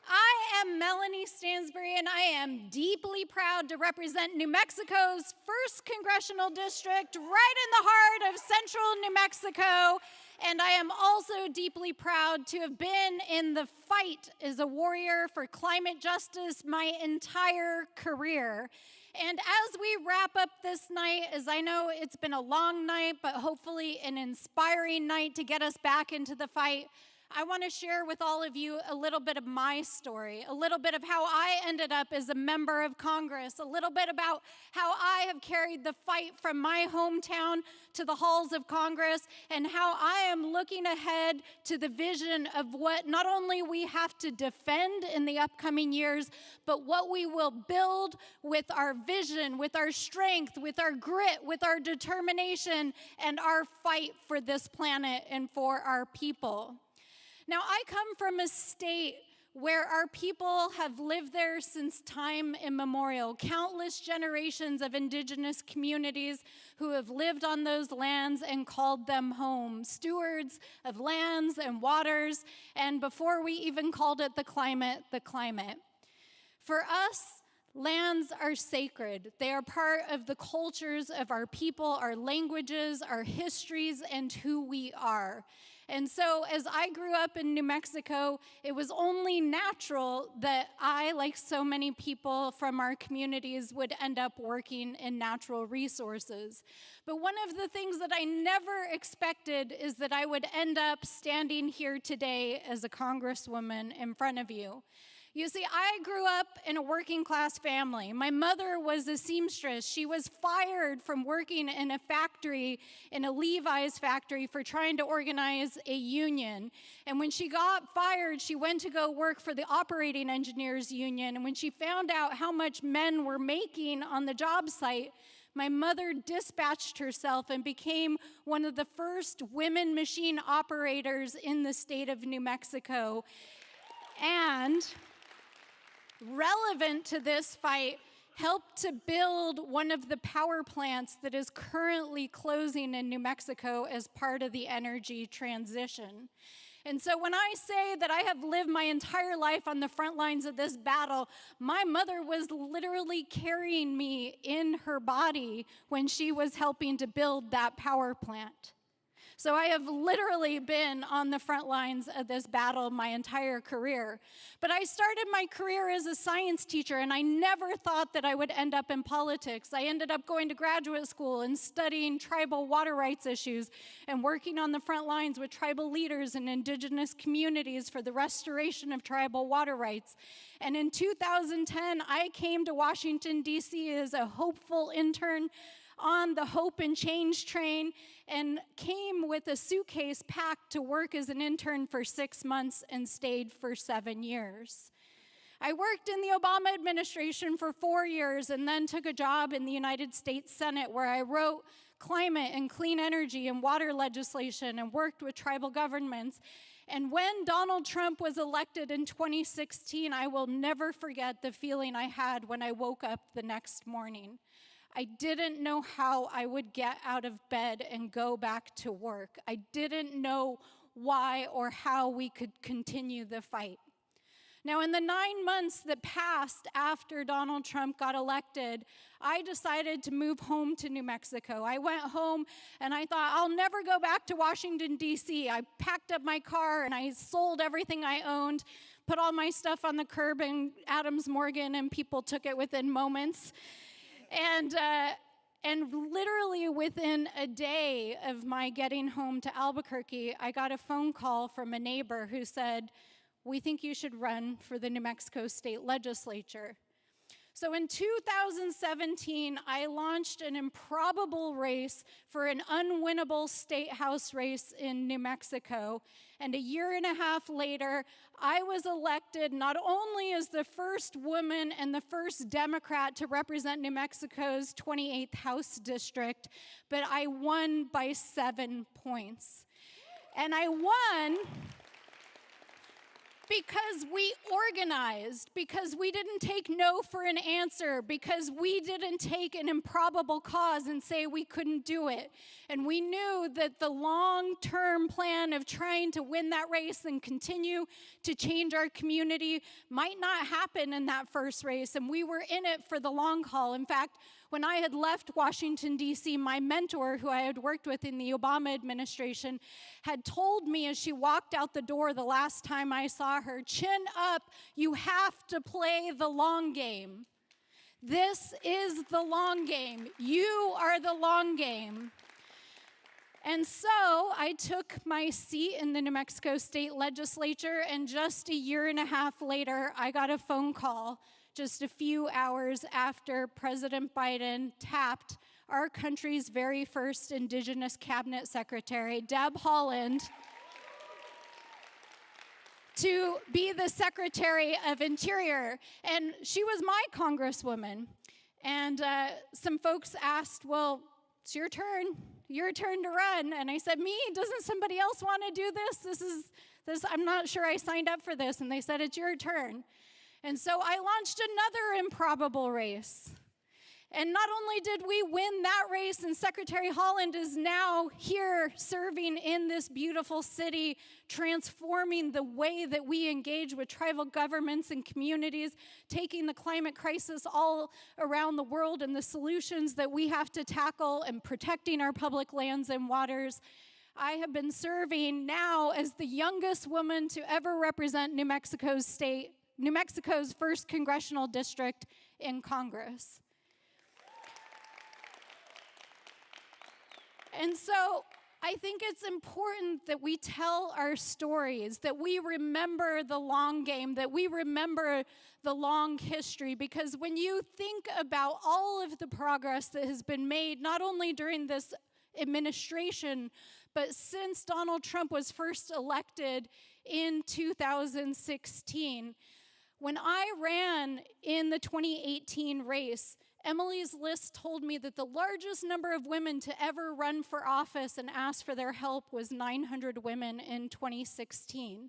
I am Melanie Stansbury, and I am deeply proud to represent New Mexico's 1st Congressional District, right in the heart of central New Mexico. And I am also deeply proud to have been in the fight as a warrior for climate justice my entire career. And as we wrap up this night, as I know it's been a long night, but hopefully an inspiring night to get us back into the fight, I want to share with all of you a little bit of my story, a little bit of how I ended up as a member of Congress, a little bit about how I have carried the fight from my hometown to the halls of Congress, and how I am looking ahead to the vision of what not only we have to defend in the upcoming years, but what we will build with our vision, with our strength, with our grit, with our determination, and our fight for this planet and for our people. Now, I come from a state where our people have lived there since time immemorial. Countless generations of indigenous communities who have lived on those lands and called them home, stewards of lands and waters, and before we even called it the climate. For us, lands are sacred. They are part of the cultures of our people, our languages, our histories, and who we are. And so as I grew up in New Mexico, it was only natural that I, like so many people from our communities, would end up working in natural resources. But one of the things that I never expected is that I would end up standing here today as a congresswoman in front of you. You see, I grew up in a working class family. My mother was a seamstress. She was fired from working in a factory, in a Levi's factory, for trying to organize a union. And when she got fired, she went to go work for the operating engineers union. And when she found out how much men were making on the job site, my mother dispatched herself and became one of the first women machine operators in the state of New Mexico. And relevant to this fight, helped to build one of the power plants that is currently closing in New Mexico as part of the energy transition. And so when I say that I have lived my entire life on the front lines of this battle, my mother was literally carrying me in her body when she was helping to build that power plant. So I have literally been on the front lines of this battle my entire career. But I started my career as a science teacher, and I never thought that I would end up in politics. I ended up going to graduate school and studying tribal water rights issues and working on the front lines with tribal leaders and indigenous communities for the restoration of tribal water rights. And in 2010, I came to Washington, D.C. as a hopeful intern on the Hope and Change train and came with a suitcase packed to work as an intern for 6 months and stayed for 7 years. I worked in the Obama administration for 4 years and then took a job in the United States Senate where I wrote climate and clean energy and water legislation and worked with tribal governments. And when Donald Trump was elected in 2016, I will never forget the feeling I had when I woke up the next morning. I didn't know how I would get out of bed and go back to work. I didn't know why or how we could continue the fight. Now, in the 9 months that passed after Donald Trump got elected, I decided to move home to New Mexico. I went home and I thought, I'll never go back to Washington, D.C. I packed up my car and I sold everything I owned, put all my stuff on the curb in Adams Morgan, and people took it within moments. And literally within a day of my getting home to Albuquerque, I got a phone call from a neighbor who said, "We think you should run for the New Mexico State Legislature." So in 2017, I launched an improbable race for an unwinnable state house race in New Mexico. And a year and a half later, I was elected not only as the first woman and the first Democrat to represent New Mexico's 28th House District, but I won by 7 points. And I won because we organized, because we didn't take no for an answer, because we didn't take an improbable cause and say we couldn't do it. And we knew that the long-term plan of trying to win that race and continue to change our community might not happen in that first race, and we were in it for the long haul. In fact, when I had left Washington, D.C., my mentor, who I had worked with in the Obama administration, had told me as she walked out the door the last time I saw her, "Chin up, you have to play the long game. This is the long game. You are the long game." And so I took my seat in the New Mexico State Legislature, and just a year and a half later, I got a phone call just a few hours after President Biden tapped our country's very first Indigenous Cabinet Secretary, Deb Haaland, to be the Secretary of Interior. And she was my Congresswoman. And some folks asked, "Well, it's your turn to run." And I said, "Me? Doesn't somebody else want to do this? I'm not sure I signed up for this." And they said, "It's your turn." And so I launched another improbable race. And not only did we win that race, and Secretary Haaland is now here serving in this beautiful city, transforming the way that we engage with tribal governments and communities, taking the climate crisis all around the world and the solutions that we have to tackle, and protecting our public lands and waters. I have been serving now as the youngest woman to ever represent New Mexico's 1st congressional district in Congress. And so I think it's important that we tell our stories, that we remember the long game, that we remember the long history, because when you think about all of the progress that has been made, not only during this administration, but since Donald Trump was first elected in 2016, when I ran in the 2018 race, Emily's List told me that the largest number of women to ever run for office and ask for their help was 900 women in 2016.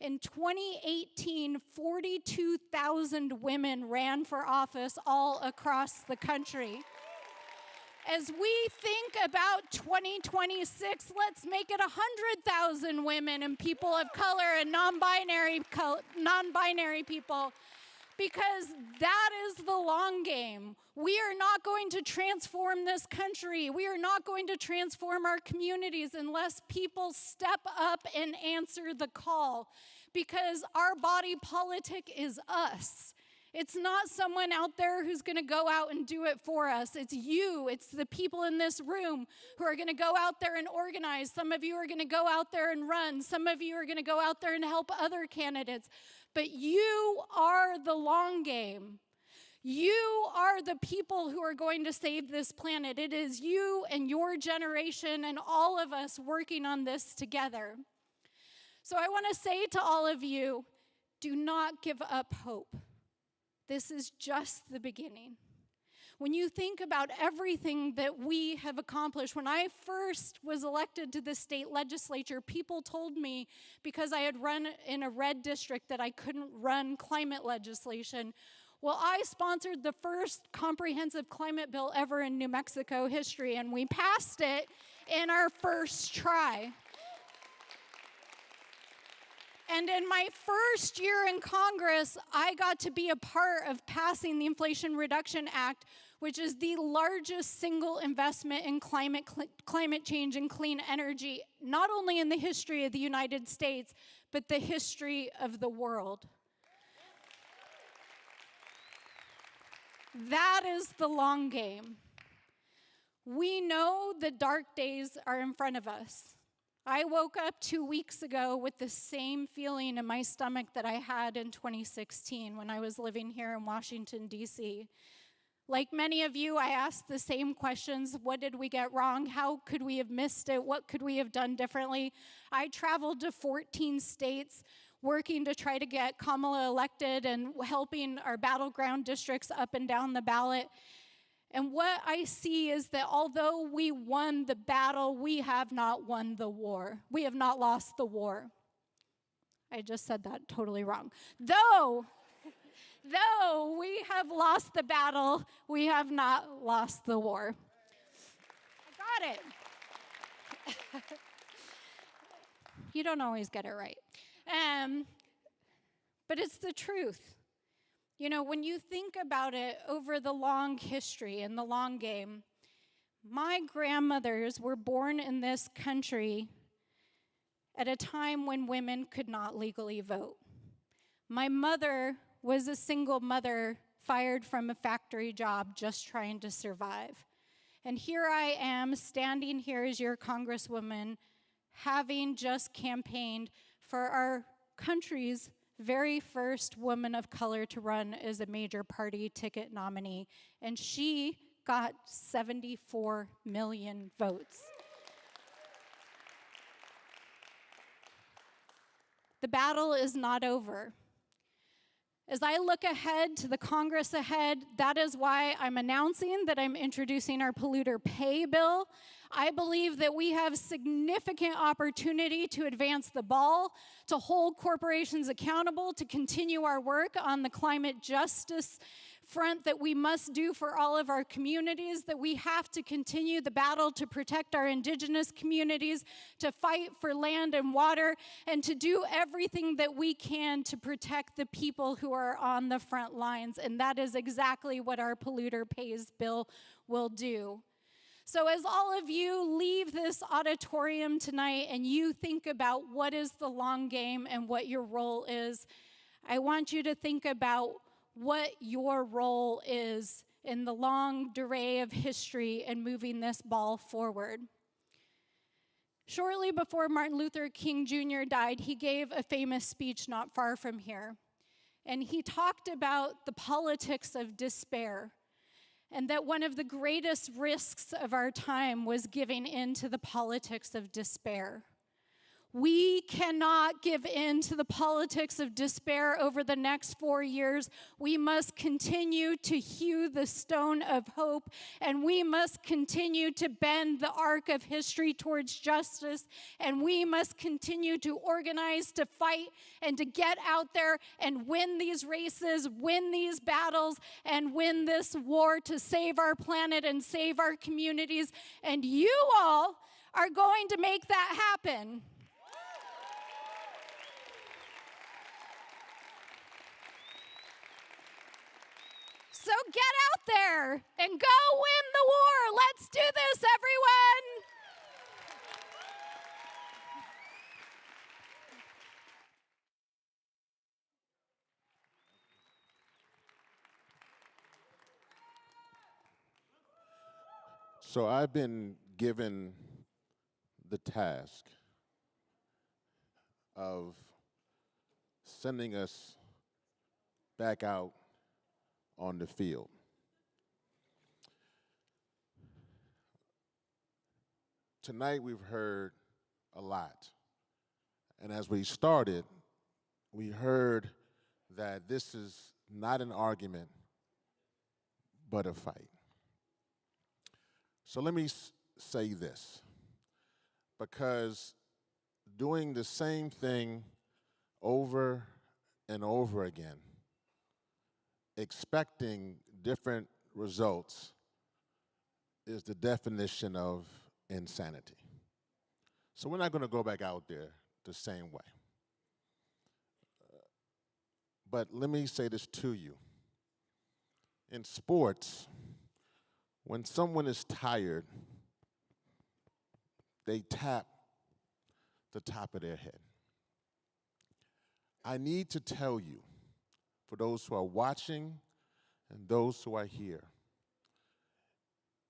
In 2018, 42,000 women ran for office all across the country. As we think about 2026, let's make it 100,000 women and people of color and non-binary people, because that is the long game. We are not going to transform this country. We are not going to transform our communities unless people step up and answer the call, because our body politic is us. It's not someone out there who's going to go out and do it for us. It's you. It's the people in this room who are going to go out there and organize. Some of you are going to go out there and run. Some of you are going to go out there and help other candidates. But you are the long game. You are the people who are going to save this planet. It is you and your generation and all of us working on this together. So I want to say to all of you, do not give up hope. This is just the beginning. When you think about everything that we have accomplished, when I first was elected to the state legislature, people told me, because I had run in a red district, that I couldn't run climate legislation. Well, I sponsored the first comprehensive climate bill ever in New Mexico history, and we passed it in our first try. And in my first year in Congress, I got to be a part of passing the Inflation Reduction Act, which is the largest single investment in climate change and clean energy, not only in the history of the United States, but the history of the world. That is the long game. We know the dark days are in front of us. I woke up 2 weeks ago with the same feeling in my stomach that I had in 2016 when I was living here in Washington, D.C. Like many of you, I asked the same questions. What did we get wrong? How could we have missed it? What could we have done differently? I traveled to 14 states working to try to get Kamala elected and helping our battleground districts up and down the ballot. And what I see is that although we won the battle, we have not won the war. We have not lost the war. I just said that totally wrong. Though we have lost the battle, we have not lost the war. I got it. You don't always get it right. But it's the truth. You know, when you think about it over the long history and the long game, my grandmothers were born in this country at a time when women could not legally vote. My mother was a single mother fired from a factory job just trying to survive. And here I am standing here as your congresswoman, having just campaigned for our country's very first woman of color to run as a major party ticket nominee, and she got 74 million votes. The battle is not over. As I look ahead to the Congress ahead, that is why I'm announcing that I'm introducing our polluter pay bill. I believe that we have significant opportunity to advance the ball, to hold corporations accountable, to continue our work on the climate justice front that we must do for all of our communities, that we have to continue the battle to protect our indigenous communities, to fight for land and water, and to do everything that we can to protect the people who are on the front lines. And that is exactly what our polluter pays bill will do. So as all of you leave this auditorium tonight and you think about what is the long game and what your role is, I want you to think about what your role is in the long durée of history and moving this ball forward. Shortly before Martin Luther King Jr. died, he gave a famous speech not far from here. And he talked about the politics of despair, and that one of the greatest risks of our time was giving in to the politics of despair. We cannot give in to the politics of despair over the next 4 years. We must continue to hew the stone of hope, and we must continue to bend the arc of history towards justice, and we must continue to organize, to fight, and to get out there and win these races, win these battles, and win this war to save our planet and save our communities. And you all are going to make that happen. So get out there and go win the war. Let's do this, everyone. So I've been given the task of sending us back out on the field. Tonight we've heard a lot. And as we started, we heard that this is not an argument, but a fight. So let me say this, because doing the same thing over and over again, expecting different results, is the definition of insanity. So we're not going to go back out there the same way. But let me say this to you. In sports, when someone is tired, they tap the top of their head. I need to tell you, for those who are watching and those who are here,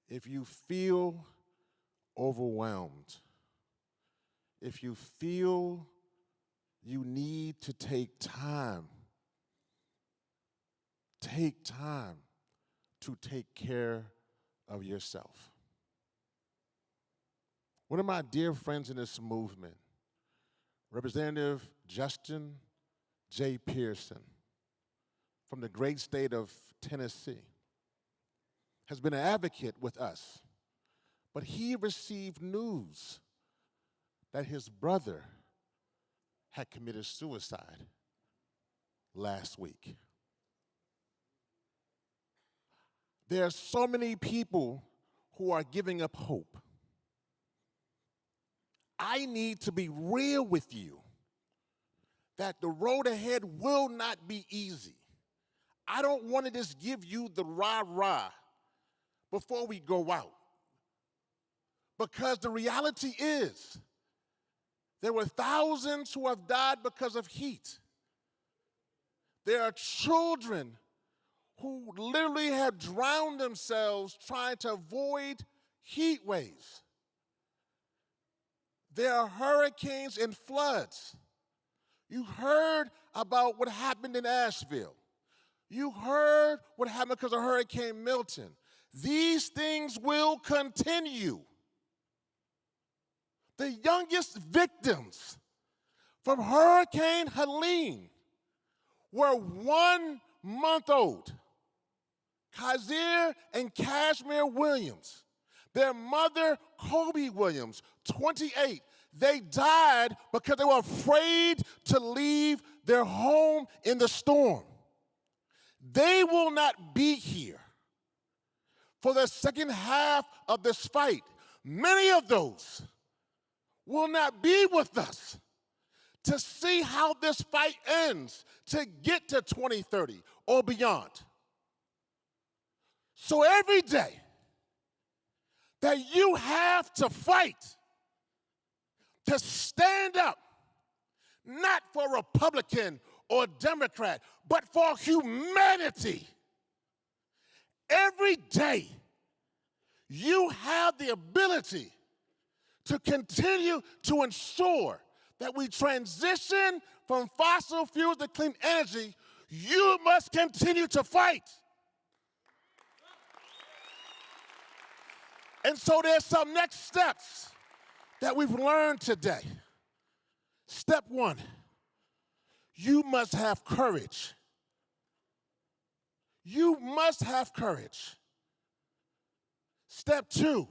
if you feel overwhelmed, if you feel you need to take time to take care of yourself. One of my dear friends in this movement, Representative Justin J. Pearson, from the great state of Tennessee, has been an advocate with us, but he received news that his brother had committed suicide last week. There are so many people who are giving up hope. I need to be real with you that the road ahead will not be easy. I don't want to just give you the rah-rah before we go out. Because the reality is, there were thousands who have died because of heat. There are children who literally have drowned themselves trying to avoid heat waves. There are hurricanes and floods. You heard about what happened in Asheville. You heard what happened because of Hurricane Milton. These things will continue. The youngest victims from Hurricane Helene were 1 month old. Kaiser and Kashmir Williams. Their mother, Kobe Williams, 28. They died because they were afraid to leave their home in the storm. They will not be here for the second half of this fight. Many of those will not be with us to see how this fight ends, to get to 2030 or beyond. So every day that you have to fight, to stand up, not for Republican or Democrat, but for humanity. Every day, you have the ability to continue to ensure that we transition from fossil fuels to clean energy. You must continue to fight. And so there's some next steps that we've learned today. Step one, you must have courage. You must have courage. Step two,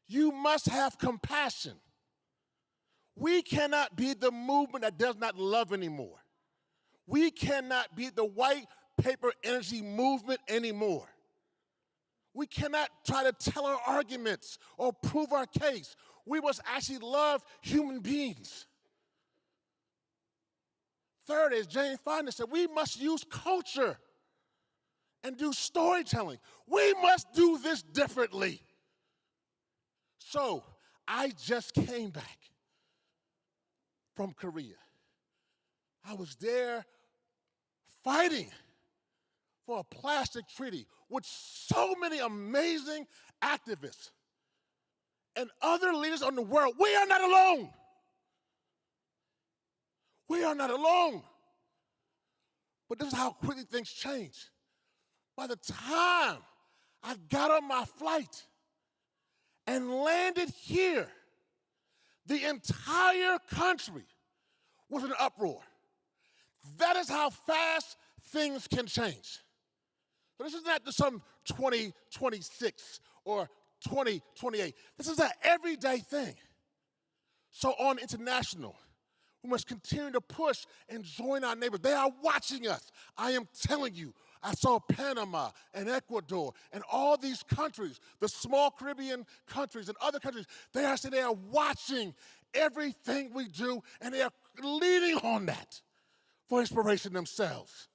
you must have compassion. We cannot be the movement that does not love anymore. We cannot be the white paper energy movement anymore. We cannot try to tell our arguments or prove our case. We must actually love human beings. Third, as Jane Fonda said, we must use culture and do storytelling. We must do this differently. So I just came back from Korea. I was there fighting for a plastic treaty with so many amazing activists and other leaders on the world. We are not alone. We are not alone. But this is how quickly things change. By the time I got on my flight and landed here, the entire country was in an uproar. That is how fast things can change. So this is not just some 2026 or 2028. This is an everyday thing. So on international, we must continue to push and join our neighbors. They are watching us. I am telling you, I saw Panama and Ecuador and all these countries, the small Caribbean countries and other countries, they are watching everything we do, and they are leading on that for inspiration themselves.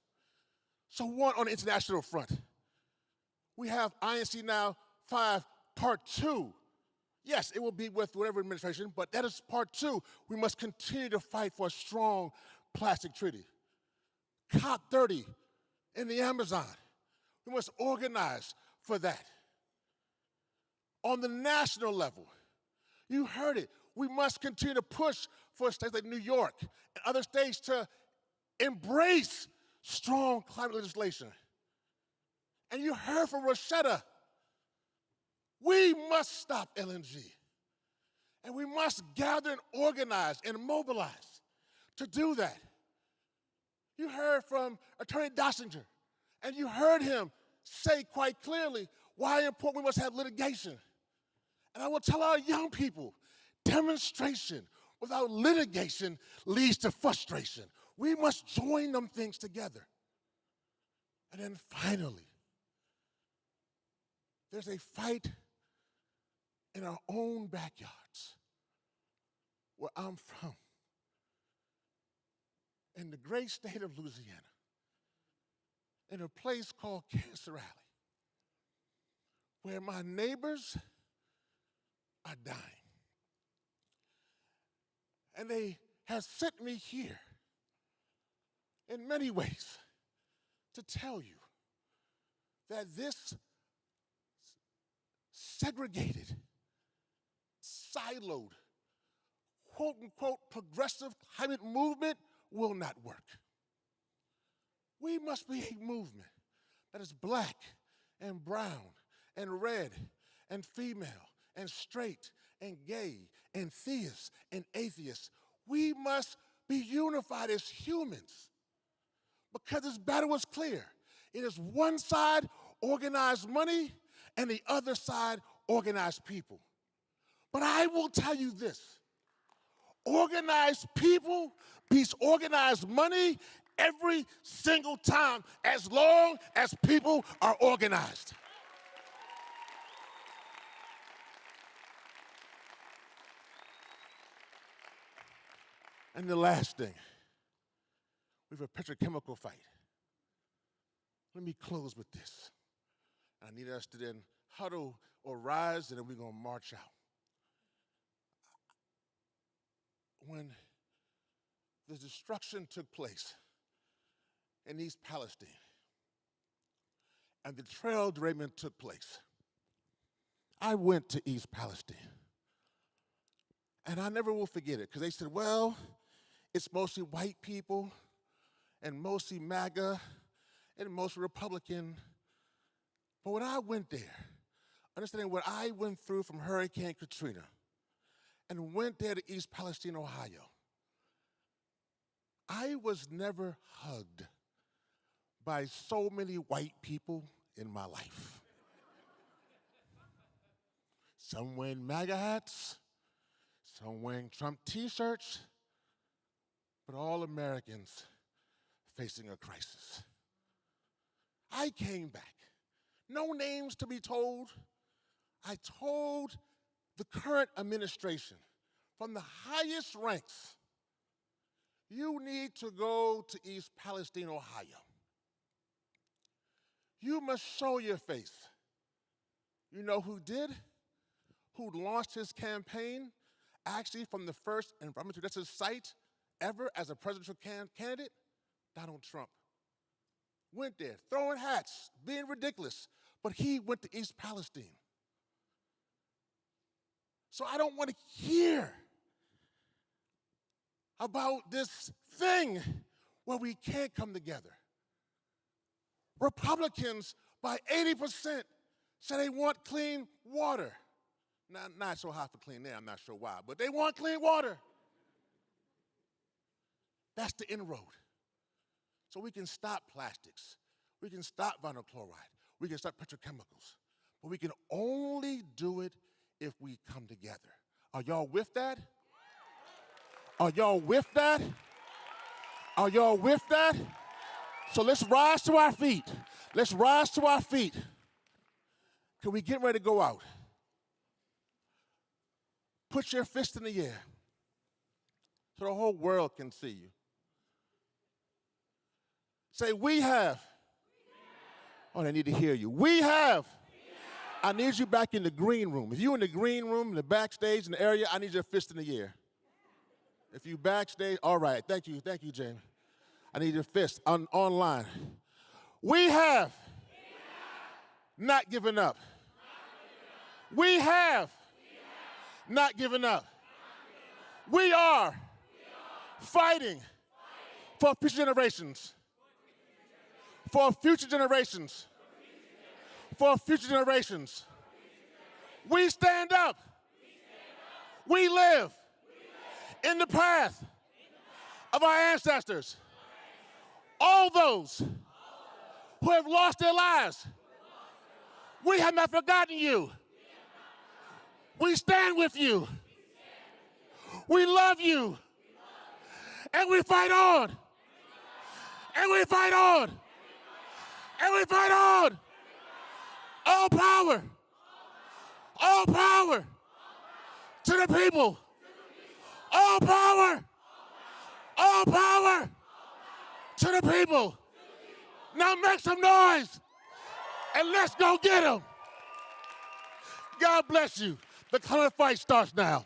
So one, on the international front, we have INC Now 5 Part 2. Yes, it will be with whatever administration, but that is Part 2. We must continue to fight for a strong plastic treaty. COP30 in the Amazon. We must organize for that. On the national level, you heard it, we must continue to push for states like New York and other states to embrace strong climate legislation. And you heard from Rashida, we must stop LNG. And we must gather and organize and mobilize to do that. You heard from Attorney Dossinger, and you heard him say quite clearly why important we must have litigation. And I will tell our young people, demonstration without litigation leads to frustration. We must join them things together. And then finally, there's a fight in our own backyards, where I'm from, in the great state of Louisiana, in a place called Cancer Alley, where my neighbors are dying. And they have sent me here in many ways to tell you that this segregated, siloed, quote unquote, progressive climate movement will not work. We must be a movement that is black and brown and red and female and straight and gay and theist and atheist. We must be unified as humans, because this battle is clear. It is one side organized money and the other side organized people. But I will tell you this, organized people beats organized money every single time, as long as people are organized. And the last thing, we have a petrochemical fight. Let me close with this. I need us to then huddle or rise, and then we're going to march out. When the destruction took place in East Palestine and the trail derailment took place, I went to East Palestine. And I never will forget it, because they said, well, it's mostly white people and mostly MAGA and mostly Republican. But when I went there, understanding what I went through from Hurricane Katrina, and went there to East Palestine, Ohio, I was never hugged by so many white people in my life. Some wearing MAGA hats, some wearing Trump t-shirts, but all Americans facing a crisis. I came back, no names to be told. I told the current administration, from the highest ranks, you need to go to East Palestine, Ohio. You must show your face. You know who did? Who launched his campaign actually from the first environmental justice site ever as a presidential candidate? Donald Trump. Went there, throwing hats, being ridiculous, but he went to East Palestine. So I don't want to hear about this thing where we can't come together. Republicans, by 80%, say they want clean water. Not so hot for clean air, I'm not sure why, but they want clean water. That's the inroad. So we can stop plastics. We can stop vinyl chloride. We can stop petrochemicals. But we can only do it if we come together. Are y'all with that? Are y'all with that? Are y'all with that? So let's rise to our feet. Let's rise to our feet. Can we get ready to go out? Put your fist in the air so the whole world can see you. Say, we have. Oh, they need to hear you. We have. I need you back in the green room. If you're in the green room, in the backstage, in the area, I need your fist in the air. If you backstage, all right. Thank you, Jamie. I need your fist online. We have not given up. We have not given up. We are fighting for future generations. For future generations. For future generations. We stand up. We live in the path of our ancestors. All those who have lost their lives, we have not forgotten you. We stand with you. We love you. And we fight on. And we fight on. And we fight on. All power. All power to the people. All power. All power to the people. Now make some noise and let's go get them. God bless you. The climate fight starts now.